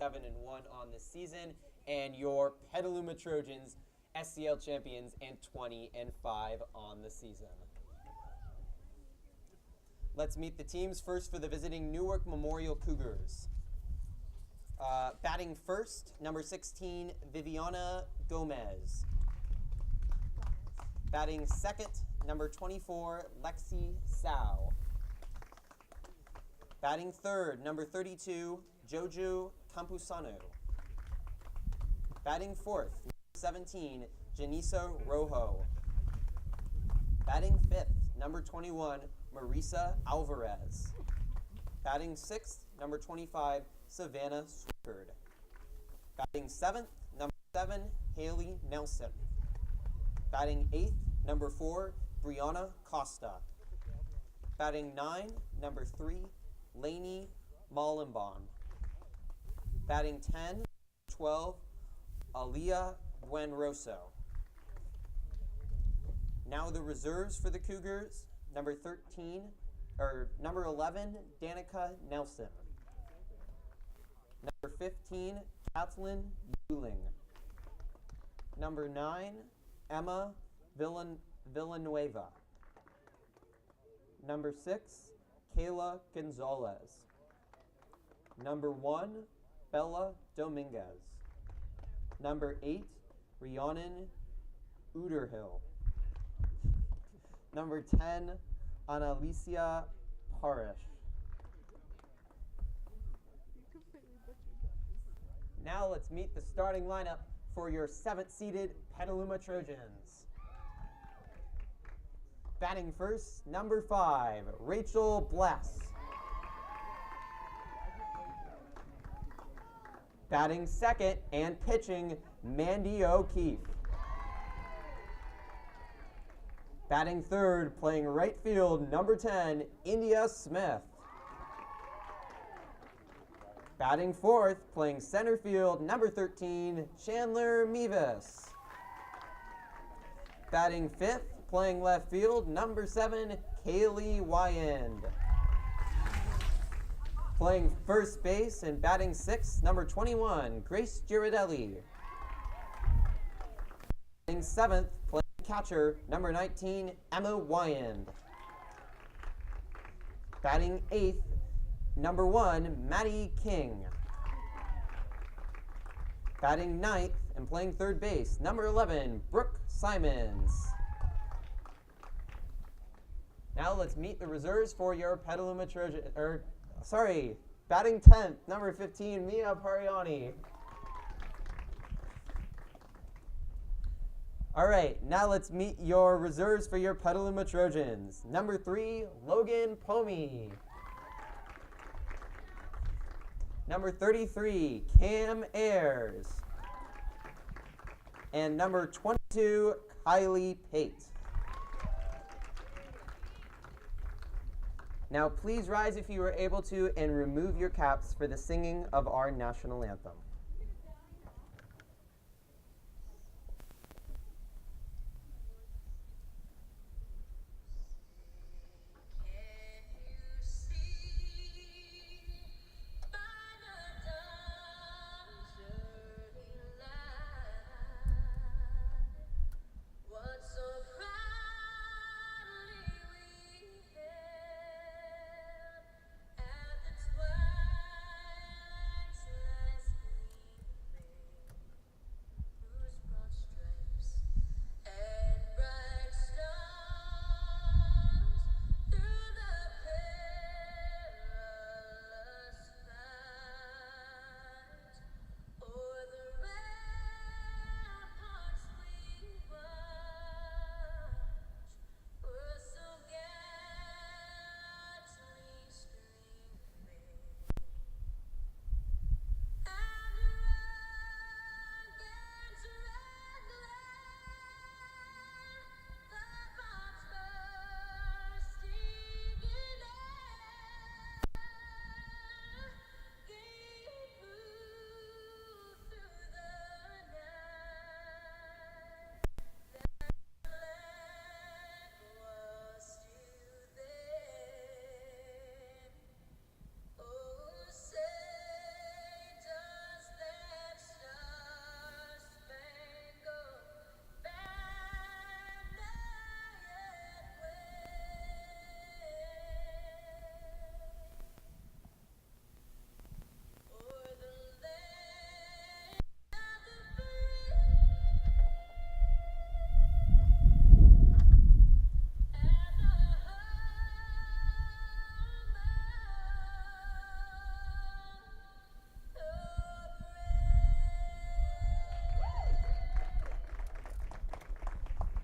7-1 on the season, and your Petaluma Trojans, SCL champions, and 20-5 on the season. Let's meet the teams. First for the visiting Newark Memorial Cougars. Batting first, number 16, Viviana Gomez. Batting second, number 24, Lexi Sao. Batting third, number 32, Jojo Campusano. Batting fourth, number 17, Janisa Rojo. Batting fifth, number 21, Marisa Alvarez. Batting sixth, number 25, Savannah Swickard. Batting seventh, number 7, Haley Nelson. Batting eighth, number 4, Brianna Costa. Batting 9, number 3, Lainey Mollenbaum. Batting 10, 12, Aaliyah Buenroso. Now the reserves for the Cougars, number 11, Danica Nelson. Number 15, Kathleen Euling. Number 9, Emma Villanueva. Number 6, Kayla Gonzalez. Number 1, Bella Dominguez. Number 8, Rhiannon Uderhill. Number 10, Annalicia Parish. Now let's meet the starting lineup for your 7th-seeded Petaluma Trojans. Batting first, number 5, Rachel Bless. Batting second and pitching, Mandy O'Keefe. Batting third, playing right field, number 10, India Smith. Batting fourth, playing center field, number 13, Chandler Mevis. Batting fifth, playing left field, number 7, Kaylee Wyand. Playing first base and batting sixth, number 21, Grace Girardelli. Batting seventh, playing catcher, number 19, Emma Wyand. Batting eighth, number 1, Maddie King. Batting ninth and playing third base, number 11, Brooke Simons. Now let's meet the reserves for your Petaluma Trojan, batting 10th, number 15, Mia Pariani. All right, now let's meet your reserves for your Petaluma Trojans. Number 3, Logan Pomey. Number 33, Cam Ayers. And number 22, Kylie Pate. Now please rise if you are able to and remove your caps for the singing of our national anthem.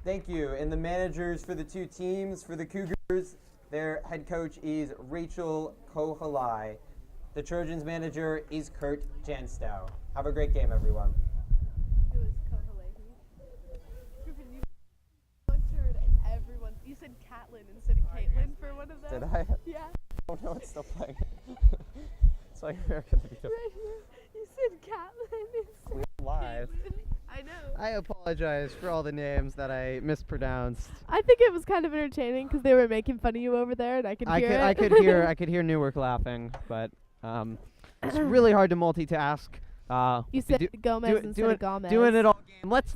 Thank you. And the managers for the two teams, for the Cougars, their head coach is Rachel Kohalai. The Trojans manager is Kurt Janstow. Have a great game, everyone. It was Kohalai. Griffin, you butchered everyone. You said Catlin instead of Caitlin for one of them. Did I? Yeah. Oh no, it's still playing. It's like American Right here. You said Catlin. We're live. I know. I apologize for all the names that I mispronounced. I think it was kind of entertaining because they were making fun of you over there, and I could hear it. I could hear Newark laughing, but it's really hard to multitask. You said Gomez instead of Gomez. Doing it all game. Let's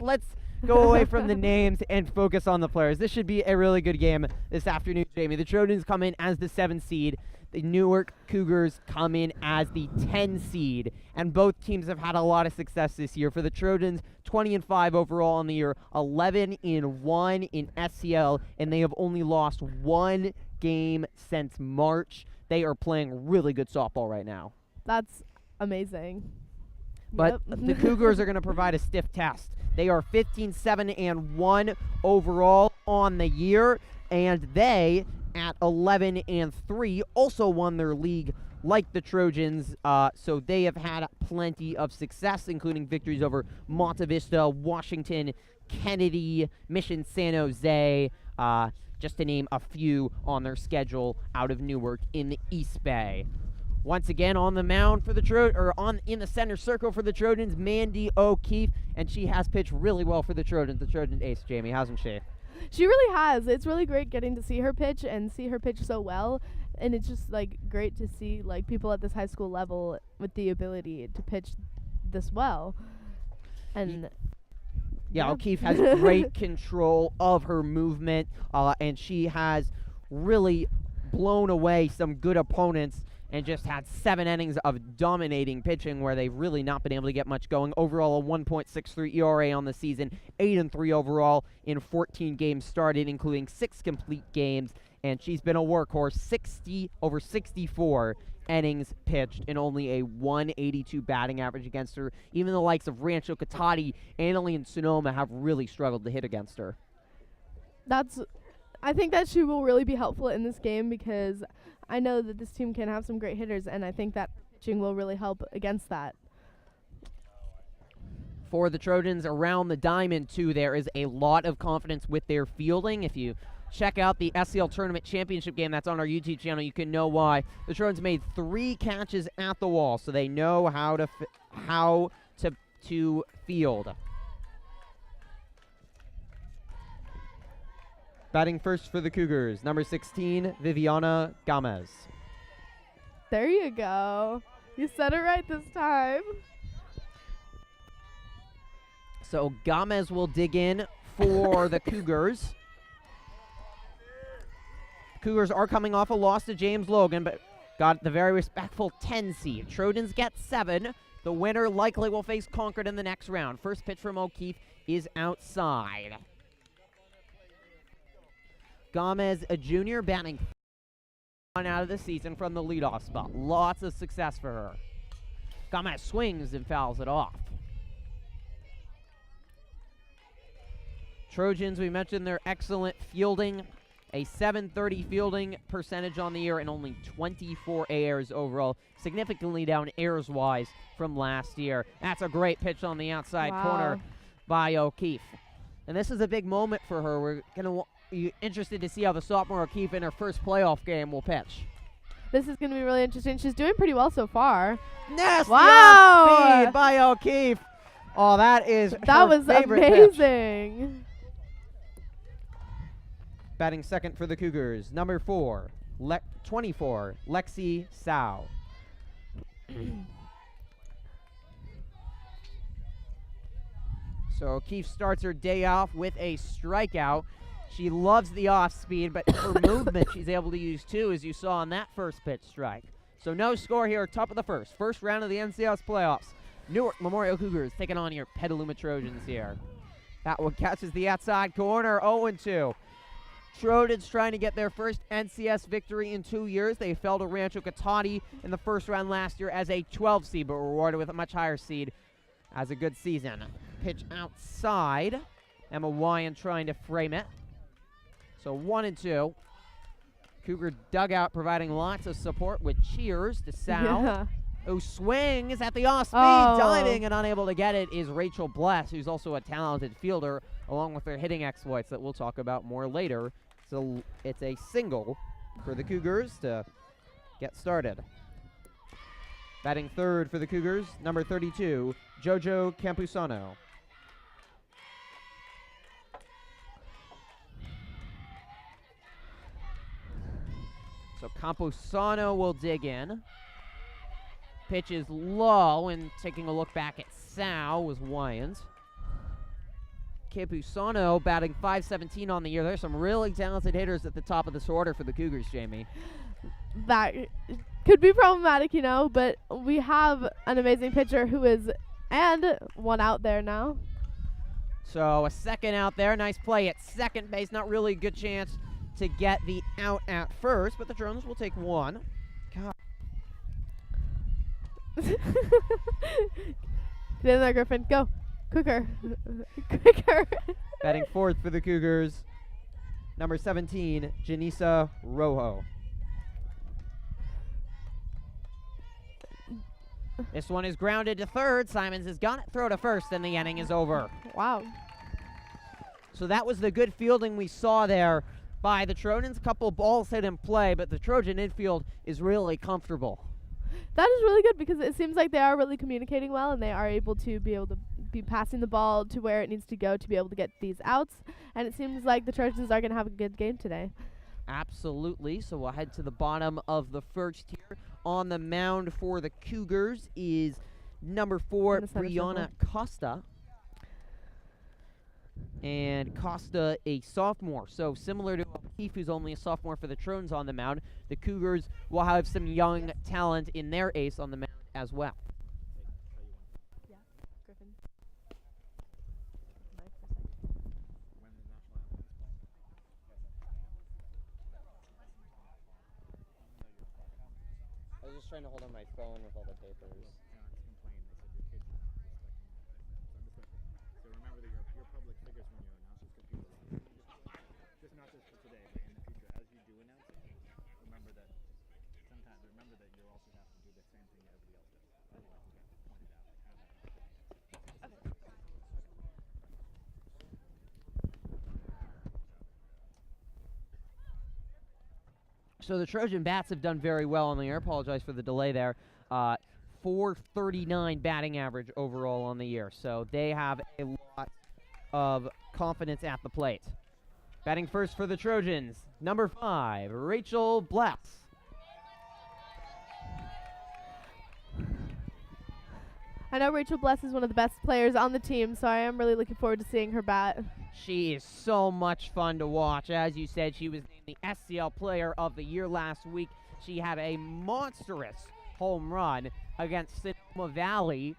go away from the names and focus on the players. This should be a really good game this afternoon, Jamie. The Trojans come in as the 7th seed. The Newark Cougars come in as the 10 seed, and both teams have had a lot of success this year. For the Trojans, 20-5 overall on the year, 11-1 in SCL, and they have only lost one game since March. They are playing really good softball right now. That's amazing. But Yep. the Cougars are going to provide a stiff test. They are 15-7-1 overall on the year, and they, at 11-3, also won their league like the Trojans, so they have had plenty of success, including victories over Monte Vista, Washington, Kennedy, Mission San Jose, just to name a few on their schedule out of Newark in the East Bay. Once again on the mound for the in the center circle for the Trojans, Mandy O'Keefe, and she has pitched really well for the Trojans. The Trojan ace, Jamie, hasn't she? She really has. It's really great getting to see her pitch and see her pitch so well. And it's just like great to see like people at this high school level with the ability to pitch this well. And yeah, O'Keefe has great control of her movement, and she has really blown away some good opponents and just had 7 innings of dominating pitching where they've really not been able to get much going. Overall, a 1.63 ERA on the season, 8-3 overall in 14 games started, including 6 complete games, and she's been a workhorse, over 64 innings pitched, and only a 182 batting average against her. Even the likes of Rancho Cotati, Annalee, and Sonoma have really struggled to hit against her. I think that she will really be helpful in this game because I know that this team can have some great hitters, and I think that pitching will really help against that. For the Trojans around the diamond, too, there is a lot of confidence with their fielding. If you check out the SCL Tournament Championship game that's on our YouTube channel, you can know why. The Trojans made 3 catches at the wall, so they know how to field. Batting first for the Cougars, number 16, Viviana Gomez. There you go. You said it right this time. So Gomez will dig in for the Cougars. Cougars are coming off a loss to James Logan, but got the very respectful 10 seed. Trojans get 7. The winner likely will face Concord in the next round. First pitch from O'Keefe is outside. Gomez, a junior, batting out of the season from the leadoff spot. Lots of success for her. Gomez swings and fouls it off. Trojans, we mentioned their excellent fielding. A .730 fielding percentage on the year and only 24 errors overall. Significantly down errors-wise from last year. That's a great pitch on the outside corner by O'Keefe. And this is a big moment for her. We're going to be interested to see how the sophomore O'Keefe in her first playoff game will pitch. This is going to be really interesting. She's doing pretty well so far. Nasty off speed by O'Keefe. Oh, that was amazing. Pitch. Batting second for the Cougars, number 24, Lexi Sao. So O'Keefe starts her day off with a strikeout. She loves the off speed, but her movement she's able to use too, as you saw on that first pitch strike. So no score here, top of the first round of the NCS playoffs. Newark Memorial Cougars taking on your Petaluma Trojans here. That one catches the outside corner, 0-2. Trojans trying to get their first NCS victory in 2 years. They fell to Rancho Cotati in the first round last year as a 12 seed, but were rewarded with a much higher seed as a good season. Pitch outside. Emma Wyan trying to frame it. So 1-2. Cougar dugout providing lots of support with cheers to Sal. Yeah. Who swings at the off speed, Oh. diving and unable to get it is Rachel Bless, who's also a talented fielder, along with her hitting exploits that we'll talk about more later. So it's a single for the Cougars to get started. Batting third for the Cougars, number 32, Jojo Campusano. So Campusano will dig in. Pitch is low, and taking a look back at Sal was Wyans. Campusano batting .517 on the year. There's some really talented hitters at the top of this order for the Cougars, Jamie. That could be problematic, you know, but we have an amazing pitcher who is, and one out there now. So a second out there. Nice play at second base. Not really a good chance to get the out at first, but the Trojans will take one. God. Get in there, Griffin. Go. Quicker. Quicker. Batting fourth for the Cougars, number 17, Janisa Rojo. This one is grounded to third. Simons has got it. Throw to first, and the inning is over. Wow. So that was the good fielding we saw there by the Trojans. A couple balls hit in play, but the Trojan infield is really comfortable. That is really good because it seems like they are really communicating well and they are able to be passing the ball to where it needs to go to be able to get these outs. And it seems like the Trojans are going to have a good game today. Absolutely. So we'll head to the bottom of the first here. On the mound for the Cougars is number 4, Brianna Costa. And Costa, a sophomore. So similar to O'Keefe, who's only a sophomore for the Trojans on the mound, the Cougars will have some young talent in their ace on the mound as well. Yeah, Griffin. I was just trying to hold on my phone with all the papers. So the Trojan bats have done very well on the year. Apologize for the delay there. 439 batting average overall on the year. So they have a lot of confidence at the plate. Batting first for the Trojans, number 5, Rachel Bless. I know Rachel Bless is one of the best players on the team, so I am really looking forward to seeing her bat. She is so much fun to watch. As you said, she was named the SCL Player of the Year last week. She had a monstrous home run against Sonoma Valley.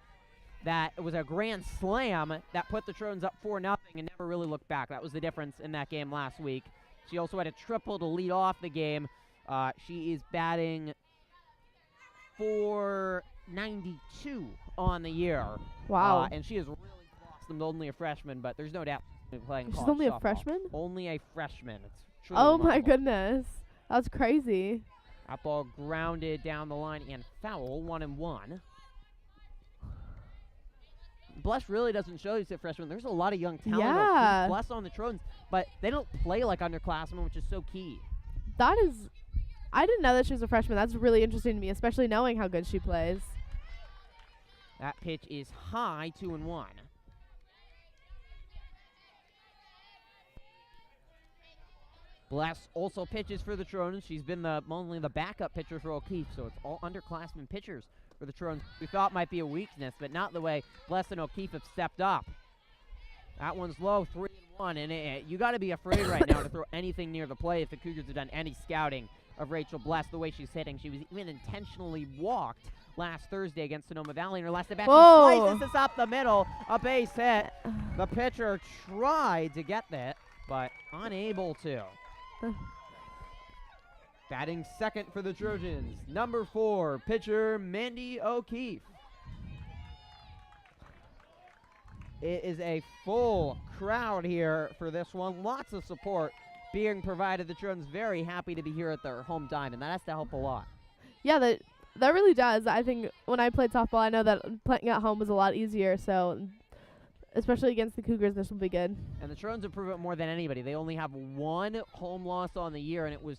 That was a grand slam that put the Trojans up 4-0 and never really looked back. That was the difference in that game last week. She also had a triple to lead off the game. She is batting .492 on the year. Wow. And she has really blossomed, only a freshman, but there's no doubt she's been playing She's college only a softball. freshman? Only a freshman. It's truly Oh my remarkable. goodness. That's crazy. That ball grounded down the line and foul, 1-1. Bless really doesn't show he's a freshman. There's a lot of young talent. Yeah. Bless on the Trojans, but they don't play like underclassmen, which is so key. That is, I didn't know that she was a freshman. That's really interesting to me, especially knowing how good she plays. That pitch is high, 2-1. Bless also pitches for the Trojans. She's been only the backup pitcher for O'Keefe, so it's all underclassmen pitchers for the Trojans. We thought might be a weakness, but not the way Bless and O'Keefe have stepped up. That one's low, 3-1, and you got to be afraid right now to throw anything near the plate if the Cougars have done any scouting of Rachel Bless, the way she's hitting. She was even intentionally walked last Thursday against Sonoma Valley in her last at-bat. She slices this up the middle, a base hit. The pitcher tried to get that, but unable to. Batting second for the Trojans, number 4, pitcher Mandy O'Keefe. it is a full crowd here for this one. Lots of support being provided. The Trojans very happy to be here at their home diamond. That has to help a lot. Yeah, that really does. I think when I played softball, I know that playing at home was a lot easier. So, especially against the Cougars, this will be good. And the Trojans have proven it more than anybody. They only have one home loss on the year, and it was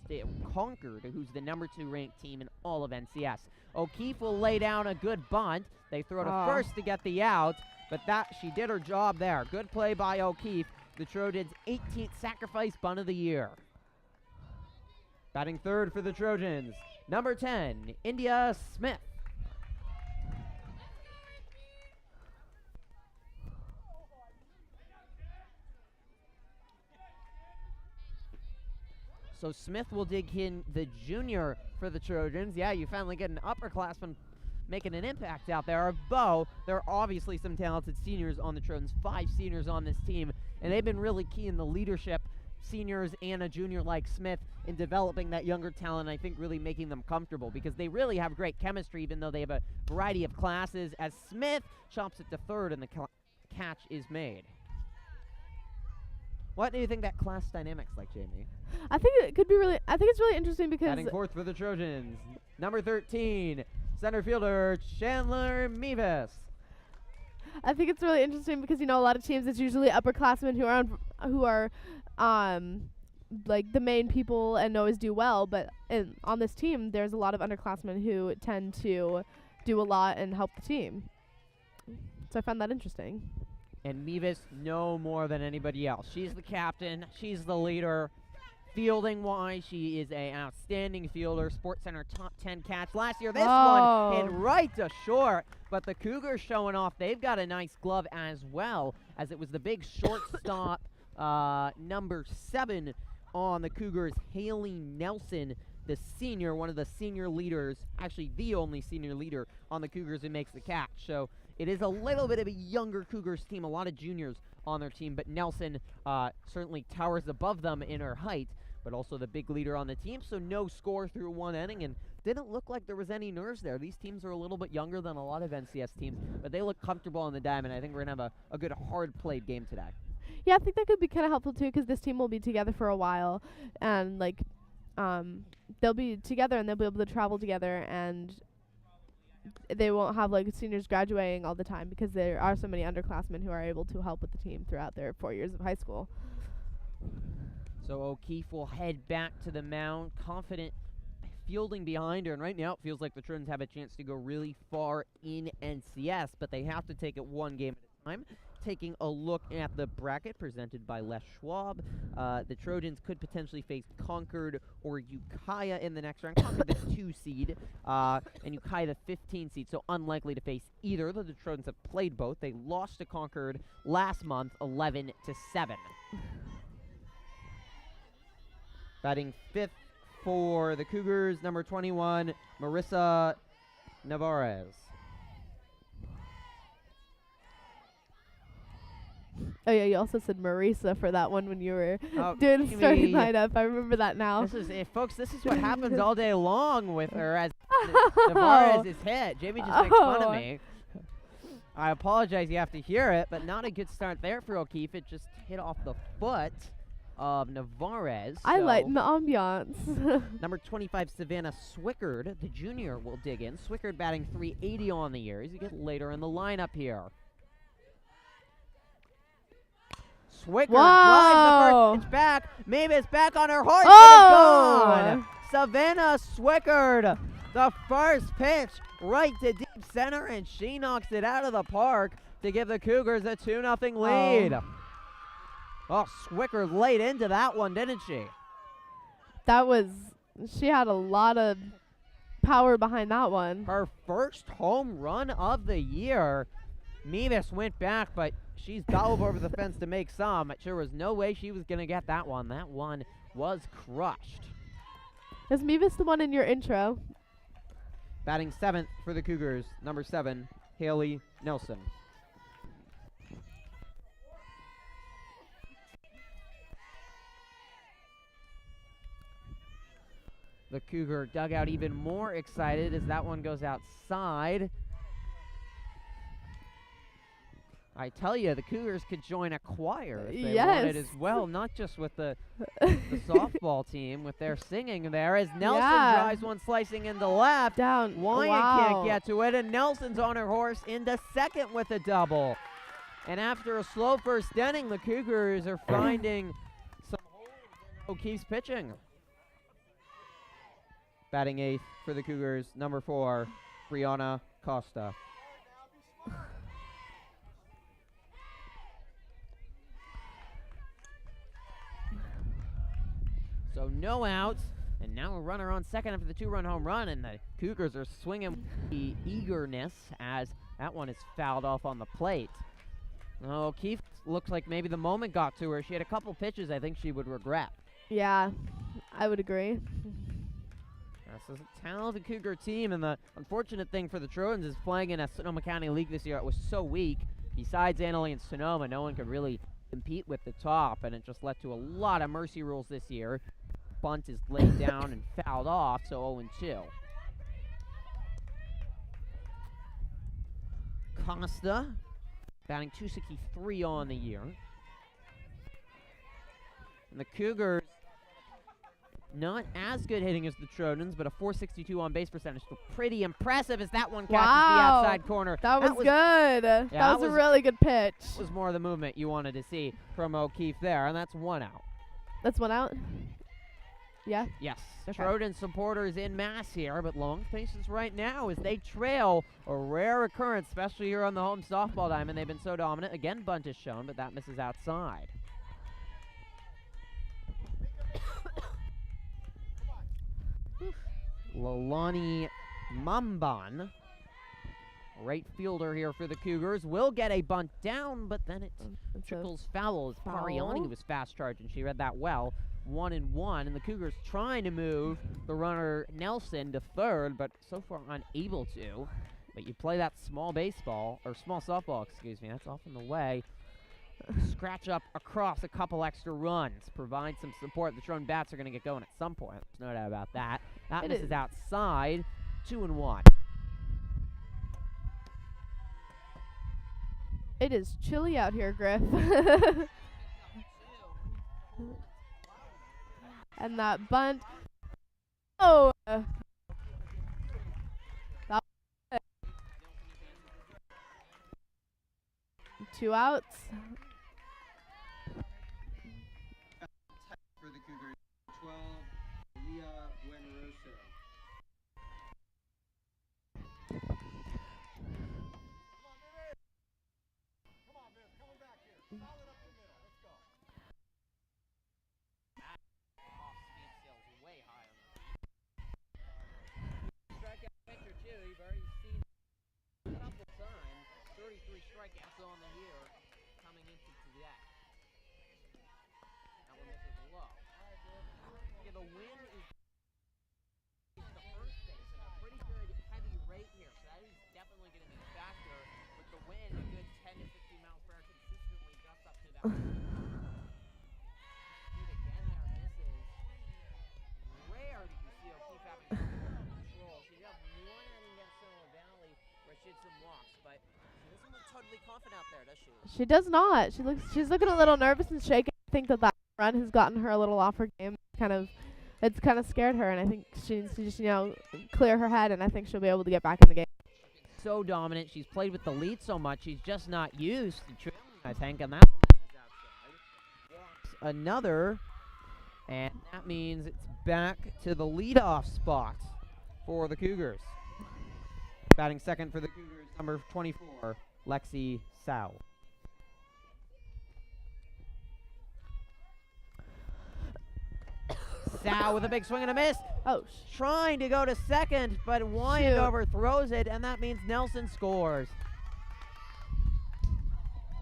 Concord, who's the number 2 ranked team in all of NCS. O'Keefe will lay down a good bunt. They throw to first to get the out, but she did her job there. Good play by O'Keefe. The Trojans' 18th sacrifice bunt of the year. Batting third for the Trojans, number 10, India Smith. So Smith will dig in the junior for the Trojans. Yeah, you finally get an upperclassman making an impact out there. Though there are obviously some talented seniors on the Trojans, 5 seniors on this team, and they've been really key in the leadership, seniors and a junior like Smith, in developing that younger talent, I think really making them comfortable because they really have great chemistry even though they have a variety of classes, as Smith chops it to third and the catch is made. What do you think that class dynamic's like, Jamie? I think it's really interesting because Batting fourth for the Trojans, number 13, center fielder Chandler Mevis. I think it's really interesting because a lot of teams, it's usually upperclassmen who are like the main people and always do well, but on this team there's a lot of underclassmen who tend to do a lot and help the team. So I found that interesting. And Mevis no more than anybody else. She's the captain. She's the leader. Fielding-wise, she is an outstanding fielder. Sports Center top 10 catch last year. This one hit right to short, but the Cougars showing off. They've got a nice glove as well, as it was the big shortstop, number 7 on the Cougars, Haley Nelson, the senior, one of the senior leaders, actually the only senior leader on the Cougars who makes the catch. So it is a little bit of a younger Cougars team, a lot of juniors on their team, but Nelson certainly towers above them in her height, but also the big leader on the team. So no score through 1 inning, and didn't look like there was any nerves there. These teams are a little bit younger than a lot of NCS teams, but they look comfortable on the diamond. I think we're going to have a good hard-played game today. Yeah, I think that could be kind of helpful too, because this team will be together for a while, and they'll be together and they'll be able to travel together, and they won't have seniors graduating all the time because there are so many underclassmen who are able to help with the team throughout their 4 years of high school. So O'Keefe will head back to the mound, confident fielding behind her, and right now it feels like the Trojans have a chance to go really far in NCS, but they have to take it one game at a time. Taking a look at the bracket presented by Les Schwab, the Trojans could potentially face Concord or Ukiah in the next round. Concord the 2 seed, and Ukiah the 15 seed, so unlikely to face either, though the Trojans have played both. They lost to Concord last month, 11-7. Batting 5th for the Cougars, number 21, Marissa Navarez. Oh yeah, you also said Marisa for that one when you were doing the starting lineup. I remember that now. Folks, this is what happens all day long with her as Navarez is hit. Jamie just makes fun of me. I apologize you have to hear it, but not a good start there for O'Keefe. It just hit off the foot of Navarez. I like the ambiance. Number 25, Savannah Swickard, the junior, will dig in. Swickard batting .380 on the year as you get later in the lineup here. Swickard drives the first pitch back. Maybe it's back on her horse. It is gone. Savannah Swickard, the first pitch right to deep center, and she knocks it out of the park to give the Cougars a 2-0 lead. Oh, Swickard laid into that one, didn't she? She had a lot of power behind that one. Her first home run of the year. Mevis went back, but she's dove over the fence to make some. There was no way she was going to get that one. That one was crushed. Is Mevis the one in your intro? Batting 7th for the Cougars, number 7, Haley Nelson. The Cougar dugout even more excited as that one goes outside. I tell you, the Cougars could join a choir if they Yes. wanted as well, not just with the softball team with their singing there. As Nelson drives one slicing into left, Down. Wyatt Wow. can't get to it, and Nelson's on her horse into second with a double. And after a slow first inning, the Cougars are finding some holes in O'Keefe's pitching. Batting eighth for the Cougars, number 4, Brianna Costa. So no outs, and now a runner on second after the 2-run home run, and the Cougars are swinging with the eagerness as that one is fouled off on the plate. Oh, O'Keefe looks like maybe the moment got to her. She had a couple pitches I think she would regret. Yeah, I would agree. This is a talented Cougar team, and the unfortunate thing for the Trojans is playing in a Sonoma County League this year. It was so weak. Besides Annalee and Sonoma, no one could really compete with the top, and it just led to a lot of mercy rules this year. Bunt is laid down and fouled off, so 0-2. Costa batting .263 on the year. And the Cougars, not as good hitting as the Trojans, but a .462 on base percentage. So pretty impressive as that one catches the outside corner. That was good. That was a really good pitch. That was more of the movement you wanted to see from O'Keefe there, and that's 1 out. That's 1 out? Yeah? Yes. Okay. Trojan supporters in mass here, but long faces right now as they trail, a rare occurrence, especially here on the home softball diamond. They've been so dominant. Again, bunt is shown, but that misses outside. Lolani Mamban, right fielder here for the Cougars, will get a bunt down, but then it trickles foul as Pariani was fast charging. She read that well. 1-1, and the Cougars trying to move the runner Nelson to third, but so far unable to. But you play that small softball, excuse me, that's off in the way. Scratch up across a couple extra runs, provide some support. The Trojan bats are going to get going at some point. There's no doubt about that. That misses outside. 2-1. It is chilly out here, Griff. And that bunt. Oh! That was good. 2 outs. For the Cougars, 12, Leah Buenroso. Strikeouts on the year coming into today. That one misses low. Yeah, the wind is the first base at a pretty good heavy rate here, so that is definitely going to be a factor. With the wind, a good 10 to 15 miles per hour consistently gusts up to that. Speed again there misses. Rare do you see O'Keefe having control. She did have one inning against Sonoma Valley where she had some walks, but doesn't look totally confident out there, does she? She does not. She's looking a little nervous and shaken. I think that run has gotten her a little off her game. It's kind of scared her, and I think she needs to just, clear her head, and I think she'll be able to get back in the game. So dominant. She's played with the lead so much. She's just not used to trailing, I think, and that one misses outside. Walks another, and that means it's back to the leadoff spot for the Cougars. Batting second for the Cougars, number 24, Lexi Sau. Sau with a big swing and a miss. Oh, Trying to go to second, but Wyatt overthrows it, and that means Nelson scores.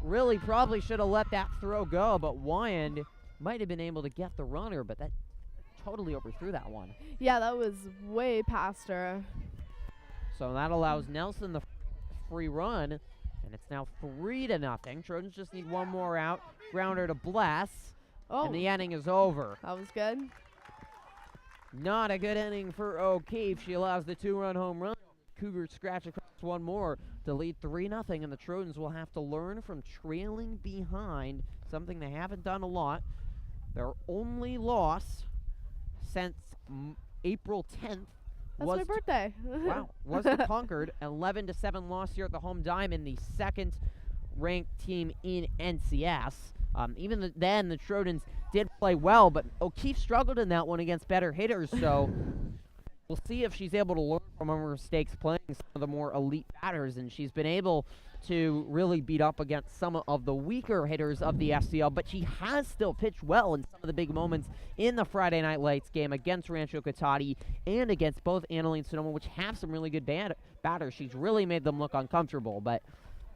Really probably should have let that throw go, but Wyatt might have been able to get the runner, but that totally overthrew that one. yeah, that was way past her. So that allows Nelson the free run, and it's now 3-0. Trojans just need one more out. Grounder to Bless, and the inning is over. That was good. Not a good inning for O'Keefe. She allows the 2-run home run. Cougars scratch across one more to lead 3-0, and the Trojans will have to learn from trailing behind, something they haven't done a lot. Their only loss since April 10th That's was my birthday. was the Concord 11-7 loss here at the home Diamond, the second-ranked team in NCS. Even then, the Trojans did play well, but O'Keefe struggled in that one against better hitters, so we'll see if she's able to learn from her mistakes playing some of the more elite batters, and she's been able to really beat up against some of the weaker hitters of the SCL, but she has still pitched well in some of the big moments in the Friday Night Lights game against Rancho Cotati and against both Annalene Sonoma, which have some really good batters. She's really made them look uncomfortable, but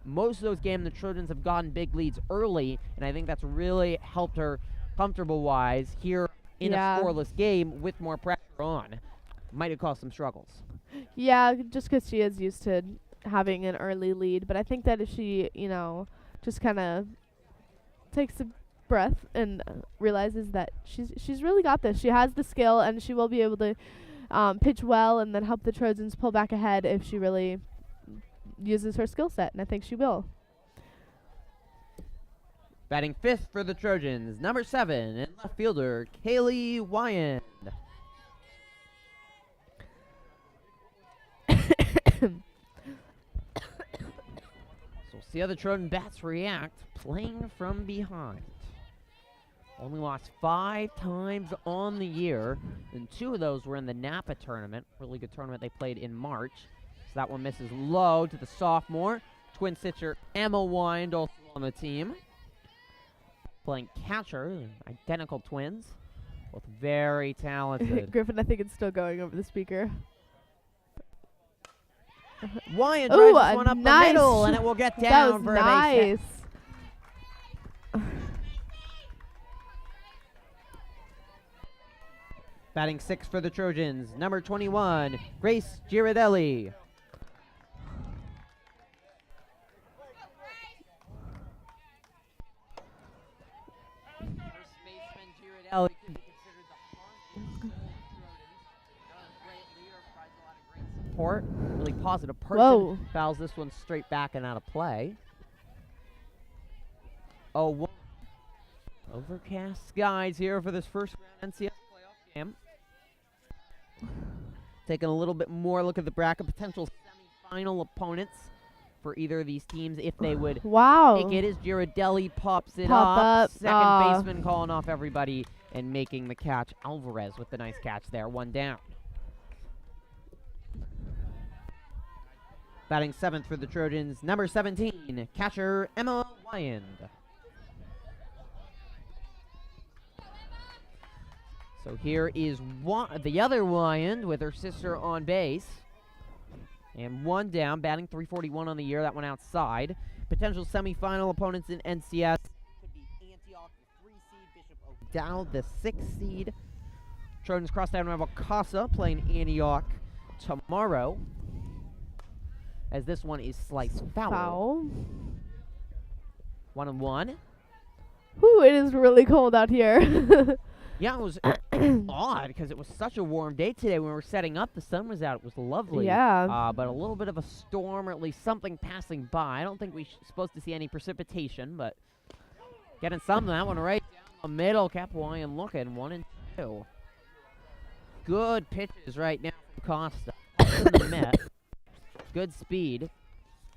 most of those games, the Trojans have gotten big leads early, and I think that's really helped her comfortable-wise here in a scoreless game with more pressure on. Might have caused some struggles. Yeah, just because she is used to having an early lead. But I think that if she, just kind of takes a breath and realizes that she's really got this. She has the skill, and she will be able to pitch well and then help the Trojans pull back ahead if she really uses her skill set, and I think she will. Batting fifth for the Trojans, number 7, and left fielder, Kaylee Wyand. So see how the Trojan bats react, playing from behind. Only lost 5 times on the year, and 2 of those were in the Napa tournament, really good tournament they played in March. So that one misses low to the sophomore. Twin stitcher Emma Wyand also on the team. Playing catcher, identical twins. Both very talented. Griffin, I think it's still going over the speaker. Wyand drives this one up the middle, and it will get down that was for a base hit. Batting 6 for the Trojans, number 21, Grace Girardelli. First baseman Girardelli could be considered the heart and soul of the Trojans. A great leader, provides a lot of great support. Really positive person. Whoa. Fouls this one straight back and out of play. Oh, overcast skies here for this first round NCS playoff game. Taking a little bit more look at the bracket, potential semifinal opponents for either of these teams if they would make it, as Girardelli pops it up. Second baseman calling off everybody and making the catch. Alvarez with the nice catch there, 1 down. Batting 7th for the Trojans, number 17, catcher Emma Wyand. So here is the other Wyand with her sister on base. And 1 down, batting .341 on the year, that one outside. Potential semifinal opponents in NCS could be Antioch, the 3 seed, Bishop O'Dowd, the 6 seed. Trojans cross down rival Casa playing Antioch tomorrow, as this one is sliced foul. 1-1. Whew, it is really cold out here. Yeah, it was odd because it was such a warm day today. When we were setting up, the sun was out. It was lovely. Yeah. But a little bit of a storm, or at least something passing by. I don't think we're supposed to see any precipitation, but getting some of that one right down the middle. Kept Wyand looking, 1-2. Good pitches right now from Costa. In the net. Good speed.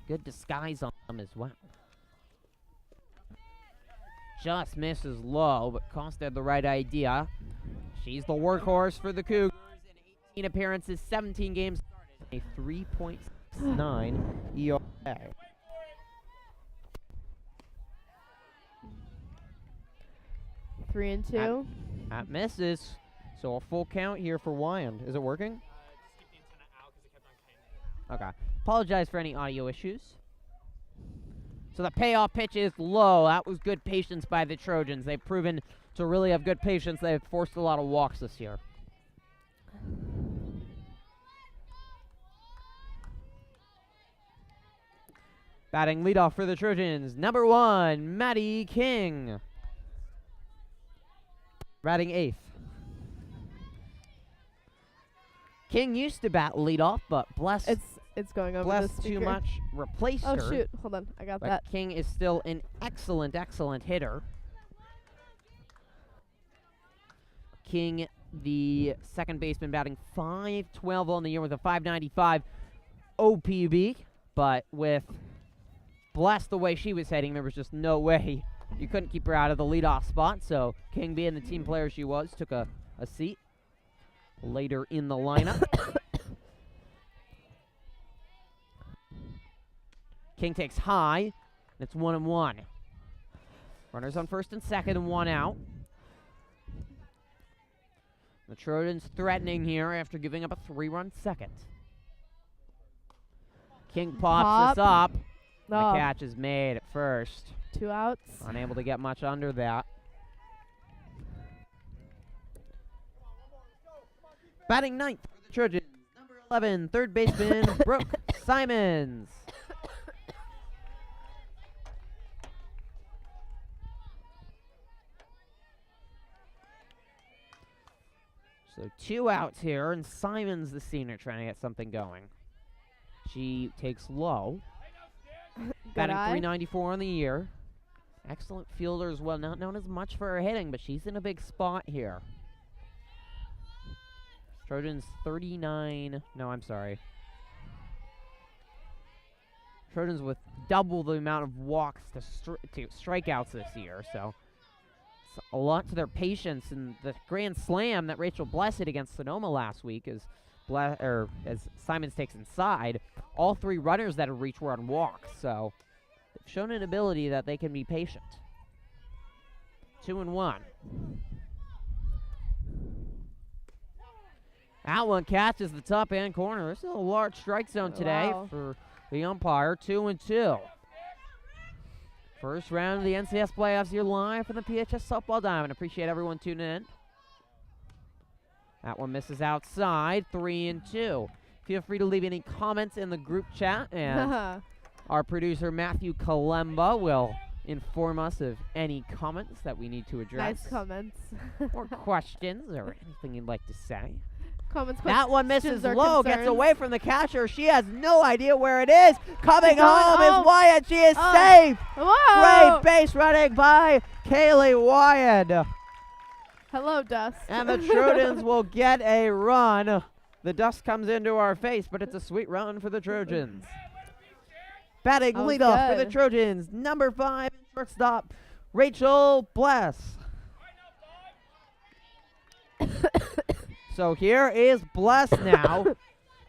Good disguise on them as well. Just misses low, but Costa had the right idea. She's the workhorse for the Cougars in 18 appearances, 17 games started, a 3.69 ERA. Three and two. That misses. So a full count here for Wyand. Is it working? Just keep the antenna out because it kept on cutting in and out. Okay. Apologize for any audio issues. So the payoff pitch is low. That was good patience by the Trojans. They've proven to really have good patience. They've forced a lot of walks this year. Batting leadoff for the Trojans, number 1, Maddie King. Batting 8th. King used to bat leadoff, but bless It's going over Bless the speaker. too much, replaced Oh, her. shoot. Hold on. I got But that. King is still an excellent, excellent hitter. King, the second baseman, batting .512 on the year with a .595 OPB. But with Bless the way she was heading, there was just no way you couldn't keep her out of the leadoff spot. So King, being the team player she was, took a seat later in the lineup. King takes high, and it's 1-1. Runners on first and second, and 1 out. The Trojans threatening here after giving up a 3-run second. King pops this up. The Oh, catch is made at first. 2 outs. Unable to get much under that. Batting ninth for the Trojans, number 11, third baseman Brooke Simons. So 2 outs here, and Simons, the senior, trying to get something going. She takes low. Batting eye. .394 on the year. Excellent fielder as well. Not known as much for her hitting, but she's in a big spot here. Trojans 39. No, I'm sorry. Trojans with double the amount of walks to strikeouts this year, so it's a lot to their patience. And the grand slam that Rachel Bless hit against Sonoma last week as Simons takes inside, all 3 runners that have reached were on walks, so they've shown an ability that they can be patient. 2-1. That one catches the top end corner. There's still a large strike zone today for the umpire. 2-2. First round of the NCS playoffs here live from the PHS Softball Diamond. Appreciate everyone tuning in. That one misses outside. 3-2. Feel free to leave any comments in the group chat, and our producer Matthew Kalemba will inform us of any comments that we need to address. Nice comments. Or questions, or anything you'd like to say. Comments. That one misses questions, or low, gets concerns. away from the catcher. She has no idea where it is. Coming Going home home. is Wyatt. She is Oh. safe. Whoa! Great base running by Kaylee Wyatt. Hello, Dust. And the Trojans will get a run. The dust comes into our face, but it's a sweet run for the Trojans. Batting That was leadoff for the good. Trojans, number 5, shortstop, Rachel Bless. So here is Bless now.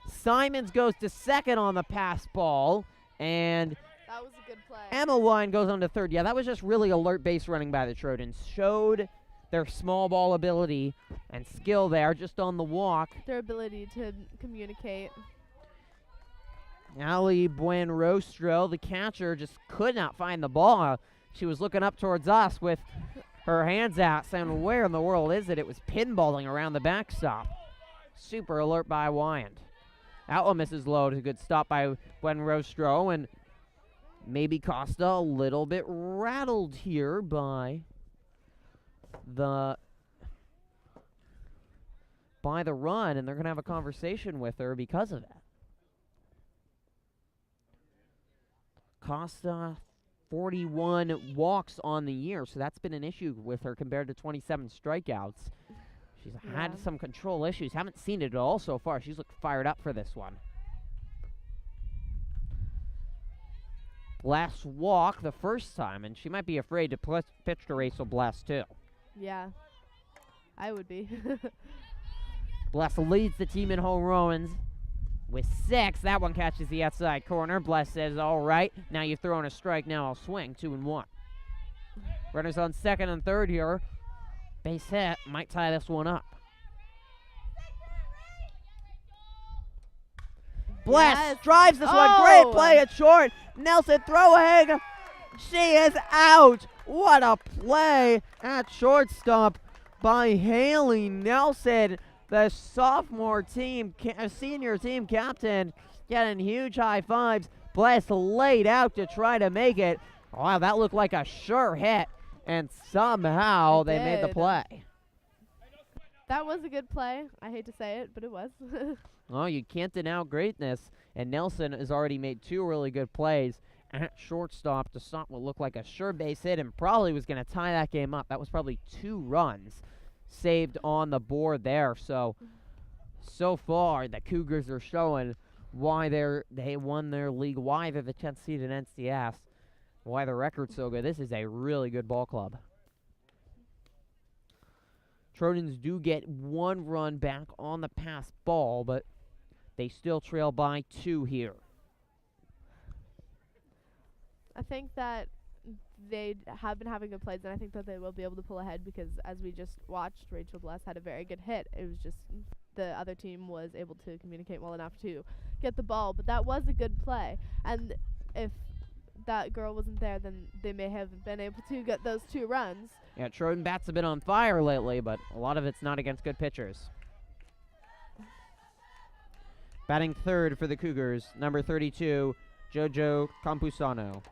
Simons goes to second on the pass ball, and That was a good play. Emma Wine goes on to third. Yeah, that was just really alert base running by the Trojans. Showed their small ball ability and skill there just on the walk. Their ability to communicate. Ali Buenrostro, the catcher, just could not find the ball. She was looking up towards us with her hands out, saying, where in the world is it? It was pinballing around the backstop. Super alert by Wyand. That one misses low. A good stop by Buenrostro, and maybe Costa a little bit rattled here by the run, and they're going to have a conversation with her because of that. Costa, 41 walks on the year, so that's been an issue with her compared to 27 strikeouts. She's had some control issues. Haven't seen it at all so far. She's looked fired up for this one. Bless walk the first time, and she might be afraid to pitch to Rachel Bless, too. Yeah. I would be. Bless leads the team in home runs with 6. That one catches the outside corner. Bless says, all right, now you've thrown a strike, now I'll swing. 2-1. Runners on second and third here. Base hit might tie this one up. Bless Yes. drives this one. Oh. Great play at short. Nelson throwing. She is out. What a play at shortstop by Haley Nelson, the senior team captain, getting huge high fives. Bless laid out to try to make it. Wow, that looked like a sure hit, and somehow they made the did. play. That was a good play. I hate to say it, but it was. Oh, you can't deny greatness. And Nelson has already made 2 really good plays at shortstop to stop what looked like a sure base hit and probably was going to tie that game up. That was probably 2 runs saved on the board there. So far, the Cougars are showing why they won their league, why they're the 10th seed in NCS, why the record's so good. This is a really good ball club. Trojans do get 1 run back on the pass ball, but they still trail by 2 here. I think that they have been having good plays, and I think that they will be able to pull ahead because, as we just watched, Rachel Bless had a very good hit. It was just the other team was able to communicate well enough to get the ball, but that was a good play. And if that girl wasn't there, then they may have been able to get those 2 runs. Yeah, Trojan bats have been on fire lately, but a lot of it's not against good pitchers. Batting third for the Cougars, number 32, Jojo Campusano.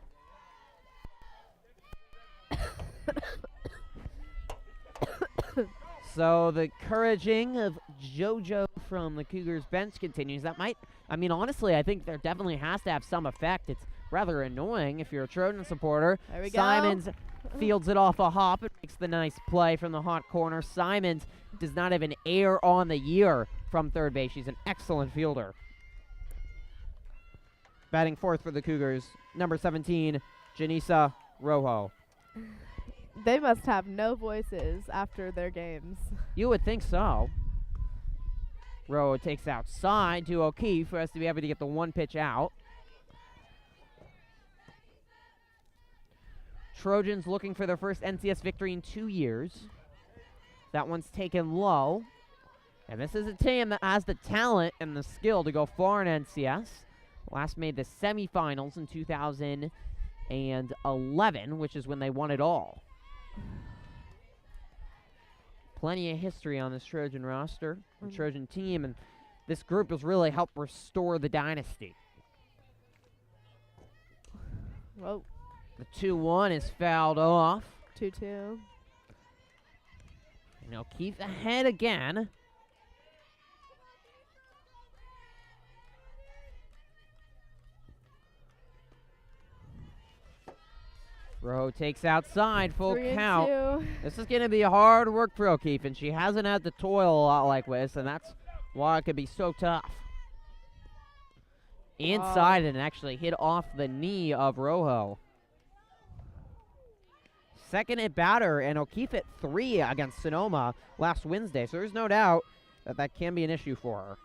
So the encouraging of JoJo from the Cougars bench continues. Honestly, I think there definitely has to have some effect. It's rather annoying if you're a Trojan supporter. There we Simons go. fields it off a hop and makes the nice play from the hot corner. Simons does not have an error on the year from third base. She's an excellent fielder. Batting fourth for the Cougars, number 17, Janisa Rojo. They must have no voices after their games. You would think so. Rowe takes outside to O'Keefe for us to be able to get the 1 pitch out. Trojans looking for their first NCS victory in 2 years. That one's taken low. And this is a team that has the talent and the skill to go far in NCS. Last made the semifinals in 2011, which is when they won it all. Plenty of history on this Trojan roster, the Trojan team, and this group has really helped restore the dynasty. Whoa. The 2-1 is fouled off. 2-2. And O'Keefe ahead again. Rowe takes outside, full count. 3-2. This is going to be hard work for O'Keefe, and she hasn't had to toil a lot like this, and that's why it could be so tough. Inside and actually hit off the knee of Rojo. Second at batter, and O'Keefe at 3 against Sonoma last Wednesday, so there's no doubt that that can be an issue for her.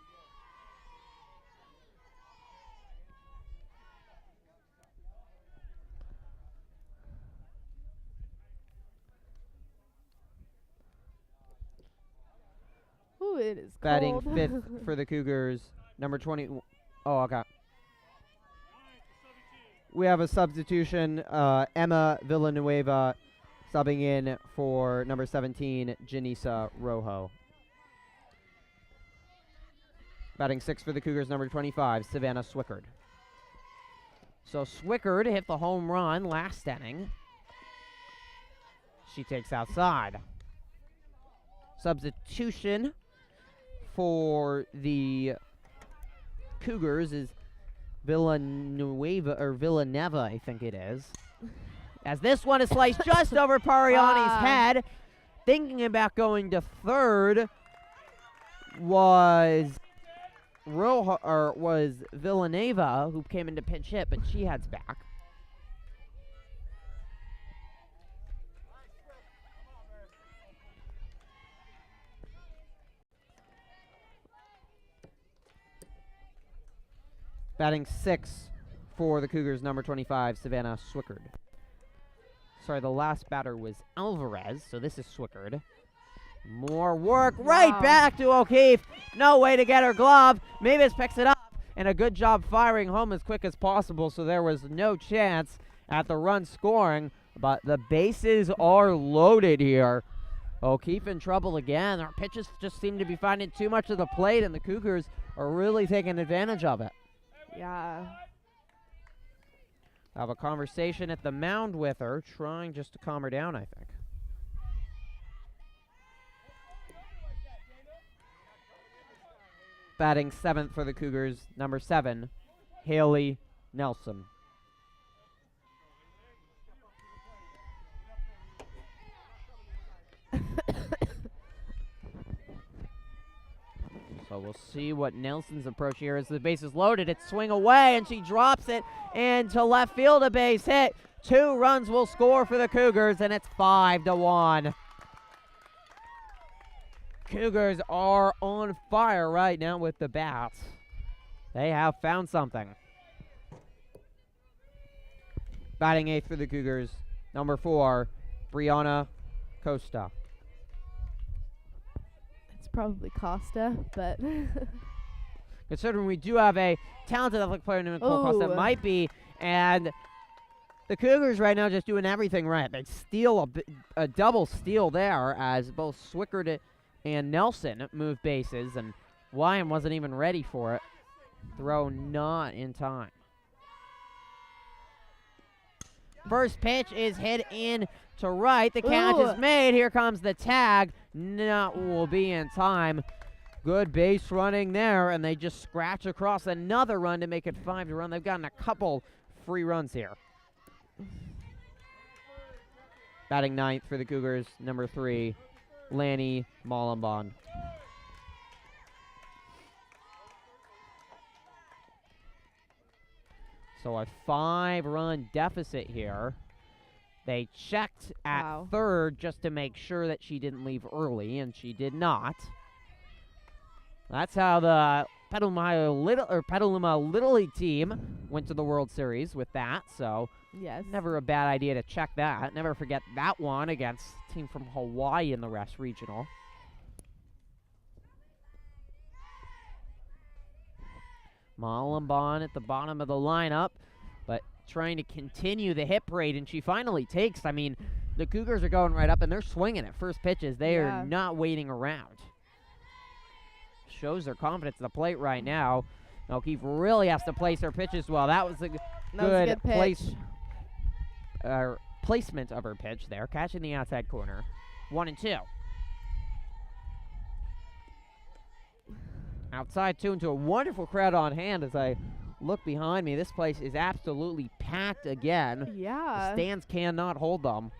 Ooh, it is Batting cold. 5th for the Cougars, number 20. Oh, okay. We have a substitution, Emma Villanueva subbing in for number 17, Janisa Rojo. Batting 6th for the Cougars, number 25, Savannah Swickard. So Swickard hit the home run last inning. She takes outside. Substitution for the Cougars is Villaneva, I think it is. As this one is sliced just over Pariani's head. Thinking about going to third was Villaneva, who came into pinch hit, but she heads back. Batting 6 for the Cougars, number 25, Savannah Swickard. Sorry, the last batter was Alvarez, so this is Swickard. More work, right back to O'Keefe. No way to get her glove. Mavis picks it up, and a good job firing home as quick as possible, so there was no chance at the run scoring, but the bases are loaded here. O'Keefe in trouble again. Our pitches just seem to be finding too much of the plate, and the Cougars are really taking advantage of it. Yeah. I'll have a conversation at the mound with her, trying just to calm her down, I think. Batting 7th for the Cougars, number 7, Haley Nelson. So we'll see what Nelson's approach here as the base is loaded. It's swing away, and she drops it into left field. A base hit. 2 runs will score for the Cougars, and it's 5-1. Cougars are on fire right now with the bats. They have found something. Batting 8th for the Cougars, number 4, Brianna Costa. It's probably Costa, but Considering we do have a talented athletic player named Nicole Costa, it might be. And the Cougars right now just doing everything right. They steal a double steal there as both Swickard and Nelson move bases, and Wyan wasn't even ready for it. Throw not in time. First pitch is hit in to right. The catch is made. Here comes the tag. Not will be in time. Good base running there, and they just scratch across another run to make it 5-1. They've gotten a couple free runs here. Batting 9th for the Cougars, number 3, Lanny Mollenbond. So a 5-run deficit here. They checked at third just to make sure that she didn't leave early, and she did not. That's how the Petaluma Little League team went to the World Series with that. So yes, never a bad idea to check that. Never forget that one against a team from Hawaii in the West Regional. Mollenbond at the bottom of the lineup, but trying to continue the hit parade, and she finally takes. I mean, the Cougars are going right up, and they're swinging at first pitches. They are not waiting around. Shows their confidence at the plate right now. O'Keefe really has to place her pitches well. That was a good placement of her pitch there, catching the outside corner. 1-2. Outside 2 into a wonderful crowd on hand as I look behind me. This place is absolutely packed again. Yeah. The stands cannot hold them.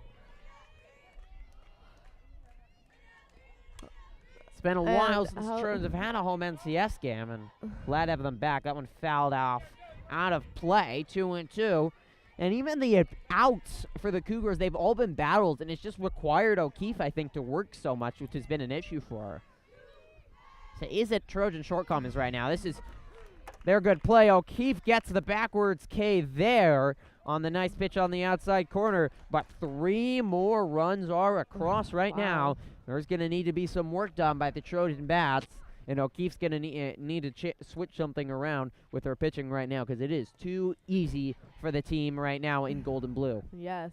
It's been a while since the Trojans have had a home NCS game, and glad to have them back. That one fouled off out of play, 2-2. And even the outs for the Cougars, they've all been battles, and it's just required O'Keefe, I think, to work so much, which has been an issue for her. So is it Trojan shortcomings right now? This is their good play. O'Keefe gets the backwards K there on the nice pitch on the outside corner, but 3 more runs are across right now. There's going to need to be some work done by the Trojan bats, and O'Keefe's going to need to switch something around with her pitching right now because it is too easy for the team right now in gold and blue. Yes.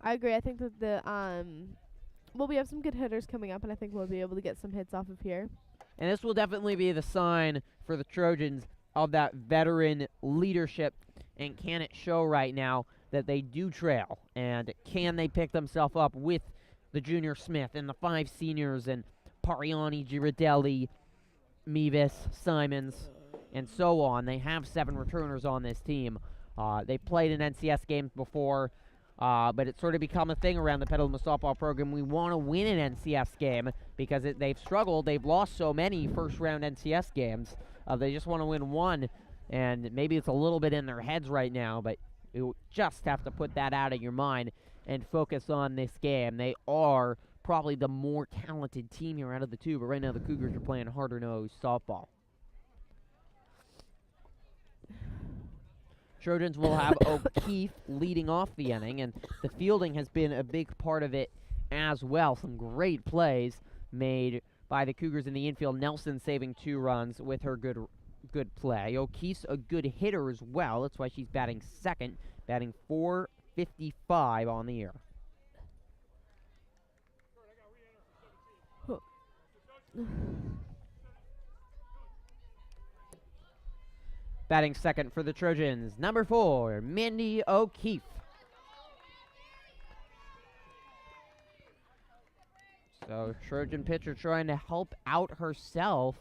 I agree. I think that well, we have some good hitters coming up, and I think we'll be able to get some hits off of here. And this will definitely be the sign for the Trojans of that veteran leadership. And can it show right now that they do trail? And can they pick themselves up with the Junior Smith and the 5 seniors and Pariani, Girardelli, Mevis, Simons, and so on? They have 7 returners on this team. They played in NCS games before. But it's sort of become a thing around the Petaluma softball program. We want to win an NCS game because they've struggled. They've lost so many first-round NCS games. They just want to win one, and maybe it's a little bit in their heads right now, but you just have to put that out of your mind and focus on this game. They are probably the more talented team here out of the 2, but right now the Cougars are playing harder-nosed softball. Trojans will have O'Keefe leading off the inning, and the fielding has been a big part of it as well. Some great plays made by the Cougars in the infield. Nelson saving 2 runs with her good play. O'Keefe's a good hitter as well. That's why she's batting second, batting .455 on the year. Batting second for the Trojans, number 4, Mindy O'Keefe. So Trojan pitcher trying to help out herself.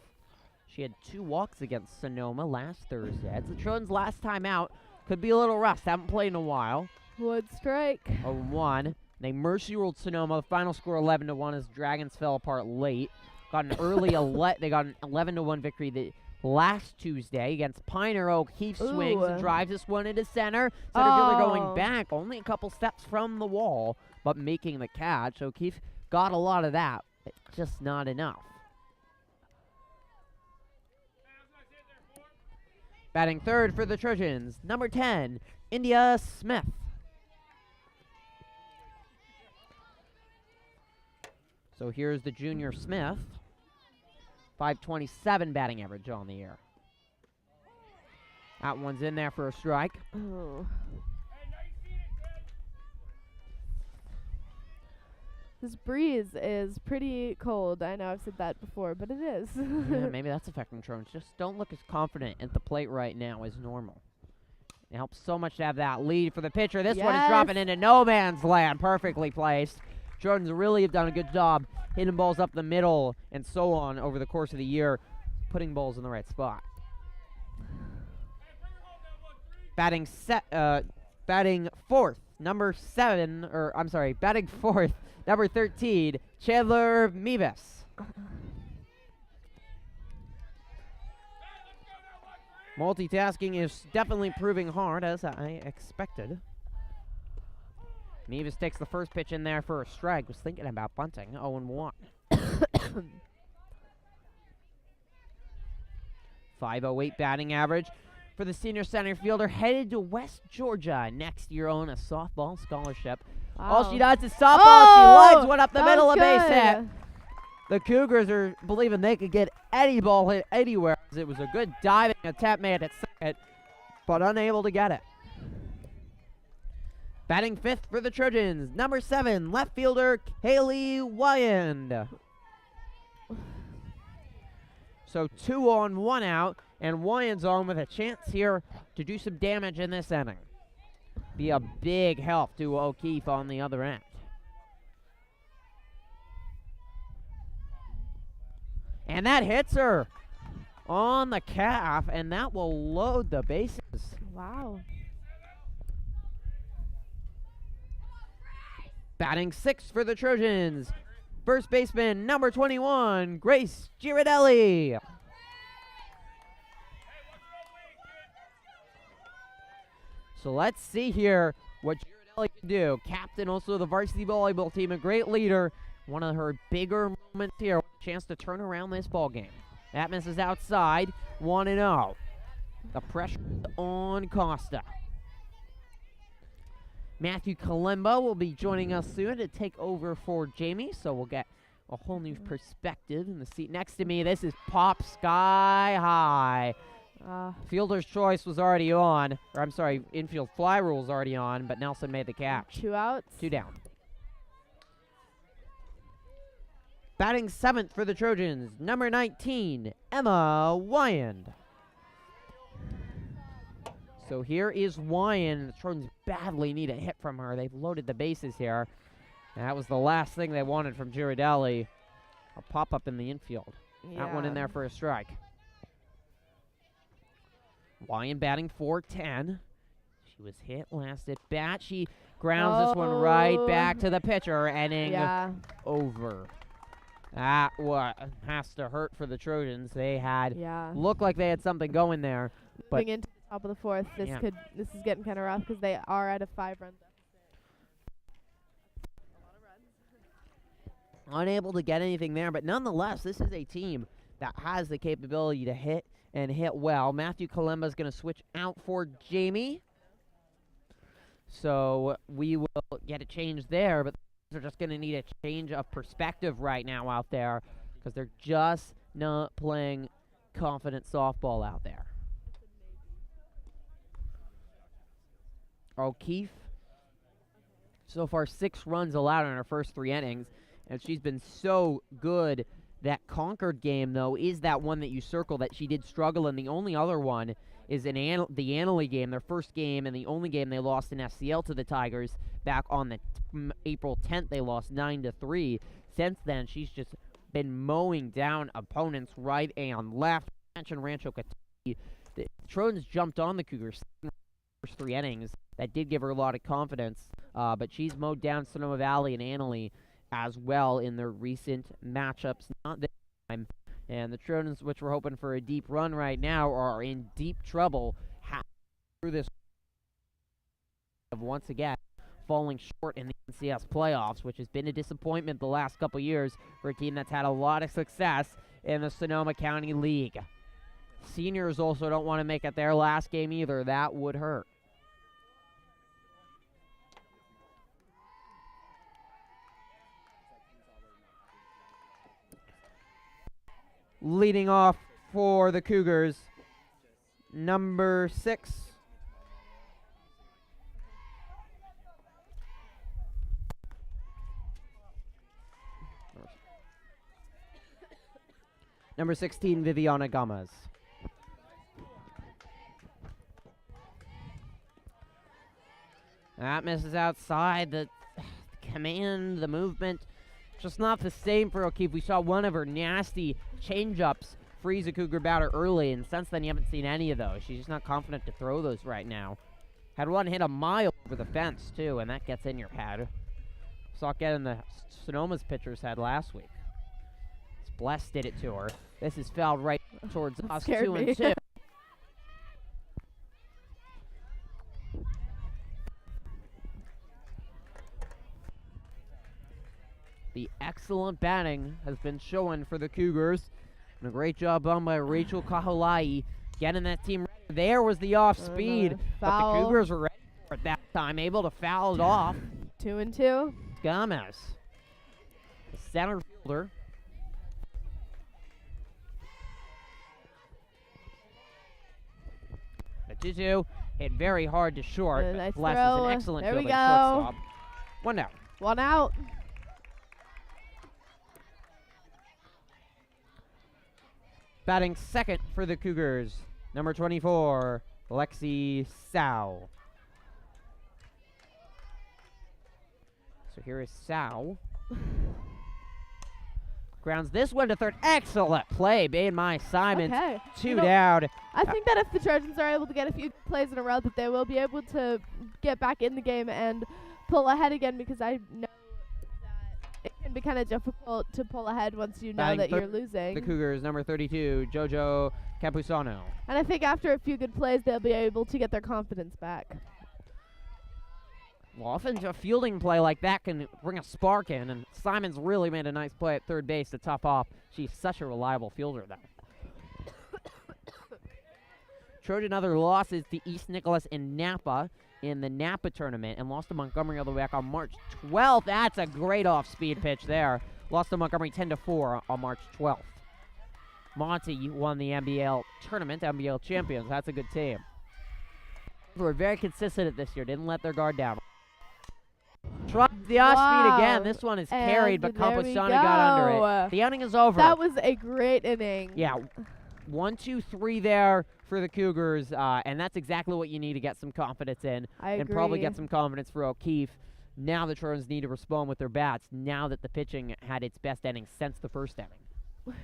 She had 2 walks against Sonoma last Thursday. It's the Trojans' last time out. Could be a little rust. Haven't played in a while. Would strike. 0-1. They mercy ruled Sonoma. The final score 11-1 as Dragons fell apart late. Got an early they got an 11-1 victory last Tuesday against Piner. O'Keefe swings and drives this one into center. Center fielder going back, only a couple steps from the wall, but making the catch. O'Keefe got a lot of that, just not enough. Batting third for the Trojans, number 10, India Smith. So here's the junior Smith. 527 batting average on the year. That one's in there for a strike. Oh. This breeze is pretty cold. I know I've said that before, but it is. Yeah, maybe that's affecting Trojans. Just don't look as confident at the plate right now as normal. It helps so much to have that lead for the pitcher. This one is dropping into no man's land. Perfectly placed. Trojans really have done a good job hitting balls up the middle and so on over the course of the year, putting balls in the right spot. Batting fourth, number 13, Chandler Mevis. Multitasking is definitely proving hard, as I expected. Mevis takes the first pitch in there for a strike. Was thinking about bunting. 0-1. 508 batting average for the senior center fielder, headed to West Georgia next year on a softball scholarship. Wow. All she does is softball. She lines one up the middle of base hit. The Cougars are believing they could get any ball hit anywhere. It was a good diving attempt made at second, but unable to get it. Batting fifth for the Trojans, number 7, left fielder Kaylee Wyand. So 2 on, 1 out, and Wyand's on with a chance here to do some damage in this inning. Be a big help to O'Keefe on the other end. And that hits her on the calf, and that will load the bases. Wow. Batting sixth for the Trojans, first baseman number 21, Grace Girardelli. So let's see here what Girardelli can do. Captain also of the varsity volleyball team, a great leader. One of her bigger moments here, chance to turn around this ball game. That misses outside, 1-0. The pressure is on Costa. Matthew Kalimba will be joining us soon to take over for Jamie, so we'll get a whole new perspective in the seat next to me. This is pop sky high. Fielder's choice was already on, or I'm sorry, infield fly rule was already on, but Nelson made the catch. 2 outs. 2 down. Batting seventh for the Trojans, number 19, Emma Wyand. So here is Wyand. The Trojans badly need a hit from her. They've loaded the bases here. And that was the last thing they wanted from Girardelli. A pop-up in the infield. Yeah. That one in there for a strike. Wyand batting .410. She was hit last at bat. She grounds this one right back to the pitcher. Inning over. That what has to hurt for the Trojans. They had looked like they had something going there, but moving into the top of the fourth, this is getting kind of rough because they are at a 5-run deficit. A lot of runs. Unable to get anything there, but nonetheless, this is a team that has the capability to hit and hit well. Matthew Kalimba is going to switch out for Jamie, so we will get a change there, but they're just going to need a change of perspective right now out there because they're just not playing confident softball out there. O'Keefe, so far 6 runs allowed in her first 3 innings, and she's been so good. That Concord game, though, is that one that you circle that she did struggle in. The only other one is the Annally game, their first game, and the only game they lost in FCL to the Tigers back on the April 10th. They lost 9-3. Since then, she's just been mowing down opponents right and left. mentioned Rancho Cotati. The Trojans jumped on the Cougars in the first 3 innings. That did give her a lot of confidence, but she's mowed down Sonoma Valley and Annalee as well in their recent matchups. Not this time. And the Trojans, which we're hoping for a deep run right now, are in deep trouble through this once again falling short in the NCS playoffs, which has been a disappointment the last couple years for a team that's had a lot of success in the Sonoma County League. Seniors also don't want to make it their last game either. That would hurt. Leading off for the Cougars, number 6. Number 16, Viviana Gomez. That misses outside. The command, the movement, just not the same for O'Keefe. We saw one of her nasty change-ups freeze a Cougar batter early, and since then you haven't seen any of those. She's just not confident to throw those right now. Had one hit a mile over the fence, too, and that gets in your head. Saw it get in the Sonoma's pitcher's head last week. Bless did it to her. This is fouled right towards us, 2-2. The excellent batting has been showing for the Cougars. And a great job done by Rachel Kaholai getting that team ready. There was the off speed, but the Cougars were ready for it that time, able to foul it off. 2-2. Gomez, the center fielder. The 2-2 hit very hard to short. Nice Bless throw. is an excellent There we fielding go. shortstop. 1 down. 1 out. Batting second for the Cougars, number 24, Lexi Sao. So here is Sao. Grounds this one to third. Excellent play made by Simons. Okay. 2 down. I think that if the Trojans are able to get a few plays in a row, that they will be able to get back in the game and pull ahead again, because I know that it can be kind of difficult to pull ahead once you know Batting that you're third, losing. The Cougars, number 32, Jojo Capusano. And I think after a few good plays, they'll be able to get their confidence back. Well, often a fielding play like that can bring a spark in, and Simons really made a nice play at third base to top off. She's such a reliable fielder there. Trojan other losses to East Nicholas and Napa in the Napa tournament, and lost to Montgomery all the way back on March 12th. That's a great off-speed pitch there. Lost to Montgomery 10-4 on March 12th. Monty won the NBL tournament, NBL champions. That's a good team. They were very consistent at this year. Didn't let their guard down. Tried the off-speed again. This one is carried, but Camposani got under it. The inning is over. That was a great inning. Yeah. 1, 2, 3 there for the Cougars, and that's exactly what you need to get some confidence in. And probably get some confidence for O'Keefe. Now the Trojans need to respond with their bats, now that the pitching had its best inning since the first inning.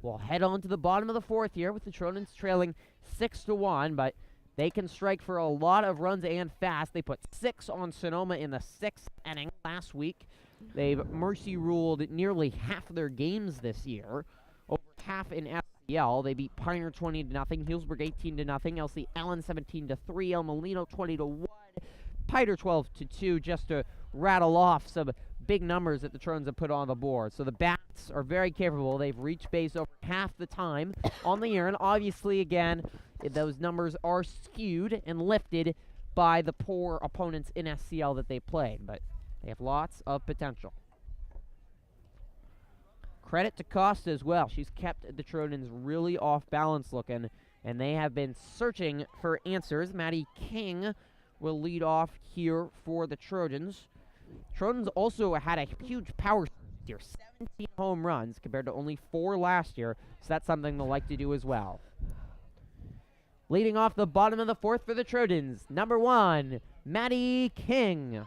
We'll head on to the bottom of the 4th here with the Trojans trailing 6-1, but they can strike for a lot of runs and fast. They put 6 on Sonoma in the 6th inning last week. They've mercy ruled nearly half of their games this year, over half in FCL. They beat Pioneer 20-0, Healdsburg 18-0, LC Allen 17-3, El Molino 20-1, Piter 12-2, just to rattle off some big numbers that the Trojans have put on the board. So the bats are very capable. They've reached base over half the time on the year, and obviously, again, those numbers are skewed and lifted by the poor opponents in SCL that they played, but they have lots of potential. Credit to Costa as well. She's kept the Trojans really off balance looking, and they have been searching for answers. Maddie King will lead off here for the Trojans. Trojans also had a huge power year, 17 home runs compared to only 4 last year, so that's something they'll like to do as well. Leading off the bottom of the 4th for the Trojans, number 1, Maddie King.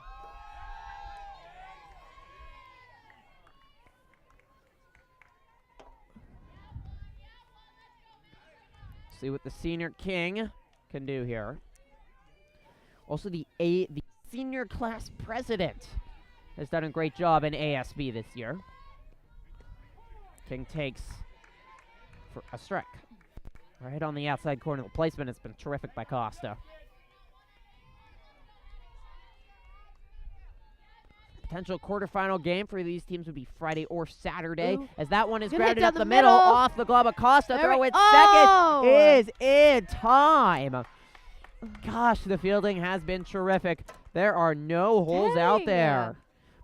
See what the senior king can do here. Also, the senior class president has done a great job in ASB this year. King takes for a strike. Right on the outside corner. The placement has been terrific by Costa. Potential quarterfinal game for these teams would be Friday or Saturday, as that one is Gonna hit grounded down up the the middle middle. off the glove of Costa. There Throw we- it Oh! second is in time. Gosh, the fielding has been terrific. There are no holes out Dang. there.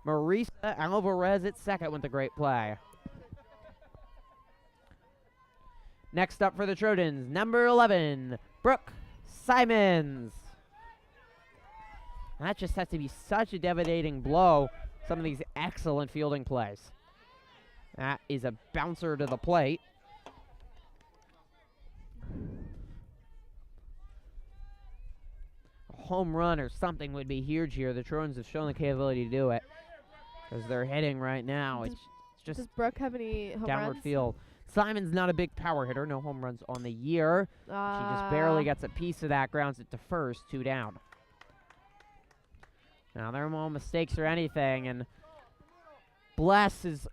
Marisa Alvarez at second with a great play. Next up for the Trojans, number 11, Brooke Simons. That just has to be such a devastating blow. Some of these excellent fielding plays. That is a bouncer to the plate. A home run or something would be huge here. The Trojans have shown the capability to do it. Because they're hitting right now. It's just Does Brooke have any home downward runs? field. Simon's not a big power hitter. No home runs on the year. She just barely gets a piece of that, grounds it to first, 2 down. Now, there are no mistakes or anything, and Bless is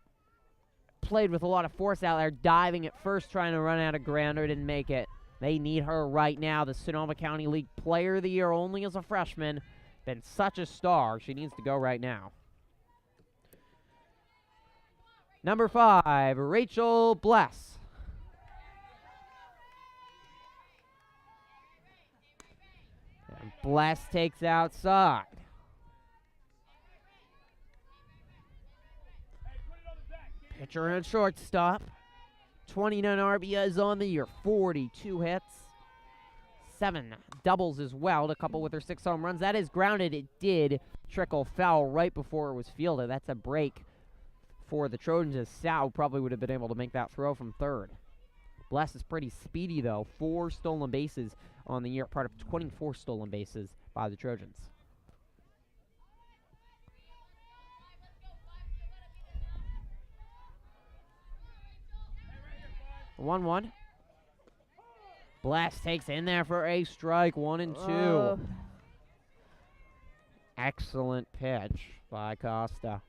played with a lot of force out there, diving at first, trying to run out of grounder, didn't make it. They need her right now. The Sonoma County League Player of the Year only as a freshman. Been such a star. She needs to go right now. Number 5, Rachel Bless. And Bless takes outside. Pitcher and shortstop. 29 RBIs on the year, 42 hits. 7 doubles as well to couple with her 6 home runs. That is grounded. It did trickle foul right before it was fielded. That's a break for the Trojans, as Sal probably would have been able to make that throw from third. Bless is pretty speedy, though. 4 stolen bases on the year, part of 24 stolen bases by the Trojans. The 1-1. Bless takes in there for a strike, 1 and 2. Oh. Excellent pitch by Costa.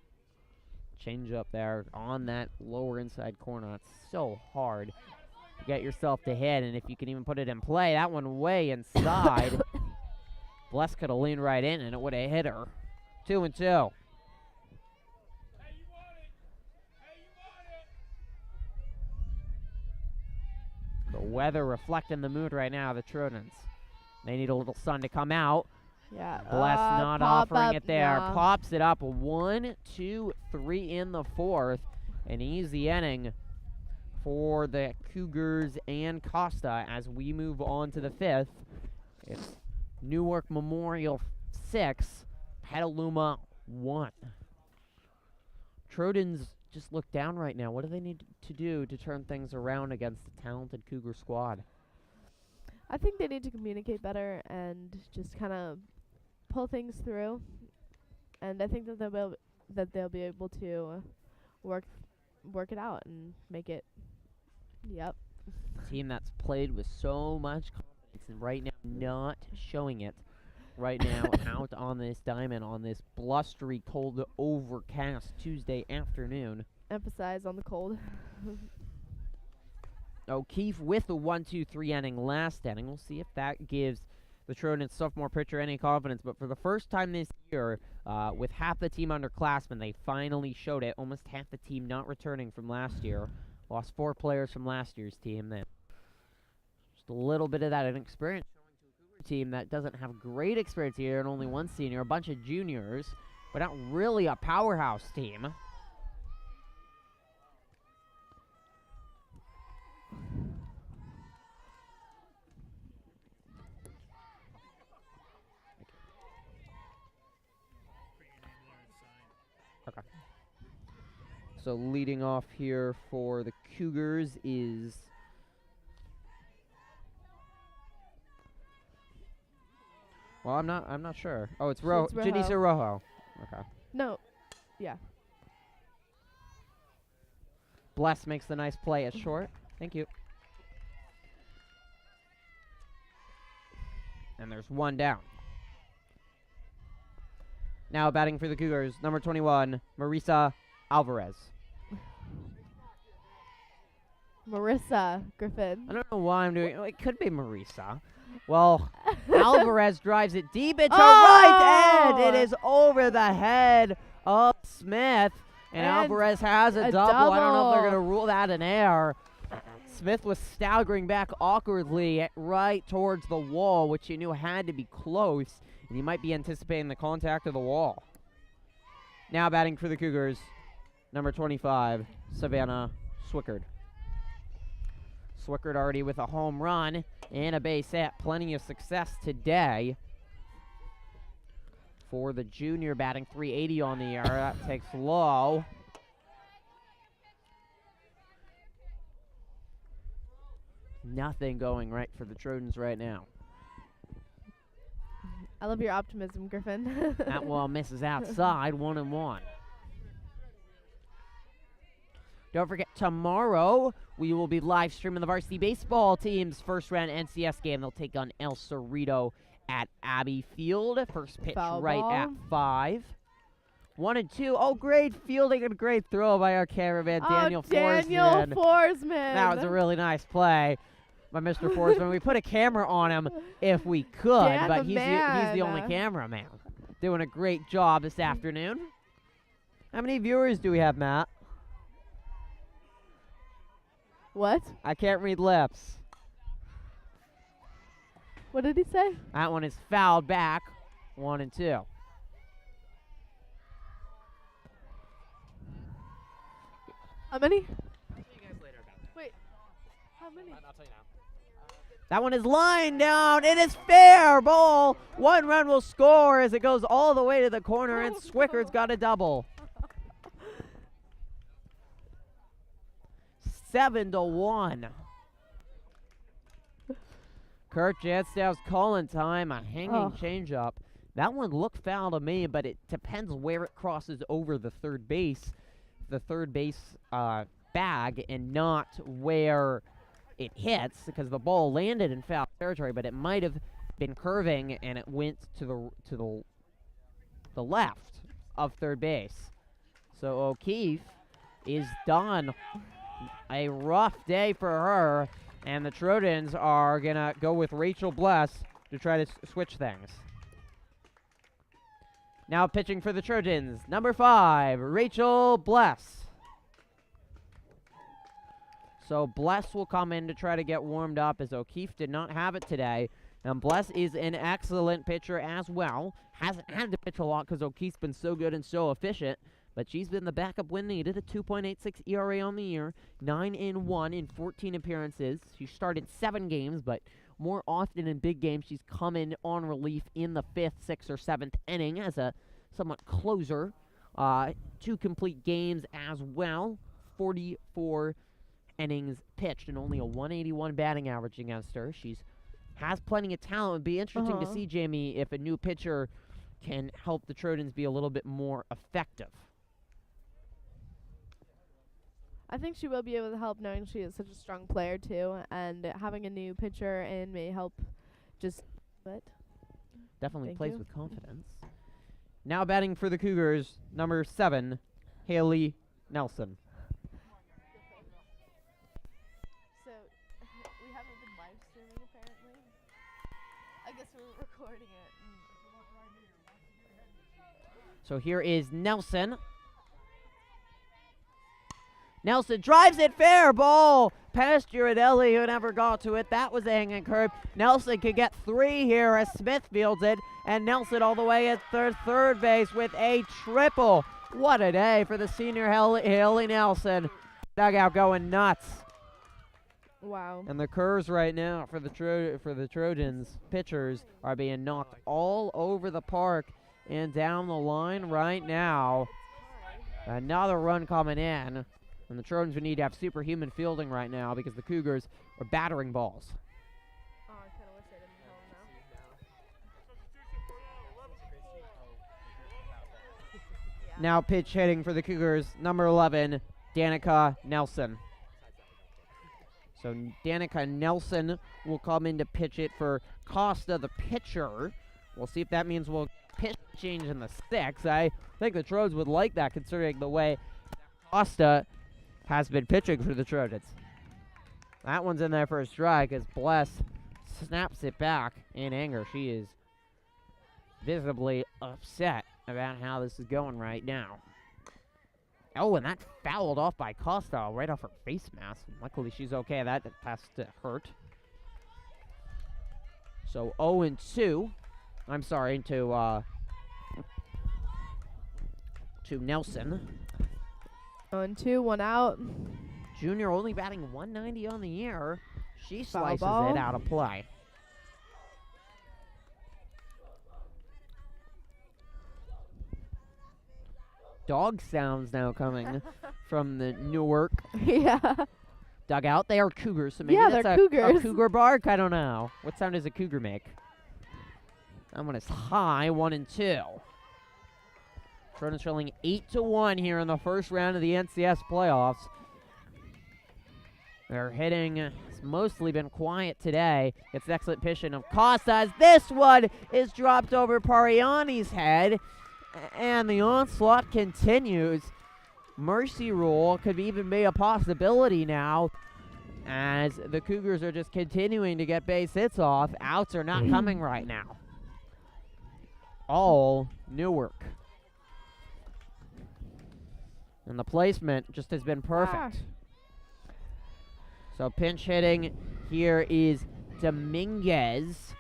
Change up there on that lower inside corner. It's so hard to get yourself to hit, and if you can even put it in play, that one way inside. Bless could have leaned right in, and it would have hit her. 2 and 2. The weather reflecting the mood right now, the Trojans. They need a little sun to come out. Yeah. Bless not pop offering up, it there. nah. Pops it up. 1, 2, 3 in the 4th. An easy inning for the Cougars and Costa as we move on to the 5th. It's Newark Memorial 6, Petaluma 1. Trojans just look down right now. What do they need to do to turn things around against the talented Cougar squad? I think they need to communicate better and just kind of pull things through. And I think that they'll be able to work it out and make it. Yep. Team that's played with so much confidence and right now not showing it right now out on this diamond on this blustery, cold, overcast Tuesday afternoon. Emphasize on the cold. O'Keefe with the 1-2-3 inning last inning. We'll see if that gives the Trojans sophomore pitcher any confidence. But for the first time this year, with half the team underclassmen, they finally showed it. Almost half the team not returning from last year. Lost 4 players from last year's team then. Just a little bit of that inexperience showing to a Cougar team that doesn't have great experience here and only 1 senior, a bunch of juniors, but not really a powerhouse team. Okay. So leading off here for the Cougars is I'm not sure. Oh, it's It's Rojo. Janisa Rojo. Okay. No. Yeah. Bless makes the nice play at short. Thank you. And there's one down. Now batting for the Cougars, number 21, Marisa Alvarez. Marissa Griffin. I don't know why I'm doing it. Could be Marisa. Well, Alvarez drives it deep into right, and it is over the head of Smith. And Alvarez has a double. I don't know if they're going to rule that an error. Smith was staggering back awkwardly right towards the wall, which he knew had to be close, and he might be anticipating the contact of the wall. Now batting for the Cougars, number 25, Savannah Swickard. Swickard already with a home run and a base hit. Plenty of success today for the junior, batting .380 on the year. That takes low. Nothing going right for the Trojans right now. I love your optimism, Griffin. That one misses outside, 1-1. Don't forget, tomorrow we will be live streaming the varsity baseball team's first round NCS game. They'll take on El Cerrito at Abbey Field. First pitch Foul right ball. at 5. 1-2. Oh, great fielding and great throw by our cameraman, Daniel Forsman. Forsman. That was a really nice play by Mr. Forsman. We put a camera on him if we could, Dan but the he's the only man. cameraman. Doing a great job this afternoon. How many viewers do we have, Matt? What? I can't read lips. What did he say? That one is fouled back. 1-2. How many? I'll tell you guys later about that. Wait. How many? I'll tell you now. That one is lined down. It is fair ball. 1 run will score as it goes all the way to the corner, and Swickard's got a double. 7-1. Kurt Janstow's calling time. A hanging changeup. That one looked foul to me, but it depends where it crosses over the third base bag, and not where it hits, because the ball landed in foul territory, but it might have been curving and it went to the left of third base. So O'Keefe is done. A rough day for her, and the Trojans are gonna go with Rachel Bless to try to switch things. Now pitching for the Trojans, number 5, Rachel Bless. So Bless will come in to try to get warmed up, as O'Keefe did not have it today. And Bless is an excellent pitcher as well. Hasn't had to pitch a lot because O'Keefe's been so good and so efficient. But she's been the backup when needed. A 2.86 ERA on the year. 9-1 in 14 appearances. She started 7 games, but more often in big games, she's come in on relief in the 5th, 6th, or 7th inning as a somewhat closer. 2 complete games as well. 44 innings pitched and only a 181 batting average against her. She's has plenty of talent. It'd be interesting to see, Jamie, if a new pitcher can help the Trojans be a little bit more effective. I think she will be able to help, knowing she is such a strong player too, and having a new pitcher in may help. Definitely Thank plays you. with confidence. Now batting for the Cougars, number 7, Haley Nelson. So we haven't been live streaming apparently. I guess we're recording it. So here is Nelson. Nelson drives it, fair ball past Girardelli, who never got to it. That was a hanging curve. Nelson could get 3 here as Smith fields it, and Nelson all the way at third base with a triple. What a day for the senior Haley Nelson. Dugout going nuts. Wow. And the curves right now for the Trojans pitchers are being knocked all over the park and down the line right now. Another run coming in. And the Trojans would need to have superhuman fielding right now because the Cougars are battering balls. Oh, I kind of wish I didn't tell him Now pitch hitting for the Cougars, number 11, Danica Nelson. So Danica Nelson will come in to pitch it for Costa, the pitcher. We'll see if that means we'll pitch change in the 6th. I think the Trojans would like that, considering the way Costa has been pitching for the Trojans. That one's in there for a strike as Bless snaps it back in anger. She is visibly upset about how this is going right now. Oh, and that fouled off by Costa right off her face mask. Luckily, she's okay. That has to hurt. So 0-2. I'm sorry, to Nelson. 0-2, 1 out. Junior only batting 190 on the year. She Foul slices ball. it out of play. Dog sounds now coming from the Newark Yeah. dugout. They are Cougars, so maybe Yeah, that's they're a Cougars. Cougar bark. I don't know. What sound does a Cougar make? That one is high, 1-2. Trojans trailing 8-1 here in the first round of the NCS playoffs. Their hitting has mostly been quiet today. It's excellent pitching of Costa. This one is dropped over Pariani's head, and the onslaught continues. Mercy rule could even be a possibility now, as the Cougars are just continuing to get base hits off. Outs are not coming right now. All Newark. And the placement just has been perfect. So pinch hitting here is Dominguez.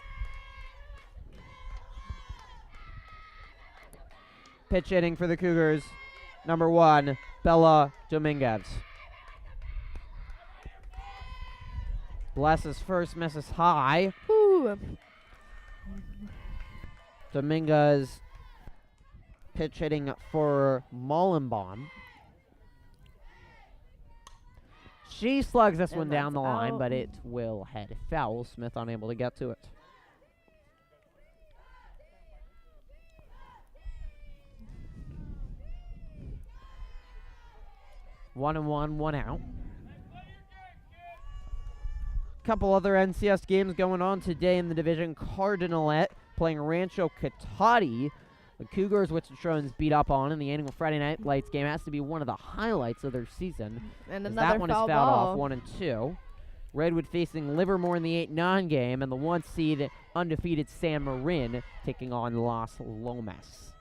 Pitch hitting for the Cougars, number 1, Bella Dominguez. Bless's first misses high. Ooh. Dominguez pitch hitting for Mullenbaum. She slugs this And one down the that's line, out. but it will head foul. Smith unable to get to it. One and one out. Couple other NCS games going on today in the division. Cardinalet playing Rancho Cotati. The Cougars, which the Trojans beat up on in the annual Friday Night Lights game, has to be one of the highlights of their season. And As another that one is foul fouled ball. off, 1-2. Redwood facing Livermore in the 8-9 game, and the 1-seed undefeated San Marin taking on Las Lomas.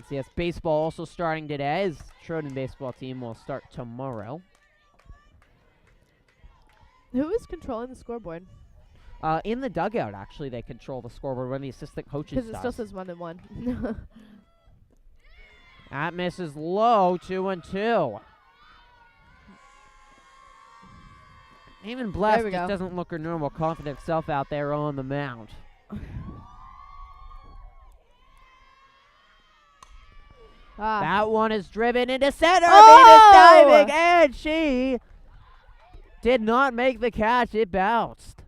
NCS baseball also starting today, as Trojan baseball team will start tomorrow. Who is controlling the scoreboard? In the dugout, actually, they control the scoreboard when the assistant coaches Because it still says 1-1. That misses low, 2-2. Even Bless There we just go. doesn't look her normal confident self out there on the mound. That one is driven into center. Oh! Venus diving, and she did not make the catch. It bounced.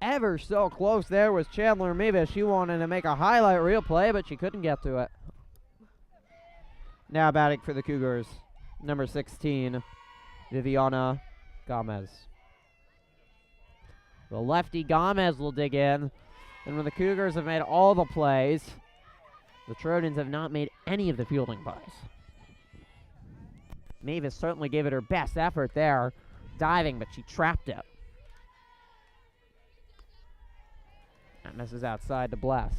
Ever so close there was Chandler Mevis. She wanted to make a highlight reel play, but she couldn't get to it. Now batting for the Cougars, number 16, Viviana Gomez. The lefty Gomez will dig in. And when the Cougars have made all the plays, the Trojans have not made any of the fielding plays. Mavis certainly gave it her best effort there, diving, but she trapped it. That misses outside to Bless.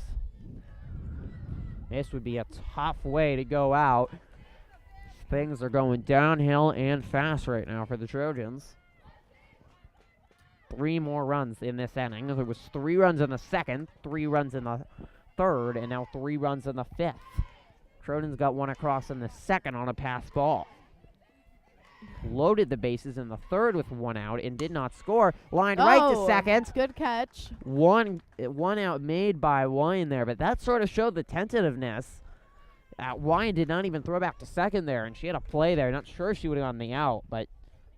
This would be a tough way to go out. Things are going downhill and fast right now for the Trojans. 3 more runs in this inning. There was 3 runs in the second, 3 runs in the third, and now 3 runs in the 5th. Trojans got 1 across in the second on a pass ball. Loaded the bases in the third with 1 out and did not score. Lined right to second. Good catch. One out made by Wine there, but that sort of showed the tentativeness. Wine did not even throw back to second there, and she had a play there. Not sure she would have gotten the out, but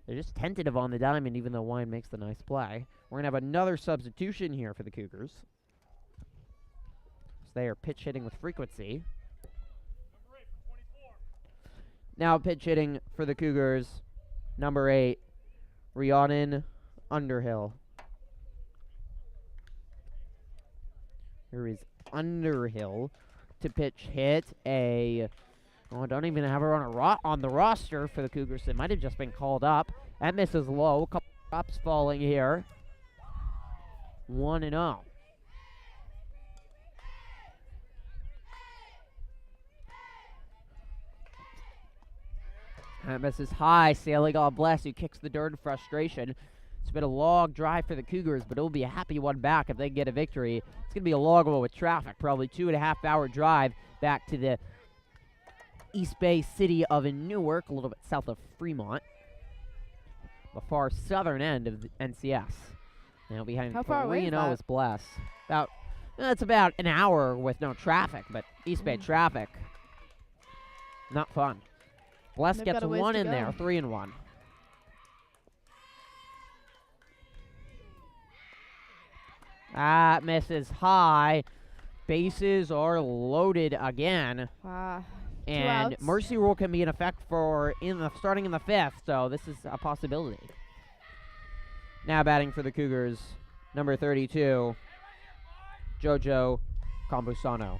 they're just tentative on the diamond, even though Wine makes the nice play. We're going to have another substitution here for the Cougars. So they are pitch hitting with frequency. Now pitch hitting for the Cougars, number 8, Rhiannon Underhill. Here is Underhill to pitch hit a. Oh, don't even have her on the roster for the Cougars. It might have just been called up. That misses low. A couple drops falling here. 1-0. That misses high. Sailing on Bless, who kicks the dirt in frustration. It's been a long drive for the Cougars, but it'll be a happy one back if they can get a victory. It's going to be a long one with traffic, probably 2.5-hour drive back to the East Bay city of Newark, a little bit south of Fremont, the far southern end of the NCS. Now behind How far away is 3-0 that? is Bless. It's about an hour with no traffic, but East Bay traffic, not fun. Bless They've gets got a ways one to in go. there, 3-1. That misses high. Bases are loaded again. Wow. And outs. mercy rule can be in effect for starting in the 5th, so this is a possibility. Now batting for the Cougars, number 32, Jojo Campusano.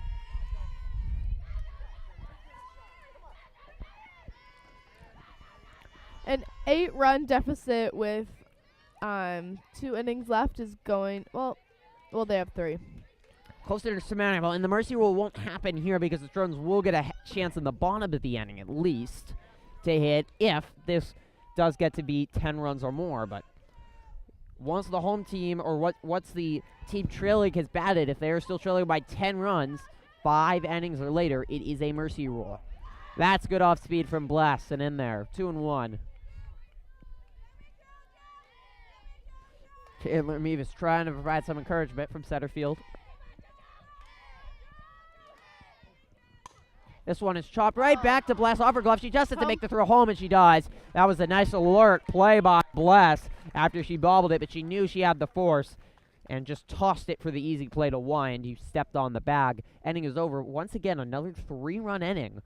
An 8-run deficit with 2 innings left is going, well, they have 3. Close to insurmountable, and the mercy rule won't happen here because the Trojans will get a chance in the bottom of the inning at least to hit if this does get to be 10 runs or more. But once the home team or what's the team trailing has batted, if they are still trailing by 10 runs, 5 innings or later, it is a mercy rule. That's good off speed from Bless and in there, 2-1. Chandler Mevis trying to provide some encouragement from center field. This one is chopped right back to Bless off her glove. She just had to make the throw home, and she does. That was a nice alert play by Bless after she bobbled it, but she knew she had the force and just tossed it for the easy play to wind. He stepped on the bag. Inning is over. Once again, another 3-run inning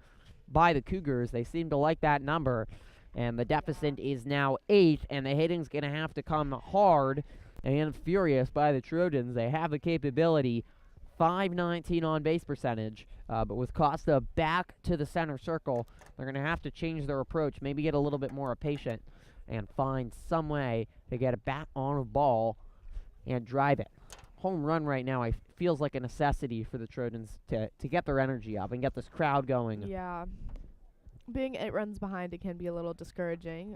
by the Cougars. They seem to like that number, and the deficit is now 8, and the hitting's going to have to come hard and furious by the Trojans. They have the capability. 519 on base percentage, but with Costa back to the center circle, they're going to have to change their approach, maybe get a little bit more patient, and find some way to get a bat on a ball and drive it. Home run right now, feels like a necessity for the Trojans to get their energy up and get this crowd going. Yeah. Being 8 runs behind, it can be a little discouraging,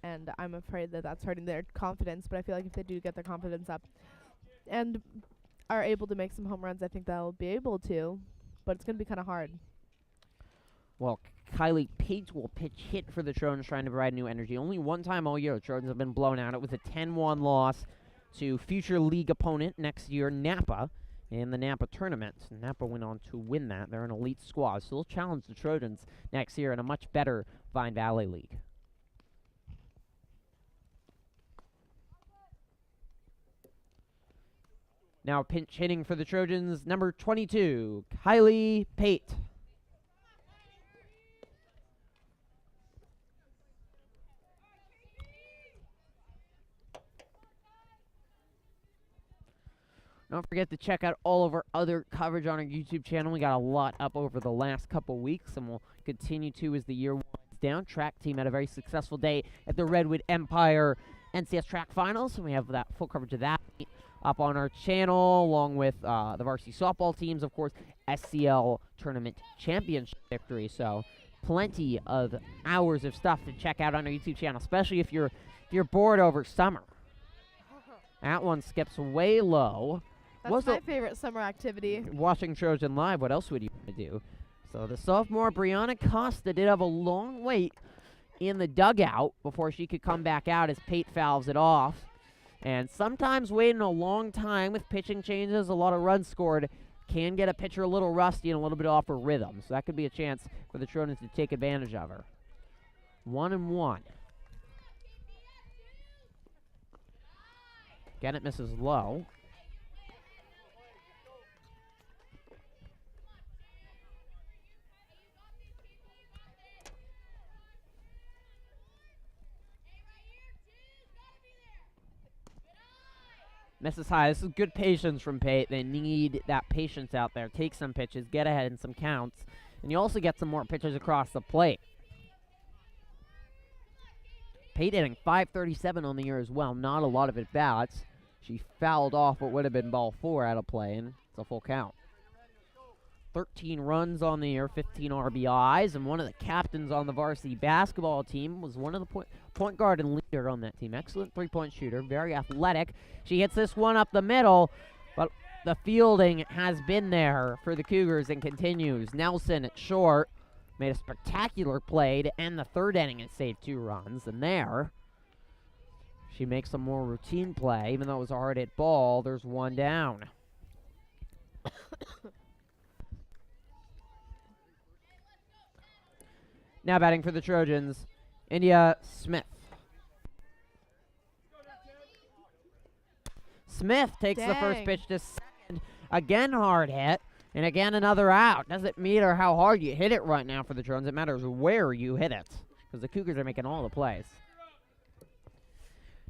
and I'm afraid that that's hurting their confidence, but I feel like if they do get their confidence up and are able to make some home runs, I think they'll be able to, but it's going to be kind of hard. Well, Kylie Pate will pitch hit for the Trojans, trying to provide new energy. Only one time all year the Trojans have been blown out. It was a 10-1 loss to future league opponent next year, Napa, in the Napa tournament. Napa went on to win that. They're an elite squad, so they'll challenge the Trojans next year in a much better Vine Valley League. Now pinch hitting for the Trojans, number 22, Kylie Pate. Don't forget to check out all of our other coverage on our YouTube channel. We got a lot up over the last couple weeks, and we'll continue to as the year winds down. Track team had a very successful day at the Redwood Empire NCS Track Finals, and we have that full coverage of that up on our channel, along with the varsity softball teams, of course, SCL Tournament Championship victory. So plenty of hours of stuff to check out on our YouTube channel, especially if you're bored over summer. That one skips way low. That's my favorite summer activity. Watching Trojan live, what else would you want to do? So the sophomore Brianna Costa did have a long wait in the dugout before she could come back out as Pate fouls it off. And sometimes waiting a long time with pitching changes, a lot of runs scored, can get a pitcher a little rusty and a little bit off her rhythm. So that could be a chance for the Trojans to take advantage of her. 1-1. Again, it misses low. Misses high. This is good patience from Pate. They need that patience out there. Take some pitches, get ahead in some counts, and you also get some more pitches across the plate. Pate hitting .537 on the year as well. Not a lot of at-bats. She fouled off what would have been ball 4 out of play, and it's a full count. 13 runs on the year, 15 RBIs, and one of the captains on the varsity basketball team was one of the point guard and leader on that team. Excellent three-point shooter, very athletic. She hits this one up the middle, but the fielding has been there for the Cougars and continues. Nelson at short made a spectacular play to end the third inning and saved 2 runs, and there she makes a more routine play. Even though it was a hard-hit ball, there's one down. Now batting for the Trojans, India Smith. Smith takes the first pitch to second. Again hard hit, and again another out. Doesn't matter how hard you hit it right now for the Trojans. It matters where you hit it, because the Cougars are making all the plays.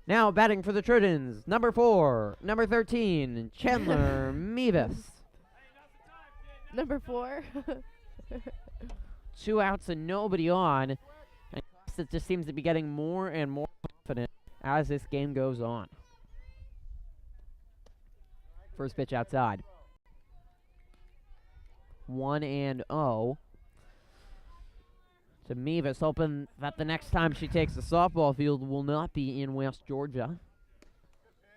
Now batting for the Trojans, number 4, number 13, Chandler Mevis. Number 4. 2 outs and nobody on. And it just seems to be getting more and more confident as this game goes on. First pitch outside. 1-0 to Mevis, hoping that the next time she takes the softball field will not be in West Georgia.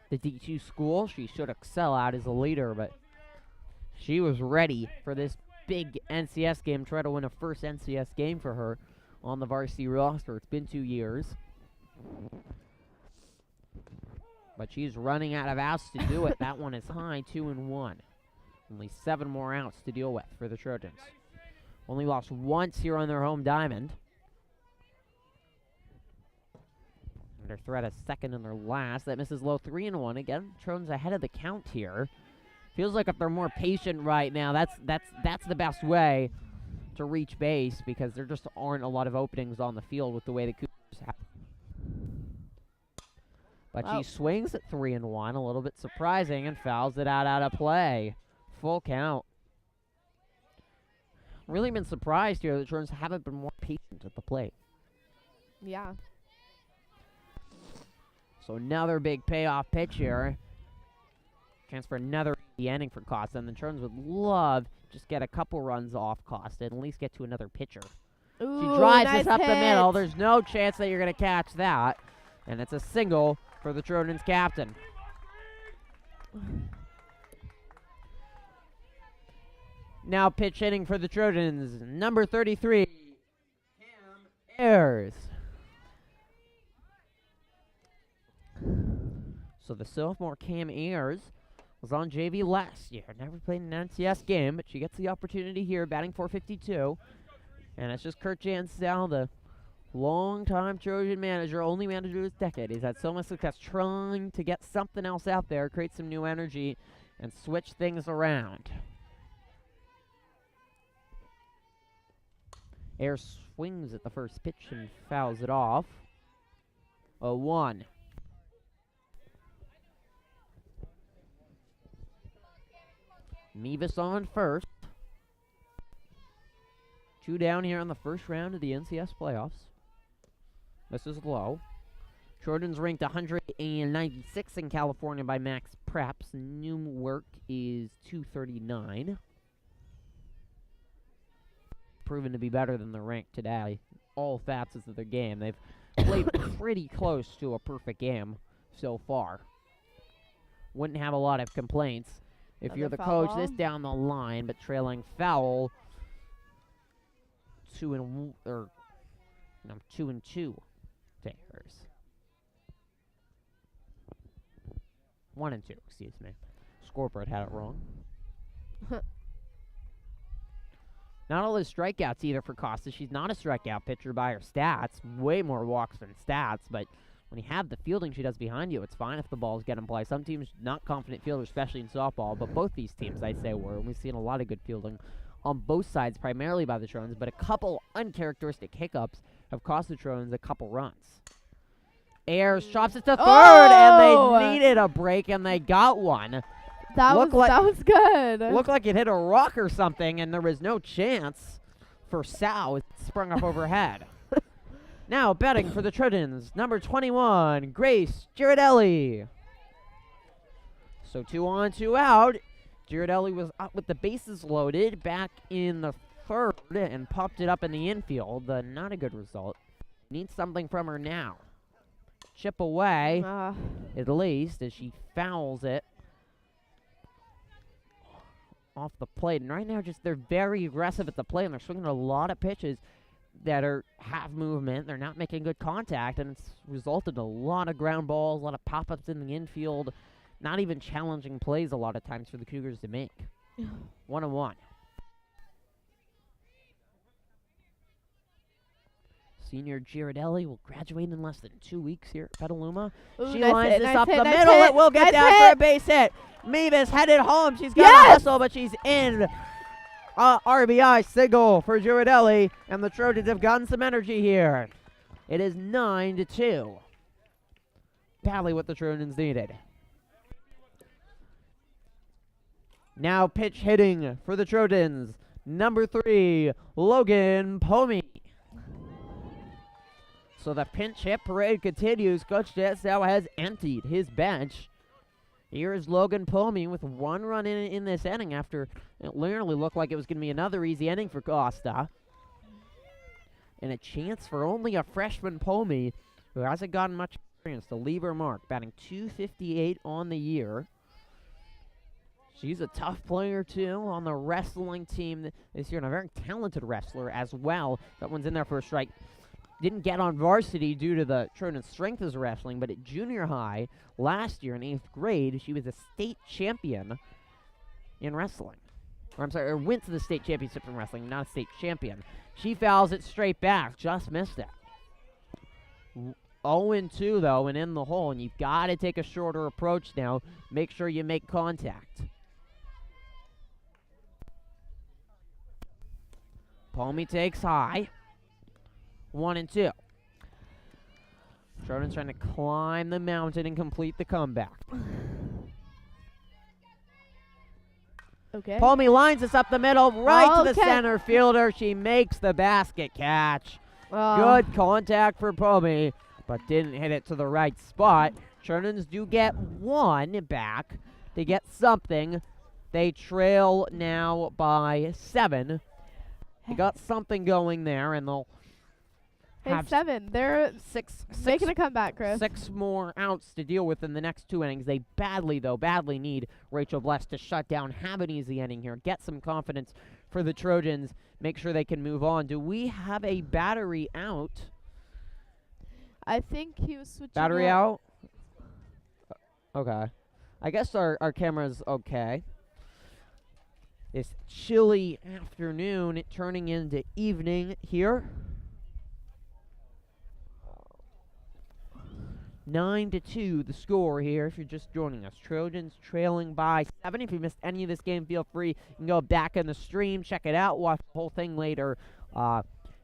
The D2 school she should excel at as a leader, but she was ready for this big NCS game, try to win a first NCS game for her on the varsity roster. It's been 2 years. But she's running out of outs to do it. That one is high, 2-1. Only 7 more outs to deal with for the Trojans. Only lost once here on their home diamond. Under threat a second in their last. That misses low, 3-1. Again, Trojans ahead of the count here. Feels like if they're more patient right now, that's the best way to reach base, because there just aren't a lot of openings on the field with the way the Cougars have. But she swings at 3-1, a little bit surprising, and fouls it out of play. Full count. Really been surprised here that the Trojans haven't been more patient at the plate. Yeah. So another big payoff pitch here. Chance for another inning for Costa, and the Trojans would love just get a couple runs off Costa and at least get to another pitcher. Ooh, she drives nice this up hit. the middle. There's no chance that you're going to catch that, and it's a single for the Trojans captain. Now pitch hitting for the Trojans, number 33, Cam Ayers. So the sophomore Cam Ayers was on JV last year. Never played an NCS game, but she gets the opportunity here, batting .452. And it's just Kurt Jansdell, the long-time Trojan manager, only manager this decade. He's had so much success trying to get something else out there, create some new energy, and switch things around. Ayers swings at the first pitch and fouls it off. 0-1. Mevis on first. 2 down here on the first round of the NCS playoffs. This is low. Trojans ranked 196 in California by Max Preps. Newark is 239. Proven to be better than the rank today. All facets of their game. They've played pretty close to a perfect game so far. Wouldn't have a lot of complaints if you're the coach this down the line, but trailing foul. 2-2 to Ayers. 1-2, excuse me. Scoreboard had it wrong. Not all those strikeouts either for Costa. She's not a strikeout pitcher by her stats. Way more walks than stats, but when you have the fielding she does behind you, it's fine if the balls get in play. Some teams not confident fielders, especially in softball, but both these teams, I say, were. And we've seen a lot of good fielding on both sides, primarily by the Trojans, but a couple uncharacteristic hiccups have cost the Trojans a couple runs. Ayers chops it to third, Oh! and they needed a break, and they got one. That Looked was good. Looked like it hit a rock or something, and there was no chance for Sal. It sprung up overhead. Now betting for the Trojans, number 21, Grace Girardelli. So 2 on, 2 out. Girardelli was up with the bases loaded back in the third and popped it up in the infield. Not a good result. Needs something from her now. Chip away, at least, as she fouls it off the plate. And right now, they're very aggressive at the plate, and they're swinging a lot of pitches that have movement. They're not making good contact, and it's resulted in a lot of ground balls, a lot of pop-ups in the infield. Not even challenging plays a lot of times for the Cougars to make. 1-1. Senior Girardelli will graduate in less than 2 weeks here at Petaluma. Ooh, She nice lines hit, this nice up hit, the nice middle. hit, It will get nice down for a base hit. Mevis headed home. She's got to hustle, but she's in. RBI single for Girardelli, and the Trojans have gotten some energy here. It is 9-2. Badly what the Trojans needed. Now pitch hitting for the Trojans. Number 3, Logan Pomey. So the pinch hit parade continues. Coach Jetsau has emptied his bench. Here's Logan Pomey with 1 run in this inning after it literally looked like it was going to be another easy inning for Costa. And a chance for only a freshman Pomey, who hasn't gotten much experience, to leave her mark, batting .258 on the year. She's a tough player, too, on the wrestling team this year, and a very talented wrestler as well. That one's in there for a strike. Didn't get on varsity due to the Trojan strength as wrestling, but at junior high last year in 8th grade, she was a state champion in wrestling. Or went to the state championship in wrestling, not a state champion. She fouls it straight back, just missed it. 0-2, though, and in the hole, and you've got to take a shorter approach now. Make sure you make contact. Pomey takes high. 1-2. Trojans trying to climb the mountain and complete the comeback. Okay. Pomey lines this up the middle, right to the Okay. center fielder. She makes the basket catch. Good contact for Pomey, but didn't hit it to the right spot. Trojans do get 1 back. They get something. They trail now by 7. They got something going there, and they'll have 7. They're six making a comeback, Chris. 6 more outs to deal with in the next 2 innings. They badly need Rachel Bless to shut down, have an easy inning here, get some confidence for the Trojans, make sure they can move on. Do we have a battery out? I think he was switching Battery out? Okay. I guess our camera's okay. This chilly afternoon turning into evening here. 9-2 the score here if you're just joining us. Trojans trailing by 7. If you missed any of this game, feel free. You can go back in the stream, check it out, watch the whole thing later.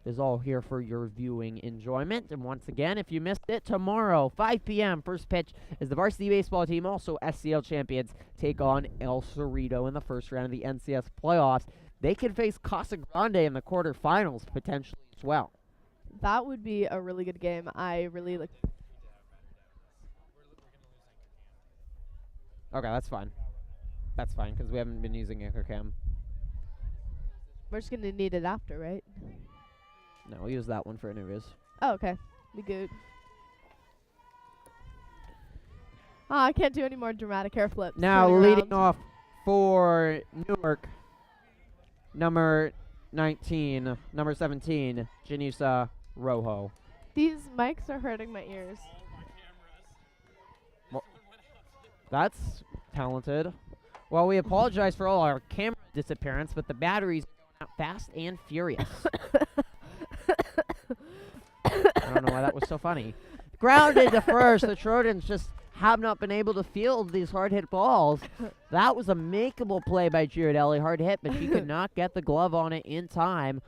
Is all here for your viewing enjoyment. And once again, if you missed it, tomorrow, 5 p.m., first pitch is the varsity baseball team, also SCL champions, take on El Cerrito in the first round of the NCS playoffs. They can face Casa Grande in the quarterfinals potentially as well. That would be a really good game. I really look. Okay, that's fine. That's fine, because we haven't been using Anchor Cam. We're just gonna need it after, right? No, we'll use that one for interviews. Oh, okay. Be good. I can't do any more dramatic hair flips. Now turning leading around. off for Newark, number 19, number 17, Janisa Rojo. These mics are hurting my ears. That's talented. Well, we apologize for all our camera disappearance, but the batteries are going out fast and furious. I don't know why that was so funny. Grounded to first. The Trojans just have not been able to field these hard-hit balls. That was a makeable play by Girardelli. Hard hit, but she could not get the glove on it in time.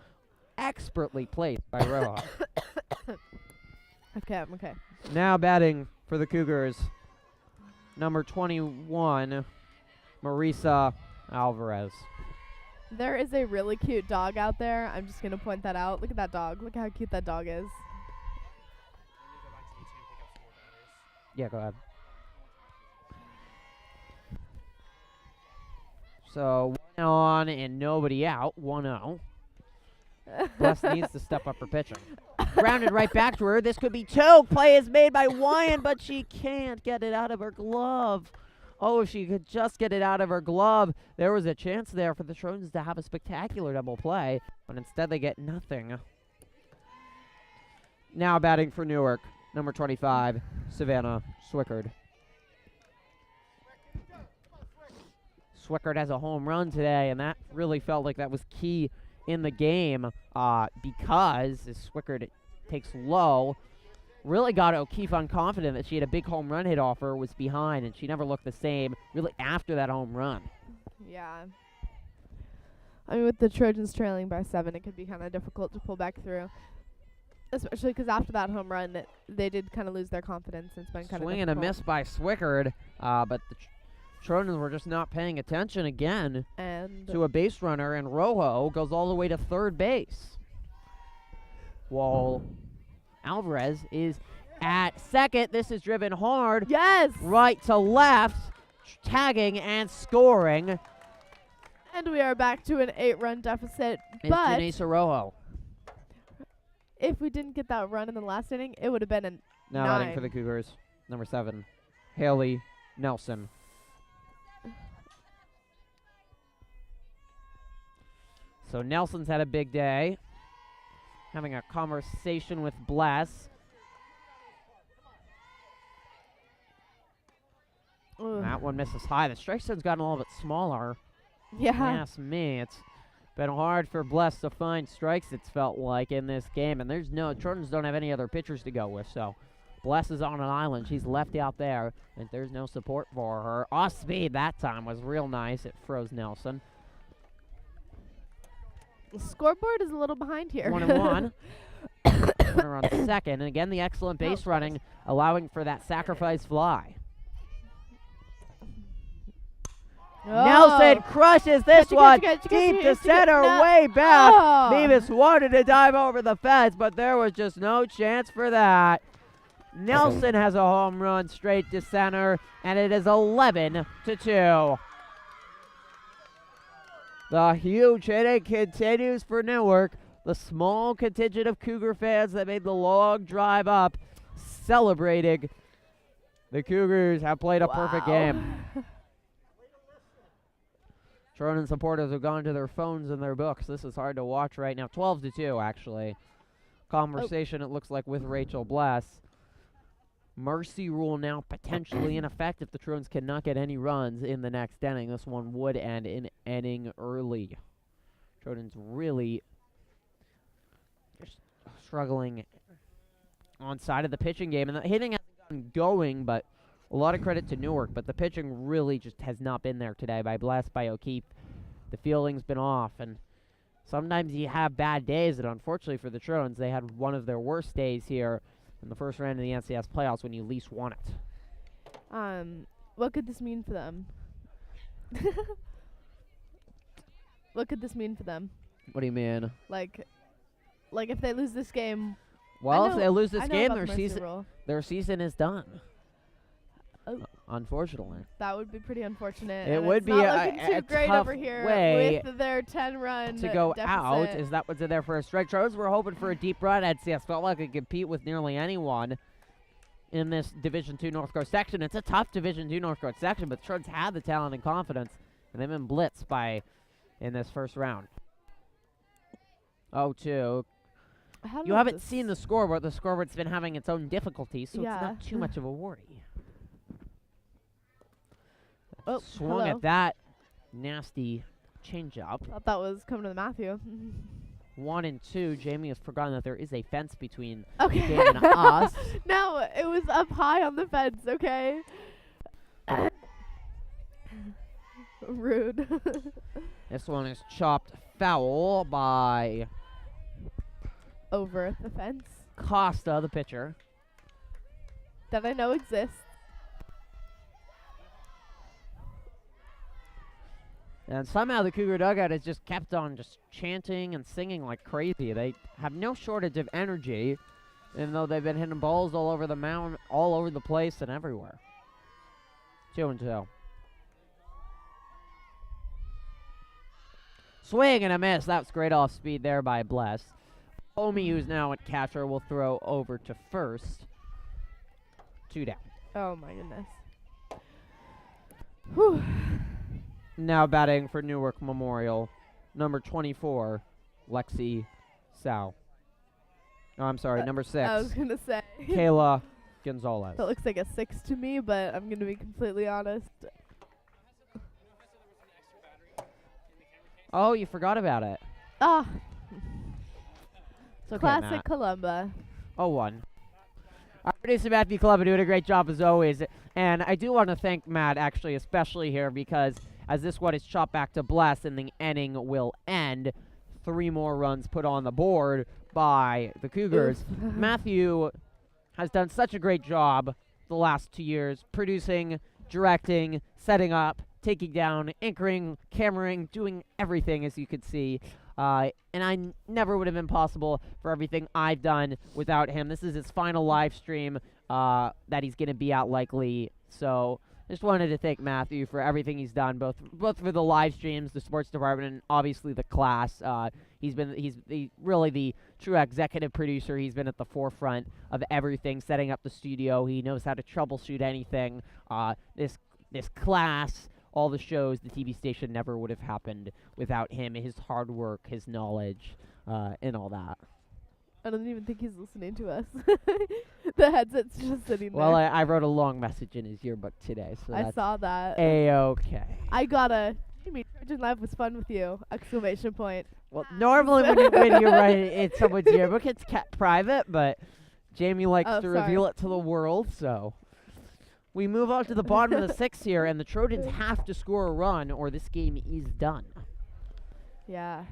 Expertly played by Rojo. Okay, I'm okay. Now batting for the Cougars, number 21, Marisa Alvarez. There is a really cute dog out there. I'm just going to point that out. Look at that dog. Look how cute that dog is. Yeah, go ahead. So 1 on and nobody out. 1-0. Bless needs to step up her pitching. Grounded right back to her. This could be 2. Play is made by Wyan, but she can't get it out of her glove. Oh, if she could just get it out of her glove. There was a chance there for the Trojans to have a spectacular double play, but instead they get nothing. Now batting for Newark, number 25, Savannah Swickard. Swickard has a home run today, and that really felt like that was key in the game because as Swickard takes low, really got O'Keefe unconfident that she had a big home run hit off her, was behind, and she never looked the same really after that home run. Yeah. I mean, with the Trojans trailing by 7, it could be kind of difficult to pull back through. Especially because after that home run, they did kind of lose their confidence. It's been kind of Swing and a miss by Swickard, but the Trojans were just not paying attention again to a base runner, and Rojo goes all the way to third base. While Alvarez is at second. This is driven hard. Yes! Right to left, tagging and scoring. And we are back to an 8-run deficit. It's But Janisa Rojo. if we didn't get that run in the last inning, it would have been a Now 9. batting for the Cougars, number 7, Haley Nelson. So Nelson's had a big day, having a conversation with Bless. Ugh. That one misses high. The strike zone's gotten a little bit smaller. Yeah. Ask me. It's been hard for Bless to find strikes, it's felt like, in this game. And there's no, Trojans don't have any other pitchers to go with, so Bless is on an island. She's left out there, and there's no support for her. Off speed that time was real nice. It froze Nelson. The scoreboard is a little behind here. 1-1. Runner on second. And again, the excellent base running, allowing for that sacrifice fly. Oh. Nelson crushes this Gotcha, one. gotcha, gotcha, Deep gotcha, to gotcha, center, no. way back. Oh. Beavis wanted to dive over the fence, but there was just no chance for that. Nelson has a home run straight to center, and it is 11-2. The huge hitting continues for Newark. The small contingent of Cougar fans that made the long drive up celebrating. The Cougars have played a perfect game. Trojan supporters have gone to their phones and their books. This is hard to watch right now. 12-2, actually. Conversation, it looks like, with Rachel Bless. Mercy rule now potentially in effect if the Trojans cannot get any runs in the next inning. This one would end in inning early. Trojans really just struggling on side of the pitching game. And the hitting hasn't gotten going, but a lot of credit to Newark. But the pitching really just has not been there today by Bless, by O'Keefe. The fielding's been off, and sometimes you have bad days, and unfortunately for the Trojans, they had one of their worst days here in the first round of the NCS playoffs when you least want it. What could this mean for them? What could this mean for them? What do you mean? Like if they lose this game. Well, if know- they lose I this know game, about their the mercy season rule. is done. Oh. Unfortunately. That would be pretty unfortunate. It and would it's be not a looking too great tough over here way with their 10-run to go deficit. out, is that what's in there for a strike? Trojans were hoping for a deep run. NCS felt like it could compete with nearly anyone in this Division II North Coast section. It's a tough Division II North Coast section, but the Trojans had the talent and confidence, and they've been blitzed in this first round. 0-2. You haven't seen the scoreboard. The scoreboard's been having its own difficulties, so Yeah. it's not too much of a worry. Oh, Swung hello. at that nasty changeup. Thought that was coming to the Matthew. 1-2. Jamie has forgotten that there is a fence between Okay. the game and us. No, it was up high on the fence, okay? Rude. This one is chopped foul by Over the fence. Costa, the pitcher. that I know exists. And somehow the Cougar dugout has just kept on just chanting and singing like crazy. They have no shortage of energy, even though they've been hitting balls all over the mound, all over the place and everywhere. 2-2. Swing and a miss. That's great off speed there by Bless. Omi, who's now at catcher, will throw over to first. 2 down. Oh my goodness. Whew. Now batting for Newark Memorial, number 24, Lexi Sao. Oh, I'm sorry, number 6, I was gonna say. Kayla Gonzalez. That looks like a 6 to me, but I'm gonna be completely honest. Oh, you forgot about it. Ah, It's okay, classic Matt. Columba. 0-1. Our producer Matthew Club doing a great job as always. And I do want to thank Matt, actually, especially here, because as this one is chopped back to Bless and the inning will end, 3 more runs put on the board by the Cougars. Matthew has done such a great job the last 2 years, producing, directing, setting up, taking down, anchoring, cameraing, doing everything, as you could see. And I never would have been possible for everything I've done without him. This is his final live stream that he's going to be out likely. So just wanted to thank Matthew for everything he's done, both for the live streams, the sports department, and obviously the class. He's really the true executive producer. He's been at the forefront of everything, setting up the studio. He knows how to troubleshoot anything. This class, all the shows, the TV station never would have happened without him, his hard work, his knowledge, and all that. I don't even think he's listening to us. The headset's just sitting Well, there. I wrote a long message in his yearbook today, so I that's saw that. A-okay. I got a, I mean, Trojan Life was fun with you! Exclamation point. Well, normally when you write it in someone's yearbook, it's kept private, but Jamie likes to reveal it to the world, so. We move on to the bottom of the 6th here, and the Trojans have to score a run, or this game is done. Yeah.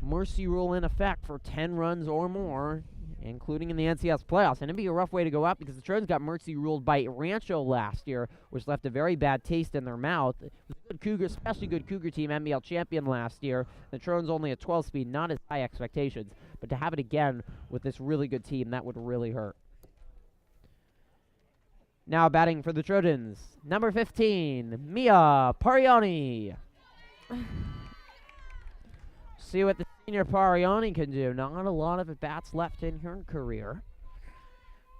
Mercy rule in effect for 10 runs or more, including in the NCS playoffs. And it'd be a rough way to go out because the Trojans got mercy ruled by Rancho last year, which left a very bad taste in their mouth. It was a good Cougar, especially good Cougar team, NBL champion last year. The Trojans only a 12 speed, not as high expectations. But to have it again with this really good team, that would really hurt. Now batting for the Trojans, number 15, Mia Pariani. See what the senior Pariani can do. Not a lot of at-bats left in her career.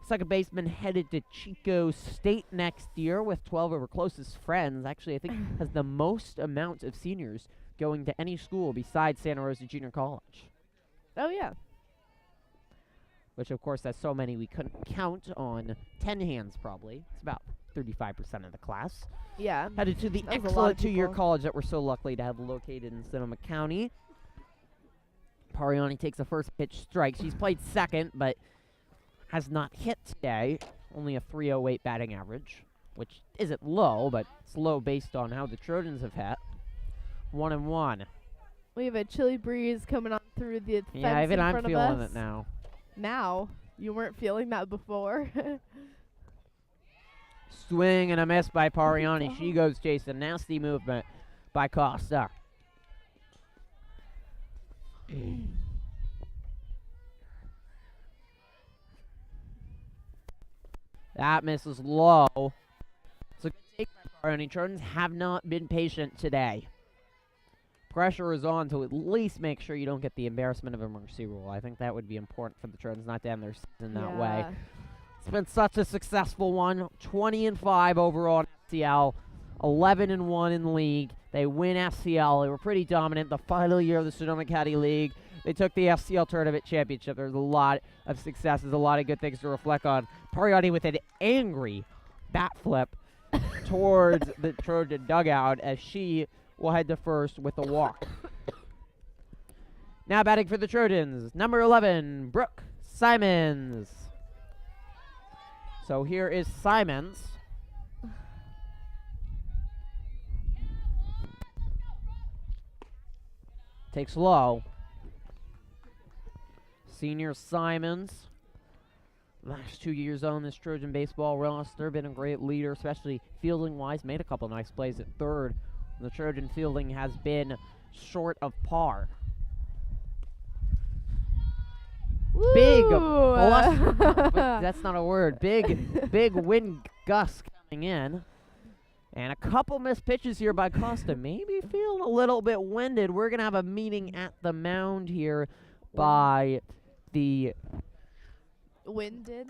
Second baseman headed to Chico State next year with 12 of her closest friends. Actually, I think has the most amount of seniors going to any school besides Santa Rosa Junior College. Oh, yeah. Which, of course, has so many we couldn't count on 10 hands, probably. It's about 35% of the class. Yeah. Headed to the That was a lot excellent of two-year people. college that we're so lucky to have located in Sonoma County. Pariani takes a first pitch strike. She's played second, but has not hit today. Only a .308 batting average, which isn't low, but it's low based on how the Trojans have hit. 1-1. We have a chilly breeze coming on through the fence Yeah, even in I'm front of feeling us. it now. Now? You weren't feeling that before? Swing and a miss by Pariani. She goes chasing. Nasty movement by Costa. That misses low. It's a good take by Pariani. Trojans have not been patient today. Pressure is on to at least make sure you don't get the embarrassment of a mercy rule. I think that would be important for the Trojans not to end their season that way. It's been such a successful one. 20-5 overall in FCL. 11-1 in league. They win FCL. They were pretty dominant the final year of the Sonoma County League. They took the FCL Tournament Championship. There's a lot of successes, a lot of good things to reflect on. Pariani with an angry bat flip towards the Trojan dugout as she will head to first with a walk. Now batting for the Trojans, number 11, Brooke Simons. So here is Simons. Takes low. Senior Simons last 2 years on this Trojan baseball roster. Been a great leader, especially fielding-wise. Made a couple nice plays at third. The Trojan fielding has been short of par. Big bluster. That's not a word. Big wind gust coming in. And a couple missed pitches here by Costa. Maybe feeling a little bit winded. We're going to have a meeting at the mound here by the Winded.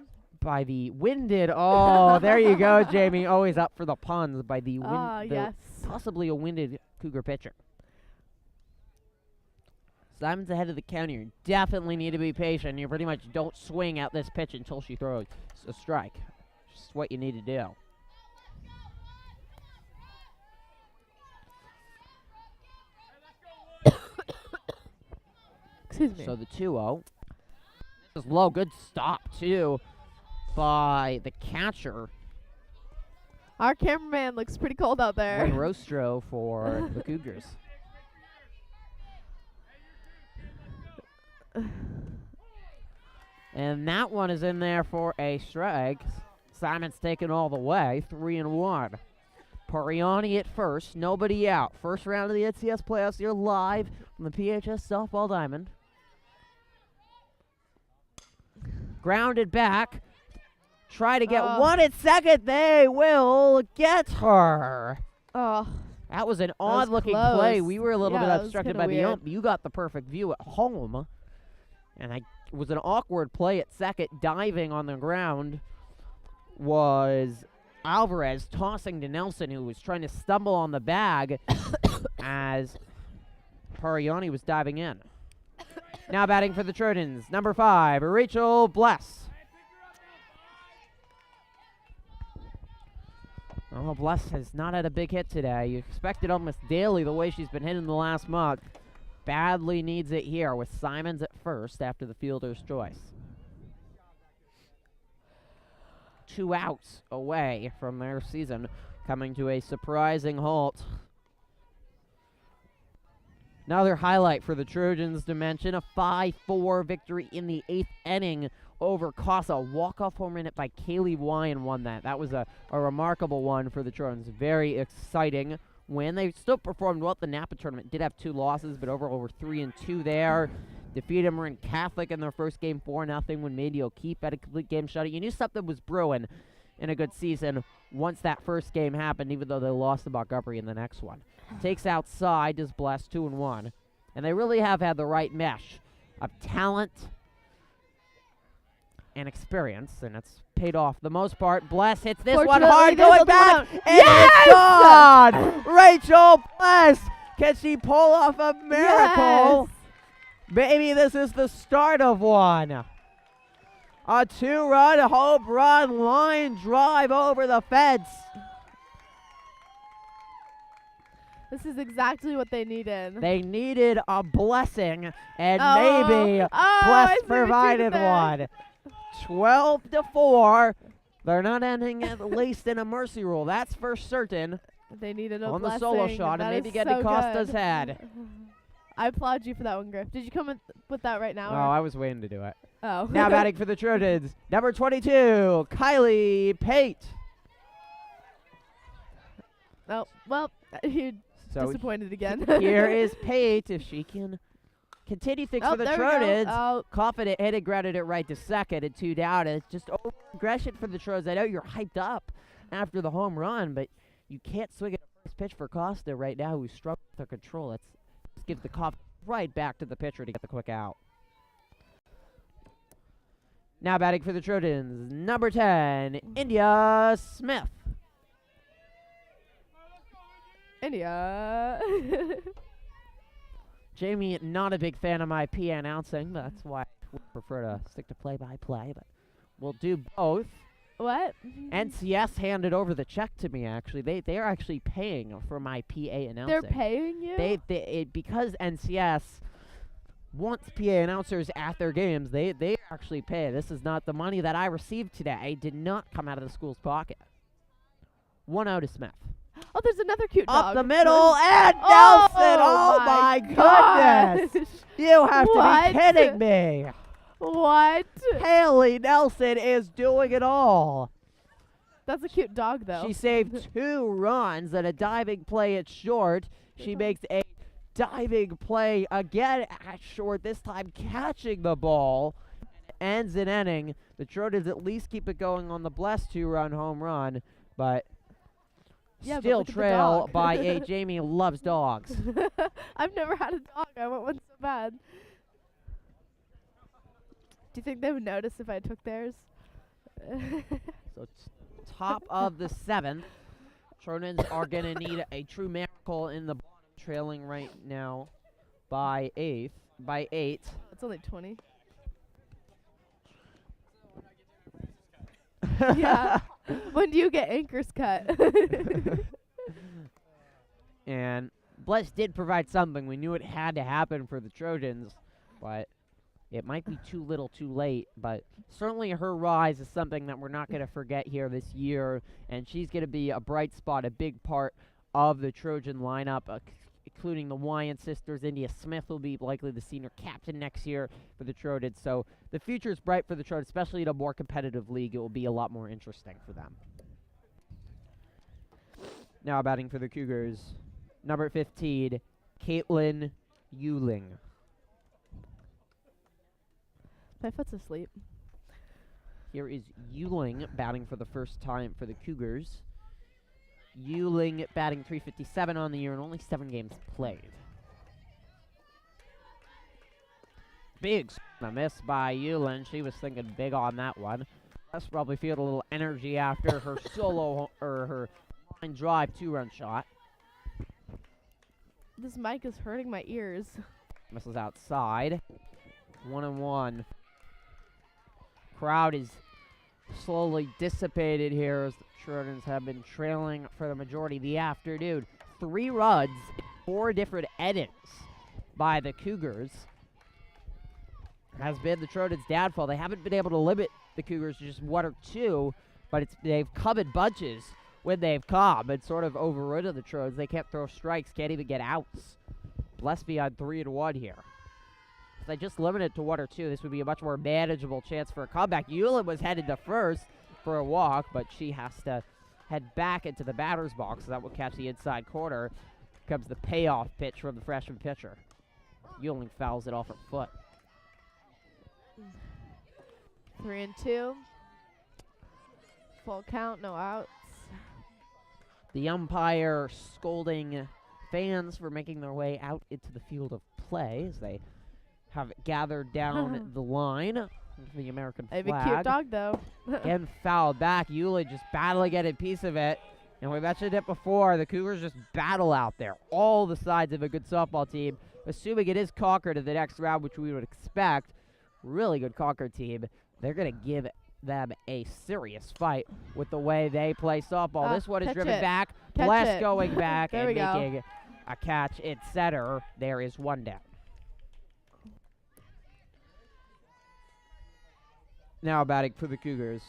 Oh, there you go, Jamie. Always up for the puns. By the Yes. possibly a winded Cougar pitcher. Simon's ahead of the counter. You definitely need to be patient. You pretty much don't swing at this pitch until she throws a strike. Just what you need to do. Excuse me. So the 2-0. This is low. Good stop, too, by the catcher. Our cameraman looks pretty cold out there. Wayne Rostro for the Cougars. And that one is in there for a strike. Simon's taken all the way, 3-1. Pariani at first, nobody out. First round of the NCS playoffs here live from the PHS Softball Diamond. Grounded back. Try to get one at second. They will get her. Oh, That was an odd-looking play. We were a little bit that was obstructed kinda by the weird. ump. You got the perfect view at home. And it was an awkward play at second. Diving on the ground was Alvarez tossing to Nelson, who was trying to stumble on the bag as Pariani was diving in. Now batting for the Trojans, number 5, Rachel Bless. Oh, Bless has not had a big hit today. You expect it almost daily the way she's been hitting the last month. Badly needs it here with Simons at first after the fielder's choice. 2 outs away from their season, coming to a surprising halt. Another highlight for the Trojans to mention, a 5-4 victory in the 8th inning over Casa. Walk-off home run hit by Kaylee Wyan won that. That was a remarkable one for the Trojans. Very exciting win. They still performed well at the Napa tournament. Did have 2 losses, but overall were 3-2 there. Defeated Marin Catholic in their first game 4-0 when Mady O'Keefe had a complete game shutout. You knew something was brewing in a good season once that first game happened, even though they lost to Montgomery in the next one. Takes outside, does Bless 2-1. And they really have had the right mesh of talent and experience, and it's paid off for the most part. Bless hits this one Fortunately, hard, there's going a back, one out. and it's gone! Rachel Bless! Can she pull off a miracle? Yes. Maybe this is the start of one. A 2-run home run line drive over the fence. This is exactly what they needed. They needed a blessing, and Oh. maybe Oh, I Bless see what you did provided there. one. 12-4. They're not ending at least in a mercy rule. That's for certain. They needed a On the blessing. solo shot, and That maybe is getting so Costa's good. head. I applaud you for that one, Griff. Did you come with that right now? Oh, I was waiting to do it. Oh. Now batting for the Trojans, number 22, Kylie Pate. Oh, well, you So disappointed again. here is Pate. If she can continue things Oh, for the there we go. Trojans. Oh, Confident hit it, grounded it right to second, and 2 down. And it's just over-aggression for the Trojans. I know you're hyped up after the home run, but you can't swing at the first pitch for Costa right now, who's struggling with her control. Let's give the confidence right back to the pitcher to get the quick out. Now batting for the Trojans, number 10, India Smith. India. Jamie, not a big fan of my PA announcing, but that's why I would prefer to stick to play-by-play, but we'll do both. What? NCS handed over the check to me, actually. They are actually paying for my PA announcing. They're paying you? Because NCS wants PA announcers at their games, they actually pay. This is not the money that I received today. Did not come out of the school's pocket. 1-0 to Smith. Oh, there's another cute dog. Up the middle, and Nelson! Oh my goodness! gosh. You have to What? be kidding me! What? Haley Nelson is doing it all. That's a cute dog, though. She saved 2 runs and a diving play at short. She makes a diving play again at short, this time catching the ball. Ends an inning. The Trojans at least keep it going on the blessed 2-run home run, but Yeah, but still look at the trail dog. by a Jamie loves dogs. I've never had a dog. I want one so bad. Do you think they would notice if I took theirs? So top of the 7th. Trojans are going to need a true miracle in the bottom, trailing right now by 8. It's only 20. Yeah. When do you get anchors cut? And Bless did provide something. We knew it had to happen for the Trojans, but it might be too little too late. But certainly her rise is something that we're not going to forget here this year, and she's going to be a bright spot, a big part of the Trojan lineup, including the Wyant sisters. India Smith will be likely the senior captain next year for the Trojans. So the future is bright for the Trojans, especially in a more competitive league. It will be a lot more interesting for them. Now batting for the Cougars, number 15, Caitlin Euling. My foot's asleep. Here is Euling batting for the first time for the Cougars. Euling batting .357 on the year and only 7 games played. Big miss by Euling. She was thinking big on that one. Let's probably feel a little energy after her solo or her line drive 2-run shot. This mic is hurting my ears. Misses outside. 1-1. Crowd is slowly dissipated here as the Trojans have been trailing for the majority of the afternoon. 3 runs, 4 different innings by the Cougars has been the Trojans' downfall. They haven't been able to limit the Cougars to just 1 or 2, but they've come in bunches when they've come and sort of overridden the Trojans. They can't throw strikes, can't even get outs. Blessby on 3-1 here. If they just limit it to 1 or 2, this would be a much more manageable chance for a comeback. Euland was headed to first for a walk, but she has to head back into the batter's box, so that will catch the inside corner. Comes the payoff pitch from the freshman pitcher. Euling fouls it off her foot. 3-2. Full count, no outs. The umpire scolding fans for making their way out into the field of play as they have gathered down the line with the American I flag. have a cute dog, though. Again, fouled back. Euling just battling at a piece of it. And we mentioned it before, the Cougars just battle out there. All the sides of a good softball team. Assuming it is Concord in the next round, which we would expect. Really good Concord team. They're going to give them a serious fight with the way they play softball. This one is driven back. Bless going back and making a catch in center. There is 1 down. Now batting for the Cougars,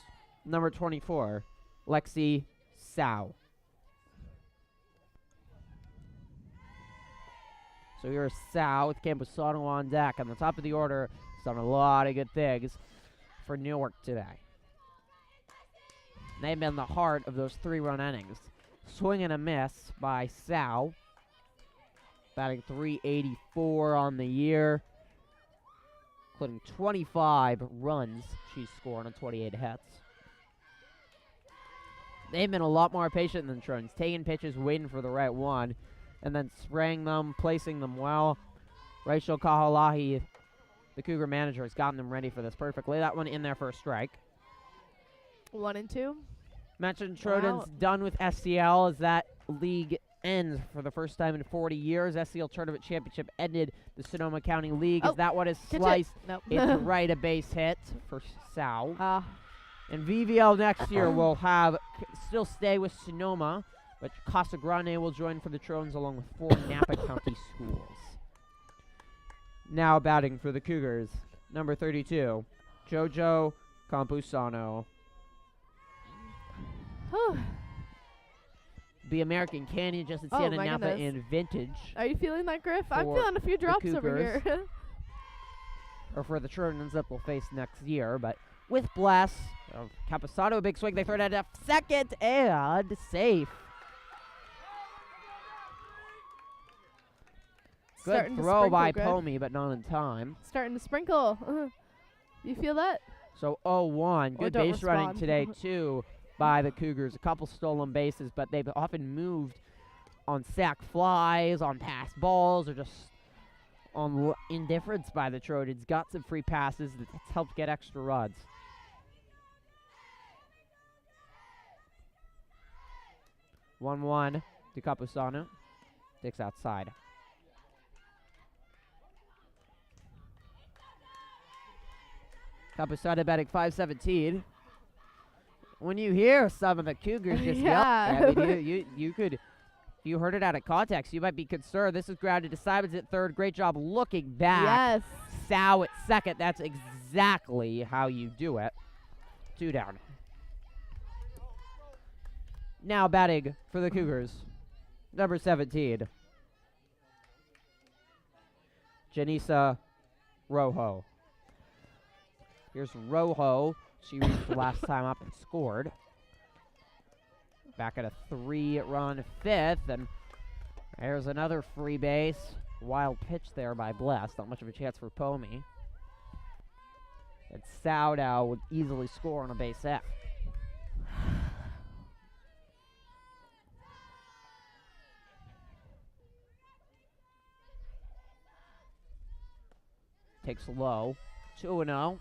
number 24, Lexi Sau. So here's Sau with Campusano on deck. On the top of the order, he's done a lot of good things for Newark today. They've been the heart of those 3-run innings. Swing and a miss by Sau. Batting .384 on the year, including 25 runs she's scored on 28 hits. They've been a lot more patient than the Trojans, taking pitches, waiting for the right one, and then spraying them, placing them well. Rachel Kahalahi, the Cougar manager, has gotten them ready for this perfectly. That one in there for a strike. 1-2. Mentioned Trojans done with SCL as that league ends for the first time in 40 years. SCL Tournament Championship ended the Sonoma County League as that one is sliced. Nope. It's right, a base hit for Sau. And VVL next year will have still stay with Sonoma, but Casa Grande will join for the Trojans along with 4 Napa County schools. Now batting for the Cougars, number 32, Jojo Campusano. The American Canyon just in Santa Napa in vintage. Are you feeling that, Griff? I'm feeling a few drops over here. or for the Trojans that they'll face next year. But with Bless, Caposano, a big swing. They throw it at second and safe. Good Starting to throw by sprinkle, Pomey, but not in time. Starting to sprinkle. You feel that? So 0-1. Good don't base running respond. today, too, by the Cougars. A couple stolen bases, but they've often moved on sack flies, on pass balls, or just on indifference by the Trojans. Got some free passes that's helped get extra runs. One to Caposano. Sticks outside. Caposano batting .517. When you hear some of the Cougars just yell, I mean, you could, if you heard it out of context, you might be concerned. This is grounded to Simons at third. Great job looking back. Yes. Sow at second. That's exactly how you do it. 2 down. Now batting for the Cougars, number 17, Janisa Rojo. Here's Rojo. She reached the last time up and scored. Back at a 3-run fifth, and there's another free base. Wild pitch there by Bless. Not much of a chance for Pomey. And Saudow would easily score on a base hit. Takes low. 2-0.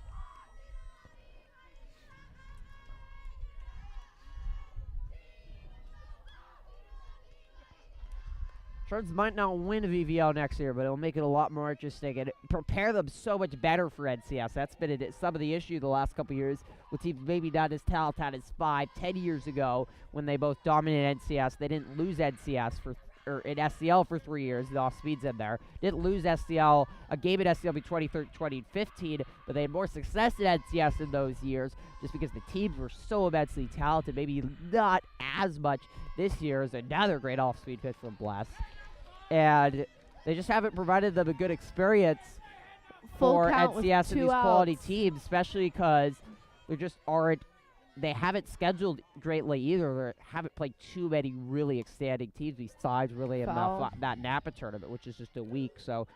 Trojans might not win VVL next year, but it'll make it a lot more interesting and prepare them so much better for NCS. That's been some of the issue the last couple years with teams maybe not as talented as 5-10 years ago when they both dominated NCS. They didn't lose NCS or in SCL for 3 years. The off-speed's in there. Didn't lose SCL, a game at SCL between 2015, but they had more success at NCS in those years just because the teams were so immensely talented. Maybe not as much this year as another great off-speed pitch from Bless. And they just haven't provided them a good experience for NCS and these quality teams, especially because they just aren't. They haven't scheduled greatly either. They haven't played too many really outstanding teams besides really in that Napa tournament, which is just a week. So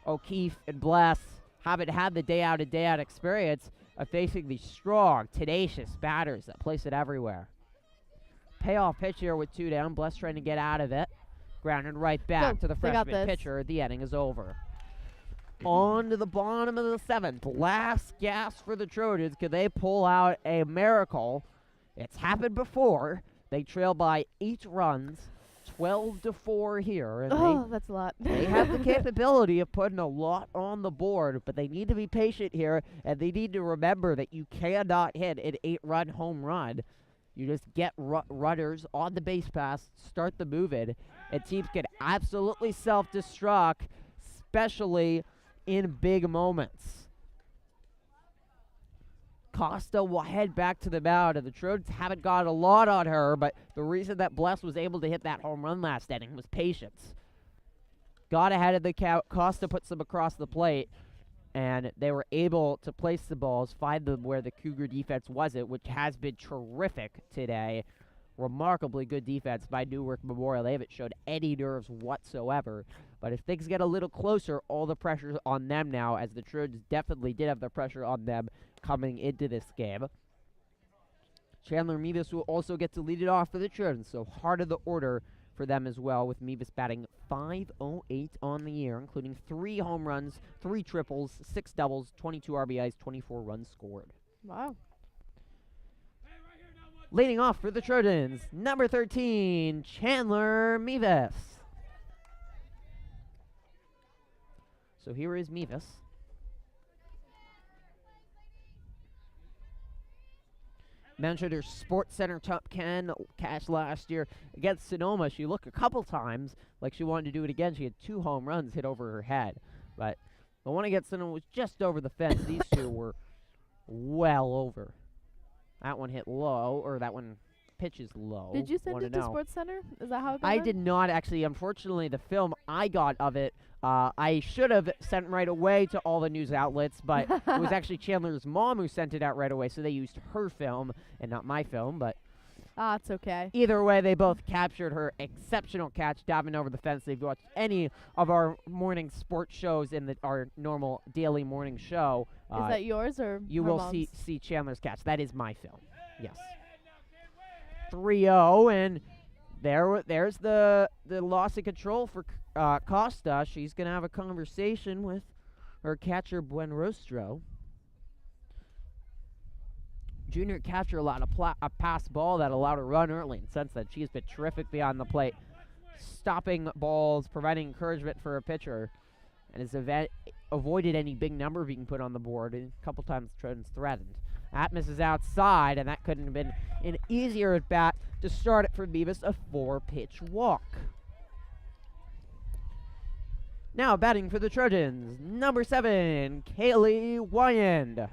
O'Keefe and Bless haven't had the day-out and day-out experience of facing these strong, tenacious batters that place it everywhere. Payoff pitch here with 2 down. Bless trying to get out of it. Grounded right back to the freshman pitcher. The inning is over. On to the bottom of the 7th. Last gasp for the Trojans. Could they pull out a miracle? It's happened before. They trail by 8 runs, 12-4 here. And that's a lot. They have the capability of putting a lot on the board, but they need to be patient here, and they need to remember that you cannot hit an 8-run home run. You just get runners on the base pass, start the moving, and teams can absolutely self-destruct, especially in big moments. Costa will head back to the mound, and the Trojans haven't got a lot on her, but the reason that Bless was able to hit that home run last inning was patience. Got ahead of the count. Costa puts them across the plate, and they were able to place the balls, find them where the Cougar defense wasn't, which has been terrific today. Remarkably good defense by Newark Memorial. They haven't showed any nerves whatsoever. But if things get a little closer, all the pressure's on them now, as the Trojans definitely did have the pressure on them coming into this game. Chandler Mevis will also get to lead it off for the Trojans, so heart of the order for them as well, with Mevis batting .508 on the year, including 3 home runs, 3 triples, 6 doubles, 22 RBIs, 24 runs scored. Wow. Leading off for the Trojans, number 13, Chandler Mevis. So here is Mevis. Mentioned her Sports Center top 10 catch last year against Sonoma. She looked a couple times like she wanted to do it again. She had 2 home runs hit over her head. But the one against Sonoma was just over the fence. These 2 were well over. That one hit low, or that one pitch is low. Did you send it to 1-0. Sports Center? Is that how it got I done? did not actually. Unfortunately, the film I got of it, I should have sent right away to all the news outlets, but it was actually Chandler's mom who sent it out right away, so they used her film and not my film. But It's okay. either way, they both captured her exceptional catch diving over the fence. If you've watched any of our morning sports shows in our normal daily morning show, Is that yours or you her will mom's? see Chandler's catch. That is my film. Yes. 3-0, and there's the loss of control for Costa. She's going to have a conversation with her catcher, Buenrostro. Junior catcher allowed a pass ball that allowed a run early, and since then she's been terrific beyond the plate, stopping balls, providing encouragement for a pitcher, and has avoided any big number being put on the board, and a couple times the Trojans threatened. That misses outside, and that couldn't have been an easier at bat to start it for Beavis, a 4-pitch walk. Now batting for the Trojans, number 7, Kaylee Wyand.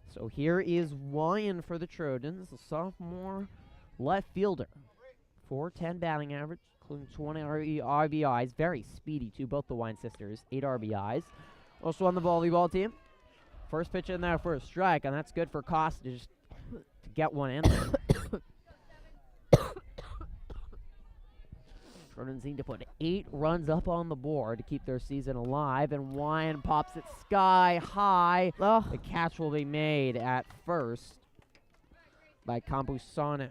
So here is Wyand for the Trojans, a sophomore left fielder. 410 batting average, including 20 RBIs. Very speedy, too, both the Wyand sisters. 8 RBIs. Also on the volleyball team. First pitch in there for a strike, and that's good for Costa just to get one in there. Trojans need to put 8 runs up on the board to keep their season alive, and Wyand pops it sky high. Ugh. The catch will be made at first by Campusano.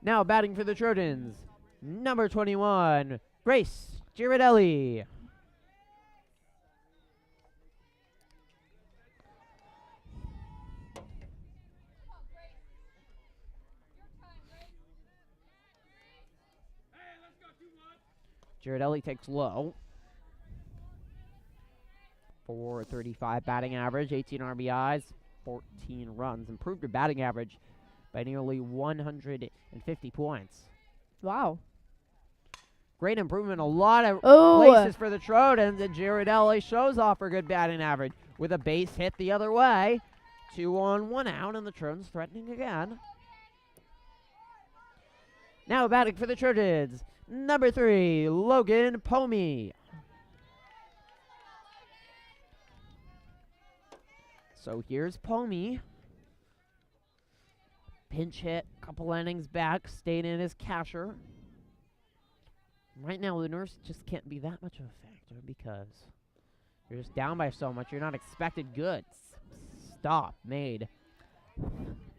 Now batting for the Trojans, number 21, Grace Girardelli. Girardelli takes low. 435 batting average, 18 RBIs, 14 runs. Improved her batting average by nearly 150 points. Wow. Great improvement. A lot of Oh. places for the Trojans, and Girardelli shows off her good batting average with a base hit the other way. 2 on, 1 out, and the Trojans threatening again. Now batting for the Trojans, number 3, Logan Pomey. So here's Pomey. Pinch hit, couple innings back, stayed in as catcher. Right now, the nurse just can't be that much of a factor because you're just down by so much. You're not expected good. Stop made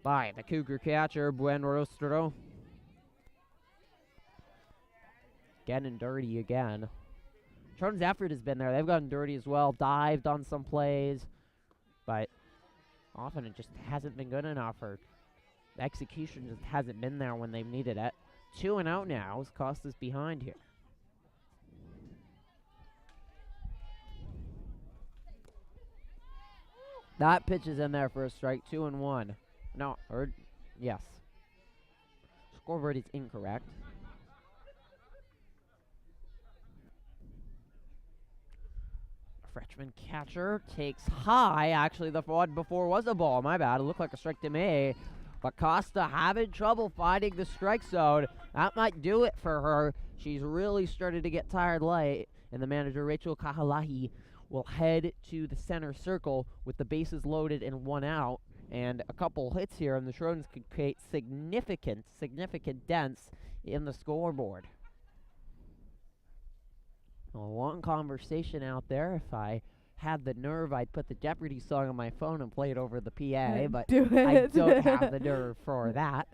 by the Cougar catcher, Buenrostro. Getting dirty again. Trojan's effort has been there. They've gotten dirty as well, dived on some plays, but often it just hasn't been good enough, or the execution just hasn't been there when they've needed it. 2 and out now as Costa's behind here. That pitch is in there for a strike, 2 and 1. No, or yes. Scoreboard is incorrect. Freshman catcher takes high. Actually, the one before was a ball. My bad. It looked like a strike to me. But Costa having trouble finding the strike zone. That might do it for her. She's really started to get tired late. And the manager, Rachel Kahalahi, will head to the center circle with the bases loaded and 1 out. And a couple hits here, and the Trojans could create significant dents in the scoreboard. A long conversation out there. If I had the nerve, I'd put the Jeopardy song on my phone and play it over the PA, but I don't have the nerve for that.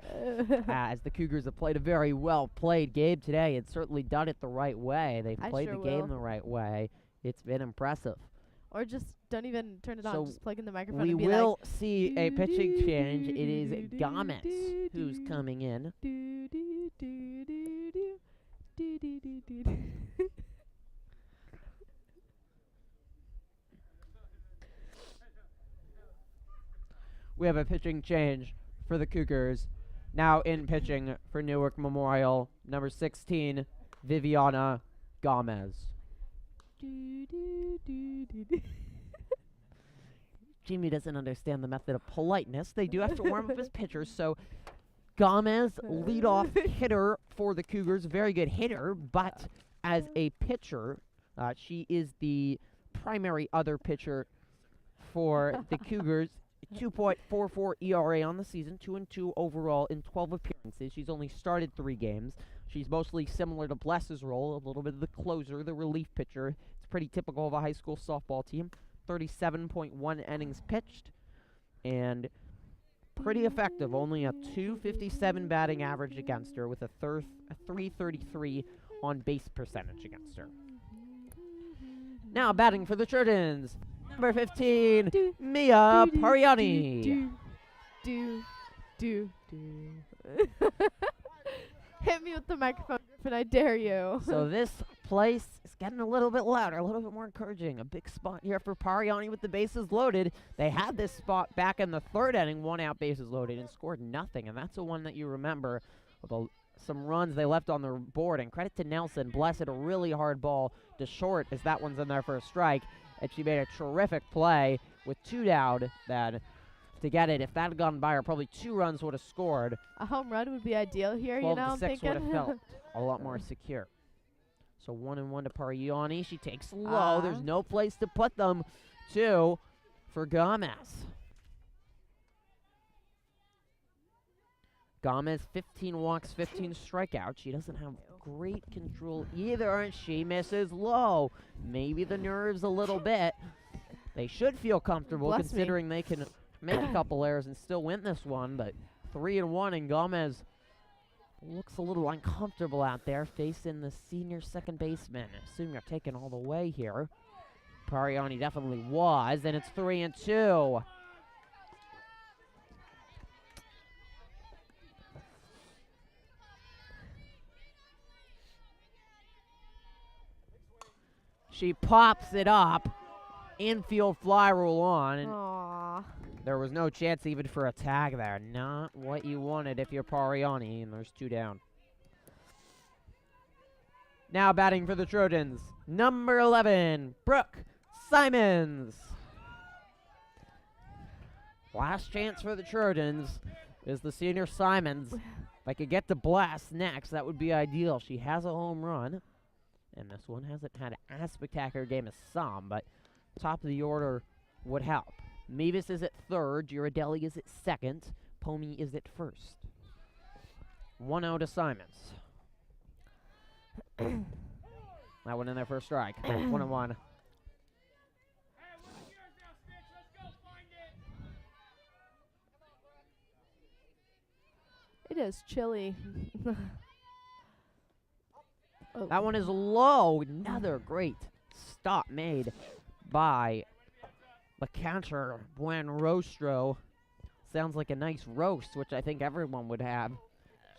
As the Cougars have played a very well-played game today and certainly done it the right way. They've played the game the right way. It's been impressive. Or just don't even turn it on. So Just plug in the microphone We and be will like, see a pitching change. It is Gomez who's coming in. do, do, do, do, do, do, do, do, do. We have a pitching change for the Cougars. Now in pitching for Newark Memorial, number 16, Viviana Gomez. Do, do, do, do, do. Jamie doesn't understand the method of politeness. They do have to warm up his pitchers, so Gomez, leadoff hitter for the Cougars. Very good hitter, but as a pitcher, she is the primary other pitcher for the Cougars. 2.44 ERA on the season, 2-2 overall in 12 appearances. She's only started 3 games. She's mostly similar to Bless's role, a little bit of the closer, the relief pitcher. It's pretty typical of a high school softball team. 37.1 innings pitched, and pretty effective. Only a 257 batting average against her, with a 333 on base percentage against her. Now batting for the Trojans, number 15, Mia Pariani. Hit me with the microphone, Griffin, I dare you. So this place is getting a little bit louder, a little bit more encouraging. A big spot here for Pariani with the bases loaded. They had this spot back in the 3rd inning, 1 out, bases loaded, and scored nothing. And that's the one that you remember with some runs they left on the board. And credit to Nelson. Bless hit a really hard ball to short as that one's in there for a strike. And she made a terrific play with 2 down then to get it. If that had gone by her, probably 2 runs would have scored. A home run would be ideal here, 12 you know, to I'm 6 would thinking. have felt a lot more secure. So 1-1 to Pariani. She takes low. There's no place to put them. 2 for Gomez. Gomez, 15 walks, 15 strikeouts. She doesn't have great control either, and she misses low. Maybe the nerves a little bit. They should feel comfortable considering they can make a couple errors and still win this one, but 3-1, and Gomez looks a little uncomfortable out there facing the senior second baseman. I assume you're taking all the way here. Pariani definitely was, and it's 3-2. She pops it up. Infield fly rule on. And Aww. there was no chance even for a tag there. Not what you wanted if you're Pariani, and there's 2 down. Now batting for the Trojans, number 11, Brooke Simons. Last chance for the Trojans is the senior Simons. If I could get to Blast next, that would be ideal. She has a home run, and this one hasn't had as spectacular game as some, but top of the order would help. Mavis is at 3rd, Girardelli is at 2nd, Pomey is at 1st. 1-0 to Simons. That one in there for a strike. 1-1. It is chilly. Oh. That one is low. Another great stop made by the catcher, Buenrostro. Sounds like a nice roast, which I think everyone would have.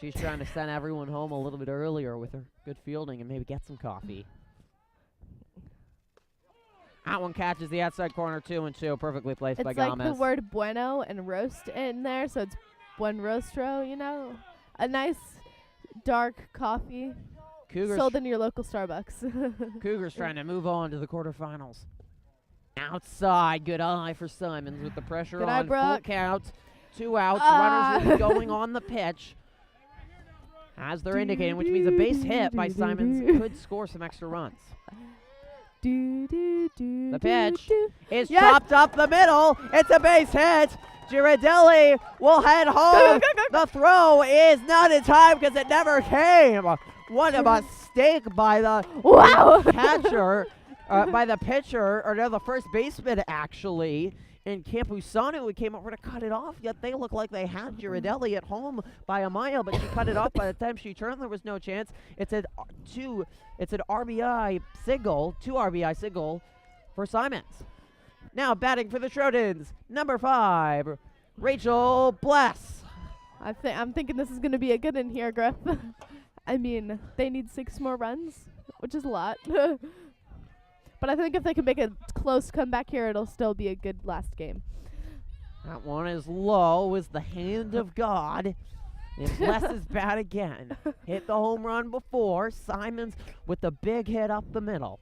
She's trying to send everyone home a little bit earlier with her good fielding and maybe get some coffee. That one catches the outside corner, 2-2, perfectly placed by Gomez. It's like the word bueno and roast in there, so it's Buenrostro, you know? A nice dark coffee Cougars sold in your local Starbucks. Cougars trying to move on to the quarterfinals. Outside, good eye for Simons with the pressure Good eye, on. Full Brooke. count, 2 outs. Runners will be going on the pitch, as they're indicating, which means a base hit by Simons could score some extra runs. The pitch is chopped up the middle. It's a base hit. Girardelli will head home. The throw is not in time because it never came. What a mistake by the catcher, by the pitcher, or no, the first baseman actually, in Campusano, who came over to cut it off. Yet they look like they had Girardelli at home by a mile, but she cut it off by the time she turned. There was no chance. It's an RBI single, 2 RBI single for Simons. Now batting for the Trojans, number 5, Rachel Bless. I'm thinking this is going to be a good in here, Griff. I mean, they need 6 more runs, which is a lot. But I think if they can make a close comeback here, it'll still be a good last game. That one is low, is the hand of God. And Bless is bat again. Hit the home run before. Simons with the big hit up the middle.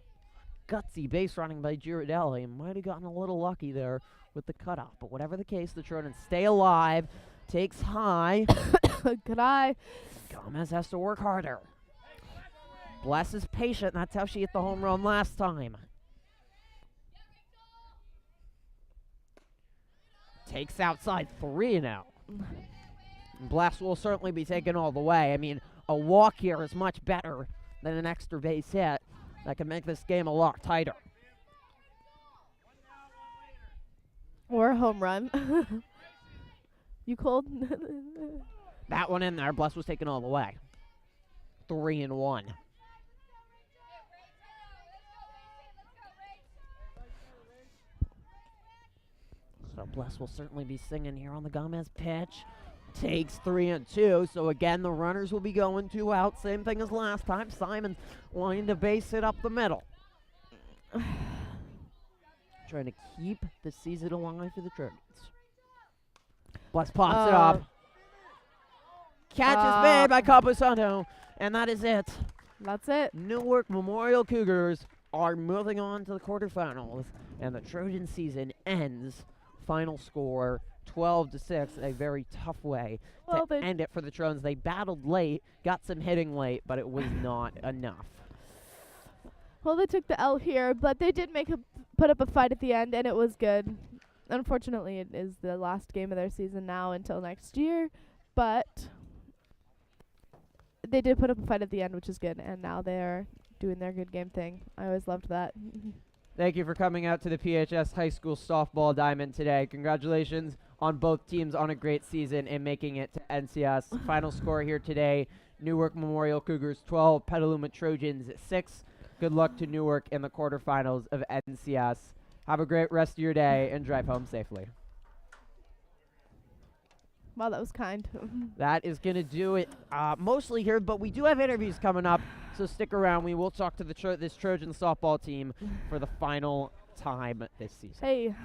Gutsy base running by Girardelli. Might have gotten a little lucky there with the cutoff. But whatever the case, the Trojans stay alive. Takes high. Good eye. Gomez has to work harder. Bless is patient. That's how she hit the home run last time. Takes outside 3 now. Bless will certainly be taken all the way. I mean, a walk here is much better than an extra base hit. That can make this game a lot tighter. Or a home run. You cold? That one in there. Bless was taken all the way. 3-1. So Bless will certainly be singing here on the Gomez pitch. Takes 3-2. So again, the runners will be going 2 out. Same thing as last time. Simon's wanting to base it up the middle. Trying to keep the season alive for the Trojans. Bless pops it up. Catch is made by Capusano, and that is it. That's it. Newark Memorial Cougars are moving on to the quarterfinals, and the Trojan season ends. Final score 12-6, a very tough way to end it for the Trojans. They battled late, got some hitting late, but it was not enough. Well, they took the L here, but they did put up a fight at the end, and it was good. Unfortunately, it is the last game of their season now until next year, but they did put up a fight at the end, which is good, and now they're doing their good game thing. I always loved that. Thank you for coming out to the PHS High School Softball Diamond today. Congratulations on both teams on a great season and making it to NCS. Final score here today, Newark Memorial Cougars 12, Petaluma Trojans 6. Good luck to Newark in the quarterfinals of NCS. Have a great rest of your day and drive home safely. Wow, that was kind. That is going to do it mostly here, but we do have interviews coming up, so stick around. We will talk to this Trojan softball team for the final time this season. Hey.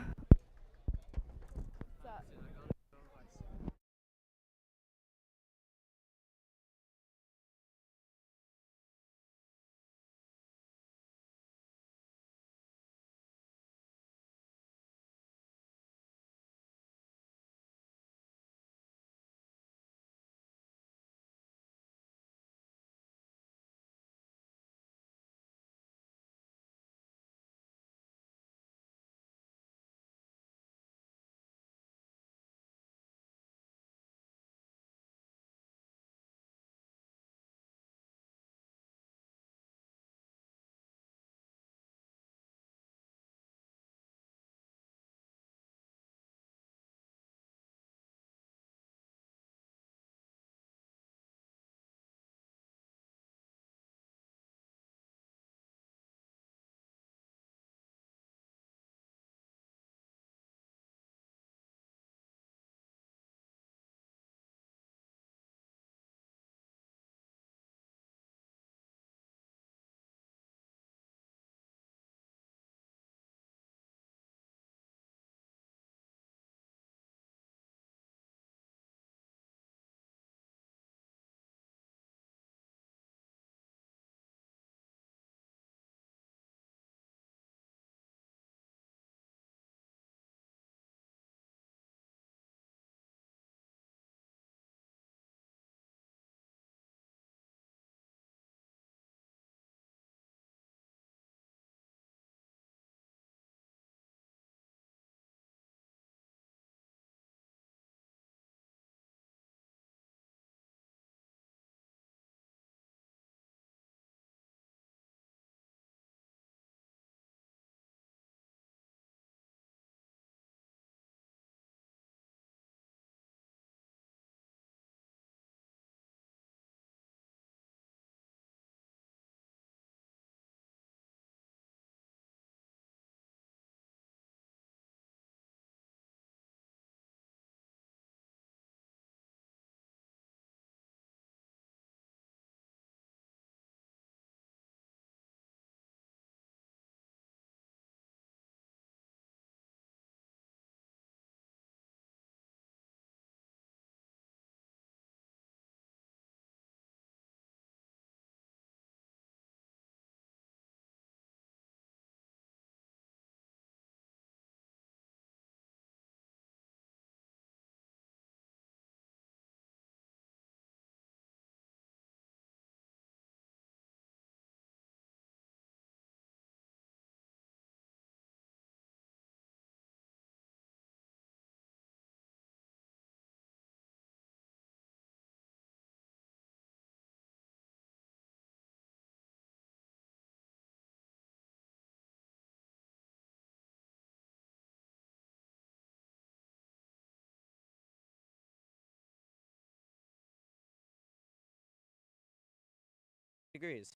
degrees.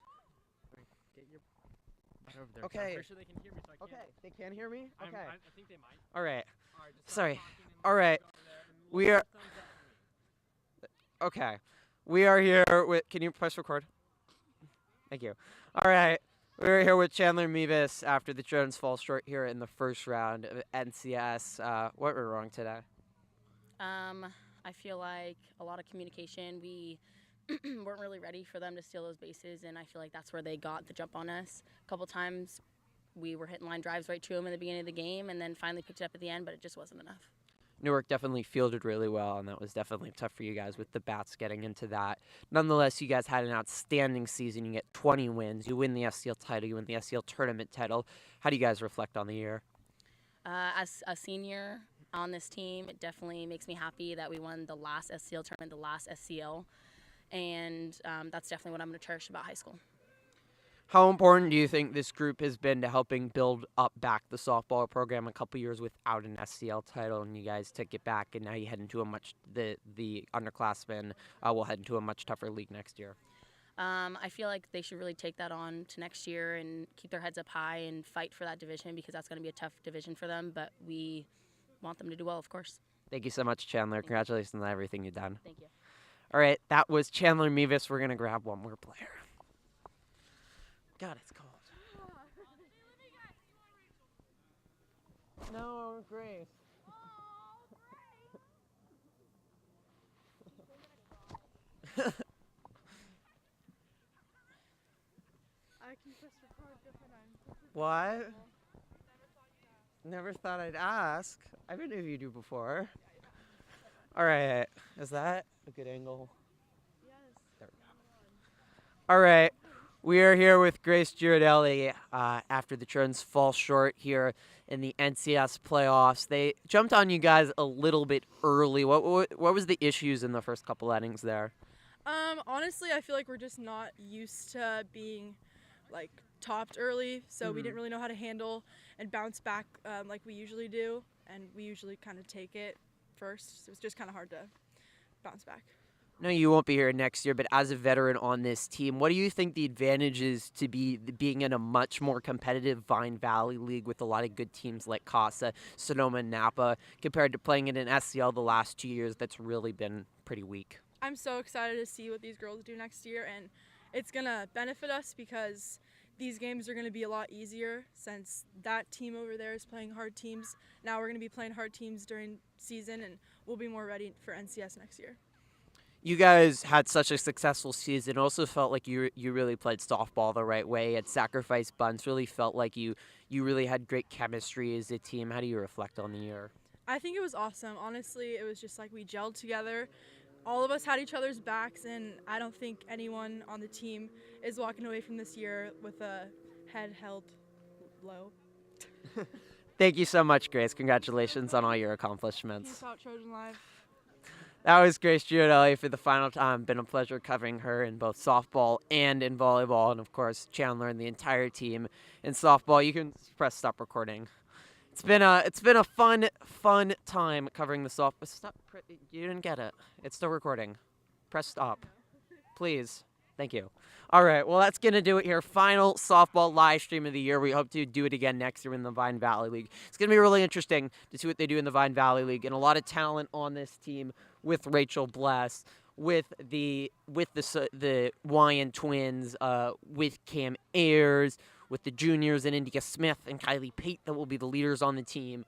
Get your butt over there. Okay. I'm pretty sure they can hear me, so I can't. They can hear me? I think they might. All right. All right, just Sorry. stop talking and All right. go over there and We look are- at the thumbs up for me. Okay. We are here with. Can you press record? Thank you. All right. We're here with Chandler Mevis after the Trojans fall short here in the first round of NCS. What were wrong today? I feel like a lot of communication. We weren't really ready for them to steal those bases, and I feel like that's where they got the jump on us. A couple times we were hitting line drives right to them in the beginning of the game, and then finally picked it up at the end, but it just wasn't enough. Newark definitely fielded really well, and that was definitely tough for you guys with the bats getting into that. Nonetheless, you guys had an outstanding season. You get 20 wins. You win the SCL title. You win the SCL tournament title. How do you guys reflect on the year? As a senior on this team, it definitely makes me happy that we won the last SCL tournament, the last SCL, and that's definitely what I'm going to cherish about high school. How important do you think this group has been to helping build up back the softball program a couple years without an SCL title, and you guys took it back, and now you head into the underclassmen will head into a much tougher league next year? I feel like they should really take that on to next year and keep their heads up high and fight for that division, because that's going to be a tough division for them, but we want them to do well, of course. Thank you so much, Chandler. Congratulations on everything you've done. Thank you. All right, that was Chandler Mevis. We're going to grab one more player. God, it's cold. No, Grace. I can press record different times. What? Never thought I'd ask. I've interviewed you before. All right, is that a good angle? Yes. There we go. All right, we are here with Grace Girardelli after the Trojans fall short here in the NCS playoffs. They jumped on you guys a little bit early. What was the issues in the first couple innings there? Honestly, I feel like we're just not used to being like topped early, so we didn't really know how to handle and bounce back like we usually do, and we usually kind of take it first, so it's just kind of hard to bounce back. No, you won't be here next year, but as a veteran on this team, what do you think the advantage is to being in a much more competitive Vine Valley League with a lot of good teams like Casa, Sonoma, and Napa, compared to playing in an SCL the last 2 years that's really been pretty weak? I'm so excited to see what these girls do next year, and it's going to benefit us because these games are going to be a lot easier since that team over there is playing hard teams. Now we're going to be playing hard teams during season, and we'll be more ready for NCS next year. You guys had such a successful season. Also felt like you really played softball the right way. At sacrifice bunts, really felt like you really had great chemistry as a team. How do you reflect on the year? I think it was awesome. Honestly, it was just like we gelled together. All of us had each other's backs, and I don't think anyone on the team is walking away from this year with a head held low. Thank you so much, Grace. Congratulations on all your accomplishments. Peace out, Trojan Live. That was Grace Girardelli for the final time. Been a pleasure covering her in both softball and in volleyball, and of course Chandler and the entire team in softball. You can press stop recording. It's been a fun time covering the softball. Stop! You didn't get it. It's still recording. Press stop, please. Thank you. All right, well, that's going to do it here. Final softball live stream of the year. We hope to do it again next year in the Vine Valley League. It's going to be really interesting to see what they do in the Vine Valley League, and a lot of talent on this team with Rachel Bless, with the Wyan twins, with Cam Ayers, with the juniors and India Smith and Kylie Pate that will be the leaders on the team.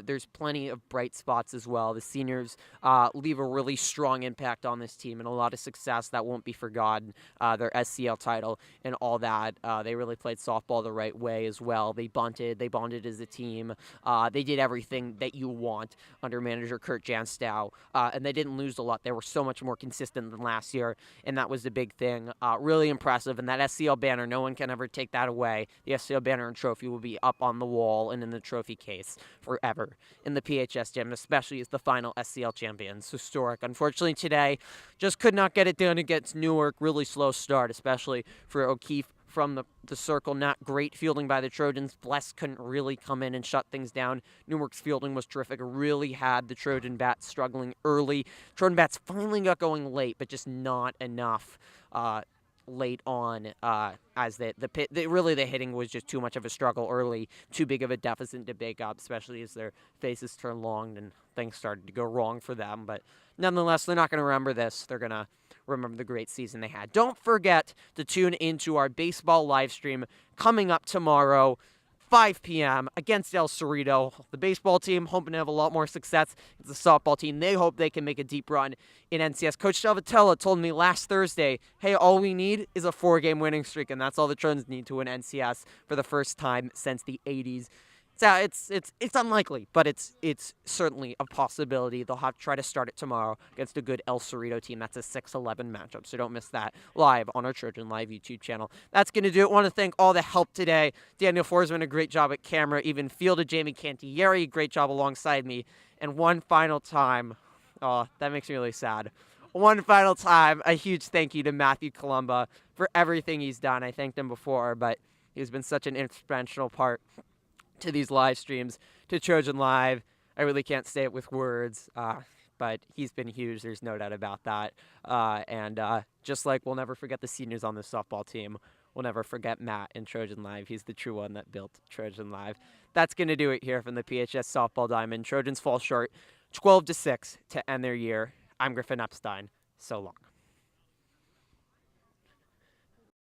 There's plenty of bright spots as well. The seniors leave a really strong impact on this team and a lot of success that won't be forgotten. Their SCL title and all that. They really played softball the right way as well. They bonded as a team. They did everything that you want under manager Kurt Janstow, and they didn't lose a lot. They were so much more consistent than last year, and that was the big thing. Really impressive, and that SCL banner, no one can ever take that away. The SCL banner and trophy will be up on the wall and in the trophy case forever in the PHS gym, especially as the final SCL champions. Historic. Unfortunately today, just could not get it done against Newark. Really slow start, especially for O'Keefe from the circle. Not great fielding by the Trojans. Bless couldn't really come in and shut things down. Newark's fielding was terrific. Really had the Trojan bats struggling early. Trojan bats finally got going late, but just not enough. late on, as really the hitting was just too much of a struggle early, too big of a deficit to make up, especially as their faces turned long and things started to go wrong for them. But nonetheless, they're not going to remember this. They're going to remember the great season they had. Don't forget to tune into our baseball live stream coming up tomorrow, 5 p.m. against El Cerrito. The baseball team hoping to have a lot more success. It's the softball team. They hope they can make a deep run in NCS. Coach Salvatella told me last Thursday, hey, all we need is a 4-game winning streak, and that's all the Trojans need to win NCS for the first time since the 80s. It's unlikely, but it's certainly a possibility. They'll have to try to start it tomorrow against a good El Cerrito team. That's a 6-11 matchup, so don't miss that live on our Trojan Live YouTube channel. That's going to do it. I want to thank all the help today. Daniel Forsman, a great job at camera. Even fielded Jamie Cantieri, great job alongside me. And one final time, oh, that makes me really sad. One final time, a huge thank you to Matthew Columba for everything he's done. I thanked him before, but he's been such an instrumental part to these live streams, to Trojan Live. I really can't say it with words, but he's been huge. There's no doubt about that. And just like we'll never forget the seniors on the softball team, we'll never forget Matt in Trojan Live. He's the true one that built Trojan Live. That's going to do it here from the PHS Softball Diamond. Trojans fall short 12-6 to end their year. I'm Griffin Epstein. So long.